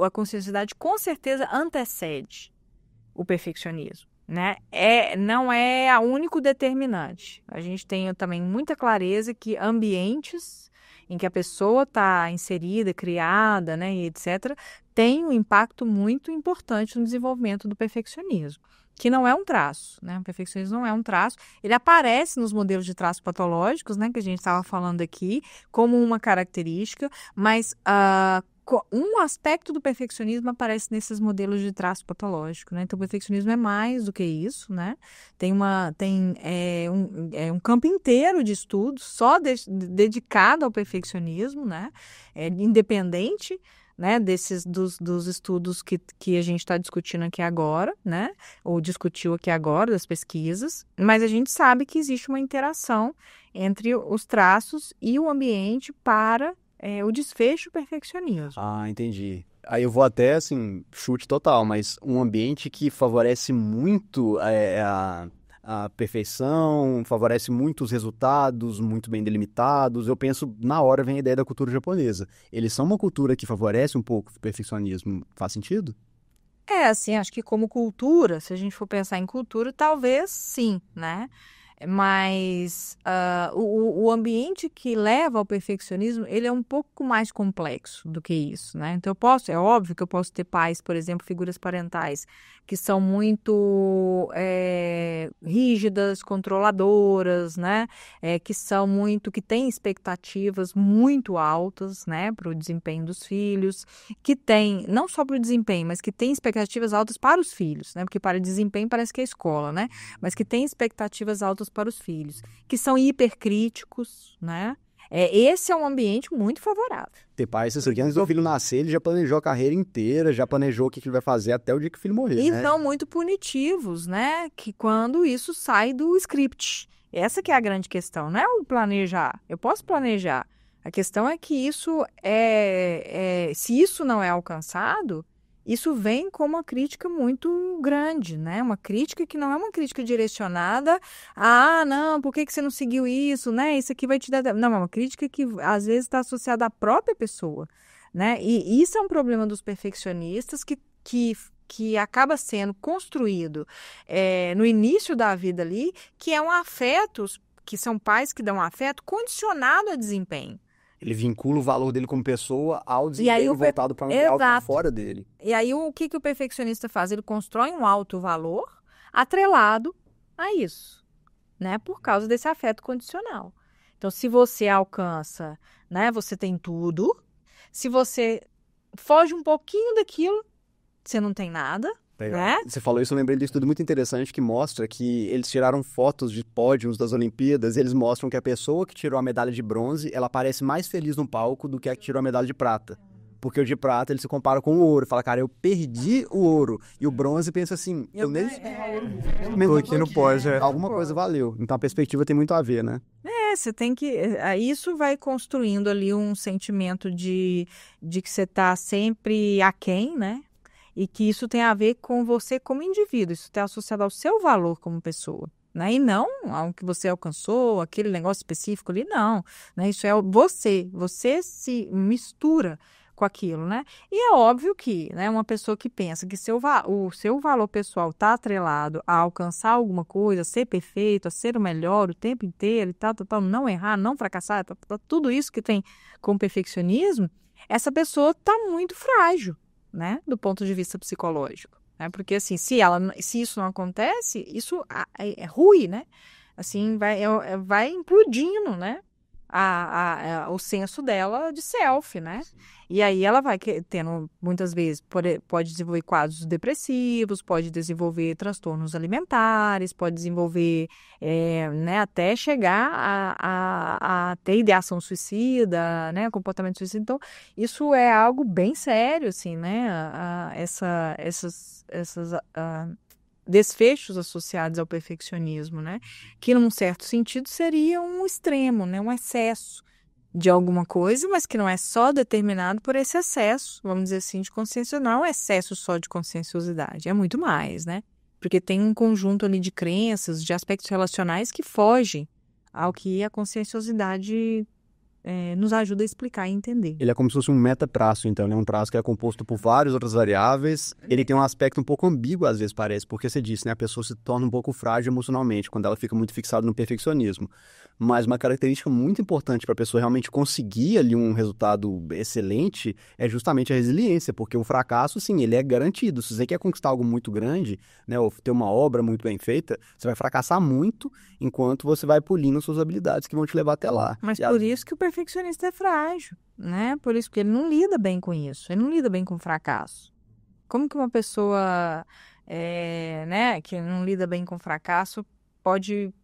[SPEAKER 3] a conscienciosidade com certeza antecede o perfeccionismo, né? Não é a único determinante. A gente tem também muita clareza que ambientes em que a pessoa está inserida, criada, né, e etc., tem um impacto muito importante no desenvolvimento do perfeccionismo, que não é um traço, né? O perfeccionismo não é um traço, ele aparece nos modelos de traços patológicos, né, que a gente estava falando aqui, como uma característica, mas um aspecto do perfeccionismo aparece nesses modelos de traço patológico, né? Então, o perfeccionismo é mais do que isso, né? Tem um campo inteiro de estudos só dedicado ao perfeccionismo, né? Independente, né, dos estudos que a gente está discutindo aqui agora, né, ou discutiu aqui agora, das pesquisas, mas a gente sabe que existe uma interação entre os traços e o ambiente para o desfecho perfeccionismo.
[SPEAKER 1] Ah, entendi. Aí eu vou até, assim, chute total, mas um ambiente que favorece muito a perfeição, favorece muito os resultados, muito bem delimitados. Eu penso, na hora vem a ideia da cultura japonesa. Eles são uma cultura que favorece um pouco o perfeccionismo. Faz sentido?
[SPEAKER 3] Assim, acho que como cultura, se a gente for pensar em cultura, talvez sim, né? Mas o ambiente que leva ao perfeccionismo, ele é um pouco mais complexo do que isso, né? Então, é óbvio que eu posso ter pais, por exemplo, figuras parentais, que são muito rígidas, controladoras, né? Que têm expectativas muito altas, né, para o desempenho dos filhos, que tem, não só para o desempenho, mas que tem expectativas altas para os filhos, né? Porque para desempenho parece que é escola, né? Mas que tem expectativas altas para os filhos, que são hipercríticos, né? Esse é um ambiente muito favorável.
[SPEAKER 1] Ter pai, se antes do filho nascer, ele já planejou a carreira inteira, já planejou o que ele vai fazer até o dia que o filho morrer,
[SPEAKER 3] E
[SPEAKER 1] né?
[SPEAKER 3] são muito punitivos, né? Que quando isso sai do script. Essa que é a grande questão, não é o planejar. Eu posso planejar. A questão é que isso se isso não é alcançado, isso vem com uma crítica muito grande, né? Uma crítica que não é uma crítica direcionada não, por que você não seguiu isso, né? Isso aqui vai te dar... Não, é uma crítica que às vezes está associada à própria pessoa, né? E isso é um problema dos perfeccionistas que acaba sendo construído no início da vida ali, que é um afeto, que são pais que dão um afeto condicionado a desempenho.
[SPEAKER 1] Ele vincula o valor dele como pessoa ao desempenho voltado para um ideal que está fora dele.
[SPEAKER 3] E aí, o que o perfeccionista faz? Ele constrói um alto valor atrelado a isso, né? Por causa desse afeto condicional. Então, se você alcança, né? Você tem tudo. Se você foge um pouquinho daquilo, você não tem nada. Né?
[SPEAKER 1] Você falou isso, eu lembrei de um estudo muito interessante que mostra que eles tiraram fotos de pódios das Olimpíadas e eles mostram que a pessoa que tirou a medalha de bronze, ela parece mais feliz no palco do que a que tirou a medalha de prata. Porque o de prata, ele se compara com o ouro. Fala, cara, eu perdi o ouro. E o bronze pensa assim, eu nem...
[SPEAKER 2] Tô aqui no pódio.
[SPEAKER 1] Alguma coisa valeu. Então a perspectiva tem muito a ver, né?
[SPEAKER 3] você tem que... Isso vai construindo ali um sentimento de que você está sempre aquém, né? E que isso tem a ver com você como indivíduo, isso está associado ao seu valor como pessoa, né? E não ao que você alcançou, aquele negócio específico ali, não, né? Isso é você se mistura com aquilo, né? E é óbvio que, né, uma pessoa que pensa que o seu valor pessoal está atrelado a alcançar alguma coisa, a ser perfeito, a ser o melhor o tempo inteiro e tal, não errar, não fracassar, tudo isso que tem com perfeccionismo, essa pessoa está muito frágil, né, do ponto de vista psicológico, né? Porque assim, se isso não acontece, isso é ruim, né? Assim, vai implodindo, né? O senso dela de self, né? E aí ela vai tendo, muitas vezes, pode desenvolver quadros depressivos, pode desenvolver transtornos alimentares, pode desenvolver, né, até chegar a ter ideação suicida, né, comportamento suicida. Então, isso é algo bem sério, assim, né? Essas desfechos associados ao perfeccionismo, né? Que, num certo sentido, seria um extremo, né? Um excesso de alguma coisa, mas que não é só determinado por esse excesso, vamos dizer assim, de consciência, não é um excesso só de conscienciosidade, é muito mais, né? Porque tem um conjunto ali de crenças, de aspectos relacionais que fogem ao que a conscienciosidade nos ajuda a explicar e entender.
[SPEAKER 1] Ele é como se fosse um metatraço, então. Ele é um traço que é composto por várias outras variáveis. Ele tem um aspecto um pouco ambíguo, às vezes, parece, porque você disse, né? A pessoa se torna um pouco frágil emocionalmente, quando ela fica muito fixada no perfeccionismo. Mas uma característica muito importante para a pessoa realmente conseguir ali um resultado excelente é justamente a resiliência, porque o fracasso, sim, ele é garantido. Se você quer conquistar algo muito grande, né, ou ter uma obra muito bem feita, você vai fracassar muito enquanto você vai polindo suas habilidades que vão te levar até lá.
[SPEAKER 3] Mas por isso que o perfeccionista é frágil, né? Por isso que ele não lida bem com isso, ele não lida bem com o fracasso. Como que uma pessoa, né, que não lida bem com o fracasso pode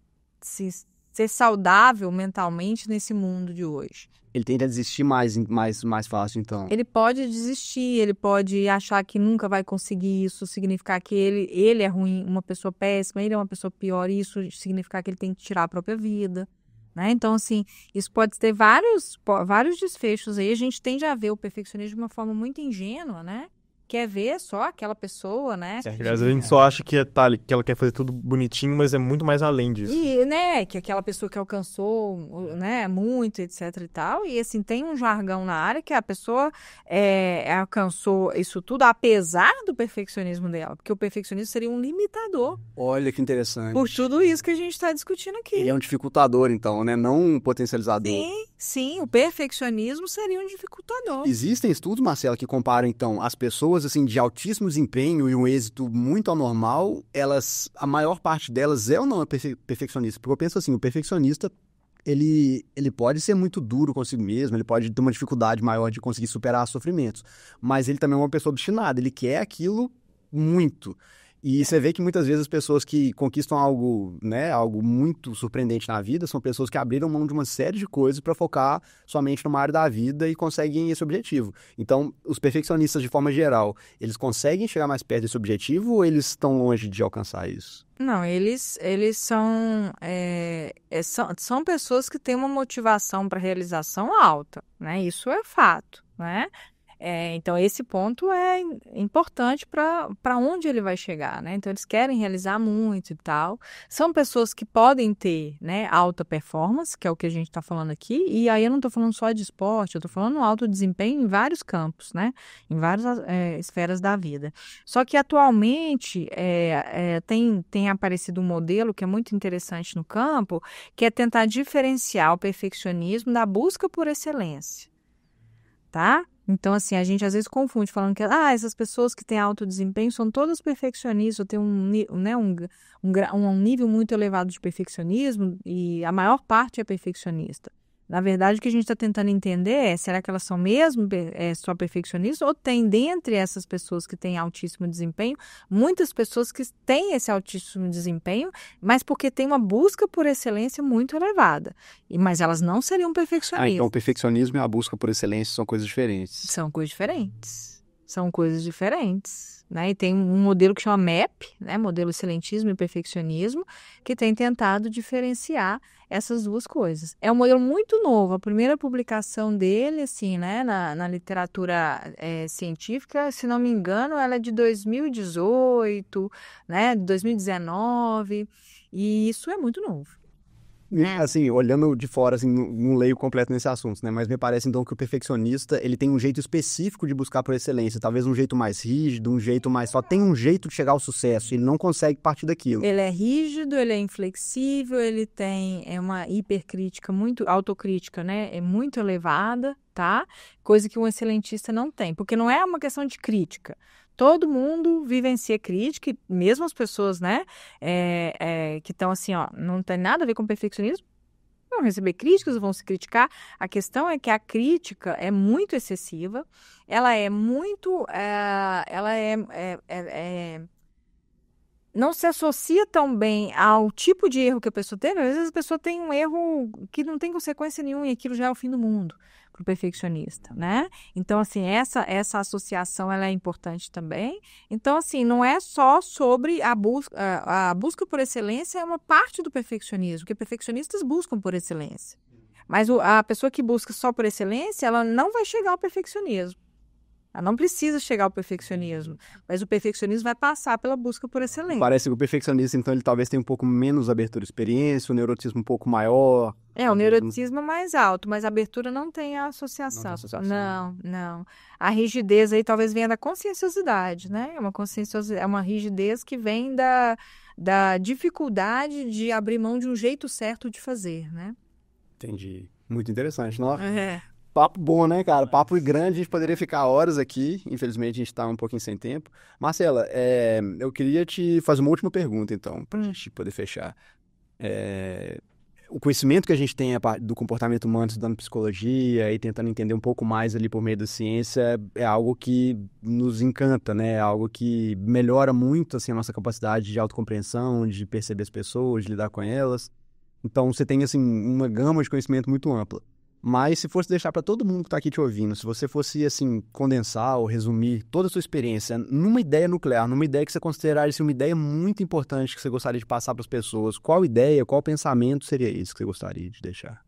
[SPEAKER 3] ser saudável mentalmente nesse mundo de hoje?
[SPEAKER 1] Ele tende a desistir mais fácil, então.
[SPEAKER 3] Ele pode desistir, ele pode achar que nunca vai conseguir, isso significar que ele é ruim, uma pessoa péssima, ele é uma pessoa pior, e isso significar que ele tem que tirar a própria vida, né? Então, assim, isso pode ter vários desfechos aí. A gente tende a ver o perfeccionismo de uma forma muito ingênua, né? Quer ver só aquela pessoa, né?
[SPEAKER 2] Às vezes a gente só acha que ela quer fazer tudo bonitinho, mas é muito mais além disso.
[SPEAKER 3] E, né, que aquela pessoa que alcançou, né, muito, etc e tal. E, assim, tem um jargão na área que a pessoa alcançou isso tudo apesar do perfeccionismo dela. Porque o perfeccionismo seria um limitador.
[SPEAKER 1] Olha que interessante.
[SPEAKER 3] Por tudo isso que a gente está discutindo aqui.
[SPEAKER 1] Ele é um dificultador, então, né? Não um potencializador.
[SPEAKER 3] Sim, o perfeccionismo seria um dificultador.
[SPEAKER 1] Existem estudos, Marcela, que comparam, então, as pessoas, assim, de altíssimo desempenho e um êxito muito anormal, a maior parte delas é ou não é perfeccionista? Porque eu penso assim, o perfeccionista, ele pode ser muito duro consigo mesmo, ele pode ter uma dificuldade maior de conseguir superar sofrimentos, mas ele também é uma pessoa obstinada, ele quer aquilo muito. E você vê que muitas vezes as pessoas que conquistam algo, né, algo muito surpreendente na vida, são pessoas que abriram mão de uma série de coisas para focar somente numa área da vida e conseguem esse objetivo. Então, os perfeccionistas, de forma geral, eles conseguem chegar mais perto desse objetivo ou eles estão longe de alcançar isso?
[SPEAKER 3] Não, eles são pessoas que têm uma motivação para realização alta, né? Isso é fato, né? Então, esse ponto é importante para onde ele vai chegar, né? Então, eles querem realizar muito e tal. São pessoas que podem ter, né, alta performance, que é o que a gente está falando aqui. E aí eu não estou falando só de esporte, eu estou falando alto desempenho em vários campos, né? Em várias esferas da vida. Só que, atualmente, tem aparecido um modelo que é muito interessante no campo, que é tentar diferenciar o perfeccionismo da busca por excelência, tá? Então, assim, a gente às vezes confunde falando que essas pessoas que têm alto desempenho são todas perfeccionistas, têm um nível muito elevado de perfeccionismo e a maior parte é perfeccionista. Na verdade, o que a gente está tentando entender é, será que elas são mesmo só perfeccionistas ou tem dentre essas pessoas que têm altíssimo desempenho, muitas pessoas que têm esse altíssimo desempenho, mas porque tem uma busca por excelência muito elevada. Mas elas não seriam perfeccionistas.
[SPEAKER 1] Então o perfeccionismo e a busca por excelência são coisas diferentes.
[SPEAKER 3] São coisas diferentes. São coisas diferentes, né? E tem um modelo que chama MAP, né? Modelo Excelentismo e Perfeccionismo, que tem tentado diferenciar essas duas coisas. É um modelo muito novo. A primeira publicação dele, assim, né? Na literatura científica, se não me engano, ela é de 2018, né? 2019, e isso é muito novo.
[SPEAKER 1] Assim, olhando de fora, assim, não leio completo nesse assunto, né? Mas me parece, então, que o perfeccionista, ele tem um jeito específico de buscar por excelência. Talvez um jeito mais rígido, um jeito mais... Só tem um jeito de chegar ao sucesso. Ele não consegue partir daquilo.
[SPEAKER 3] Ele é rígido, ele é inflexível, ele tem uma hipercrítica, muito autocrítica, né? É muito elevada, tá? Coisa que um excelentista não tem. Porque não é uma questão de crítica. Todo mundo vivencia crítica, e mesmo as pessoas, né, que estão assim, ó, não tem nada a ver com perfeccionismo, vão receber críticas, vão se criticar. A questão é que a crítica é muito excessiva, ela é muito, não se associa tão bem ao tipo de erro que a pessoa teve. Às vezes a pessoa tem um erro que não tem consequência nenhuma e aquilo já é o fim do mundo para o perfeccionista, né? Então, assim, essa associação ela é importante também. Então, assim, não é só sobre a busca por excelência é uma parte do perfeccionismo, porque perfeccionistas buscam por excelência. Mas a pessoa que busca só por excelência, ela não vai chegar ao perfeccionismo. Ela não precisa chegar ao perfeccionismo, mas o perfeccionismo vai passar pela busca por excelência.
[SPEAKER 1] Parece que o perfeccionista, então, ele talvez tenha um pouco menos abertura à experiência, o neuroticismo um pouco maior.
[SPEAKER 3] O neuroticismo é mais alto, mas a abertura não tem a associação.
[SPEAKER 1] Não tem associação.
[SPEAKER 3] Não. A rigidez aí talvez venha da conscienciosidade, né? É uma rigidez que vem da dificuldade de abrir mão de um jeito certo de fazer, né?
[SPEAKER 1] Entendi. Muito interessante. Nossa.
[SPEAKER 3] É.
[SPEAKER 1] Papo bom, né, cara? Papo grande, a gente poderia ficar horas aqui. Infelizmente, a gente tá um pouquinho sem tempo. Marcela, eu queria te fazer uma última pergunta, então, pra gente poder fechar. O conhecimento que a gente tem do comportamento humano, estudando psicologia e tentando entender um pouco mais ali por meio da ciência, é algo que nos encanta, né? É algo que melhora muito, assim, a nossa capacidade de autocompreensão, de perceber as pessoas, de lidar com elas. Então, você tem, assim, uma gama de conhecimento muito ampla. Mas se fosse deixar para todo mundo que está aqui te ouvindo, se você fosse, assim, condensar ou resumir toda a sua experiência numa ideia nuclear, numa ideia que você considerasse uma ideia muito importante que você gostaria de passar para as pessoas, qual ideia, qual pensamento seria esse que você gostaria de deixar?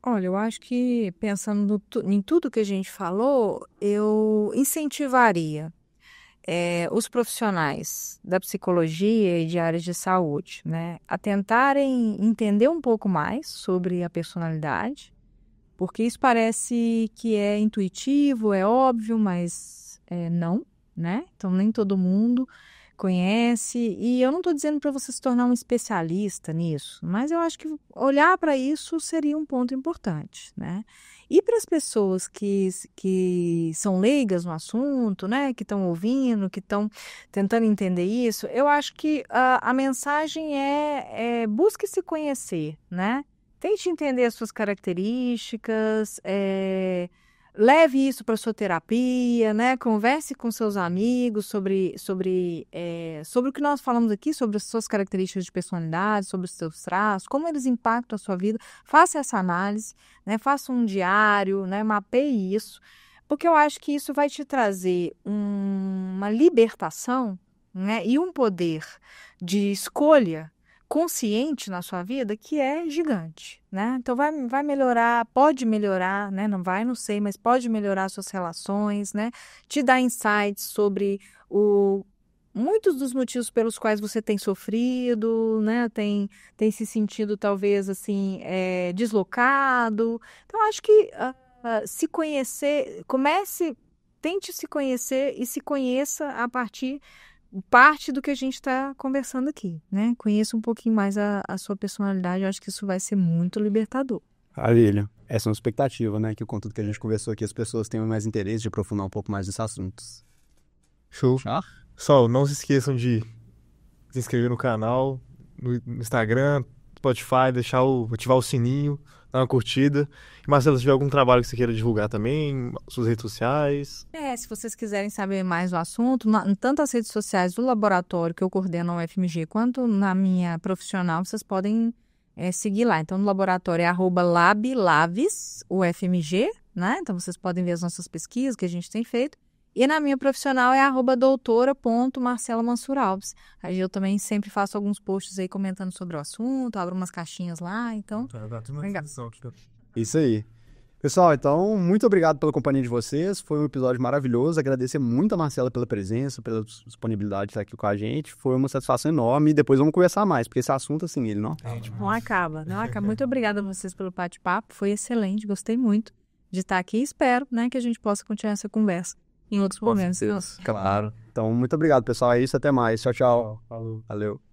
[SPEAKER 3] Olha, eu acho que pensando em tudo que a gente falou, eu incentivaria os profissionais da psicologia e de áreas de saúde, né, a tentarem entender um pouco mais sobre a personalidade, porque isso parece que é intuitivo, é óbvio, mas não, né? Então nem todo mundo conhece, e eu não estou dizendo para você se tornar um especialista nisso, mas eu acho que olhar para isso seria um ponto importante, né? E para as pessoas que são leigas no assunto, né, que estão ouvindo, que estão tentando entender isso, eu acho que a mensagem é busque se conhecer, né? Tente entender as suas características, leve isso para sua terapia, né? Converse com seus amigos sobre o que nós falamos aqui, sobre as suas características de personalidade, sobre os seus traços, como eles impactam a sua vida. Faça essa análise, né? Faça um diário, né? Mapeie isso, porque eu acho que isso vai te trazer uma libertação, né? E um poder de escolha consciente na sua vida que é gigante, né? Então vai melhorar, pode melhorar, né? Não sei, mas pode melhorar suas relações, né? Te dar insights sobre muitos dos motivos pelos quais você tem sofrido, né? Tem se sentido talvez assim deslocado. Então acho que se conhecer, tente se conhecer e se conheça a parte do que a gente está conversando aqui, né? Conheça um pouquinho mais a sua personalidade, eu acho que isso vai ser muito libertador.
[SPEAKER 1] Maravilha. Essa é uma expectativa, né? Que com tudo que a gente conversou aqui, as pessoas tenham mais interesse de aprofundar um pouco mais nesses assuntos.
[SPEAKER 2] Show. Pessoal, não se esqueçam de se inscrever no canal, no Instagram, Spotify, ativar o sininho, dar uma curtida. E Marcela, se tiver algum trabalho que você queira divulgar também, suas redes sociais.
[SPEAKER 3] Se vocês quiserem saber mais do assunto, tanto as redes sociais do laboratório que eu coordeno na UFMG, quanto na minha profissional, vocês podem seguir lá. Então, no laboratório é @lablaves, UFMG, né? Então, vocês podem ver as nossas pesquisas que a gente tem feito. E na minha profissional é @doutora.marcela_Mansur-Alves. Aí eu também sempre faço alguns posts aí comentando sobre o assunto, abro umas caixinhas lá, então...
[SPEAKER 2] Tá tudo na
[SPEAKER 3] Legal.
[SPEAKER 2] descrição aqui.
[SPEAKER 1] Isso aí. Pessoal, então, muito obrigado pela companhia de vocês. Foi um episódio maravilhoso. Agradecer muito a Marcela pela presença, pela disponibilidade de estar aqui com a gente. Foi uma satisfação enorme e depois vamos conversar mais, porque esse assunto, assim, ele não...
[SPEAKER 3] Não acaba, não acaba. Muito obrigada a vocês pelo bate-papo, foi excelente, gostei muito de estar aqui e espero, né, que a gente possa continuar essa conversa em outros momentos.
[SPEAKER 4] Claro.
[SPEAKER 1] Então, muito obrigado, pessoal. É isso, até mais. Tchau, tchau.
[SPEAKER 2] Falou.
[SPEAKER 1] Valeu.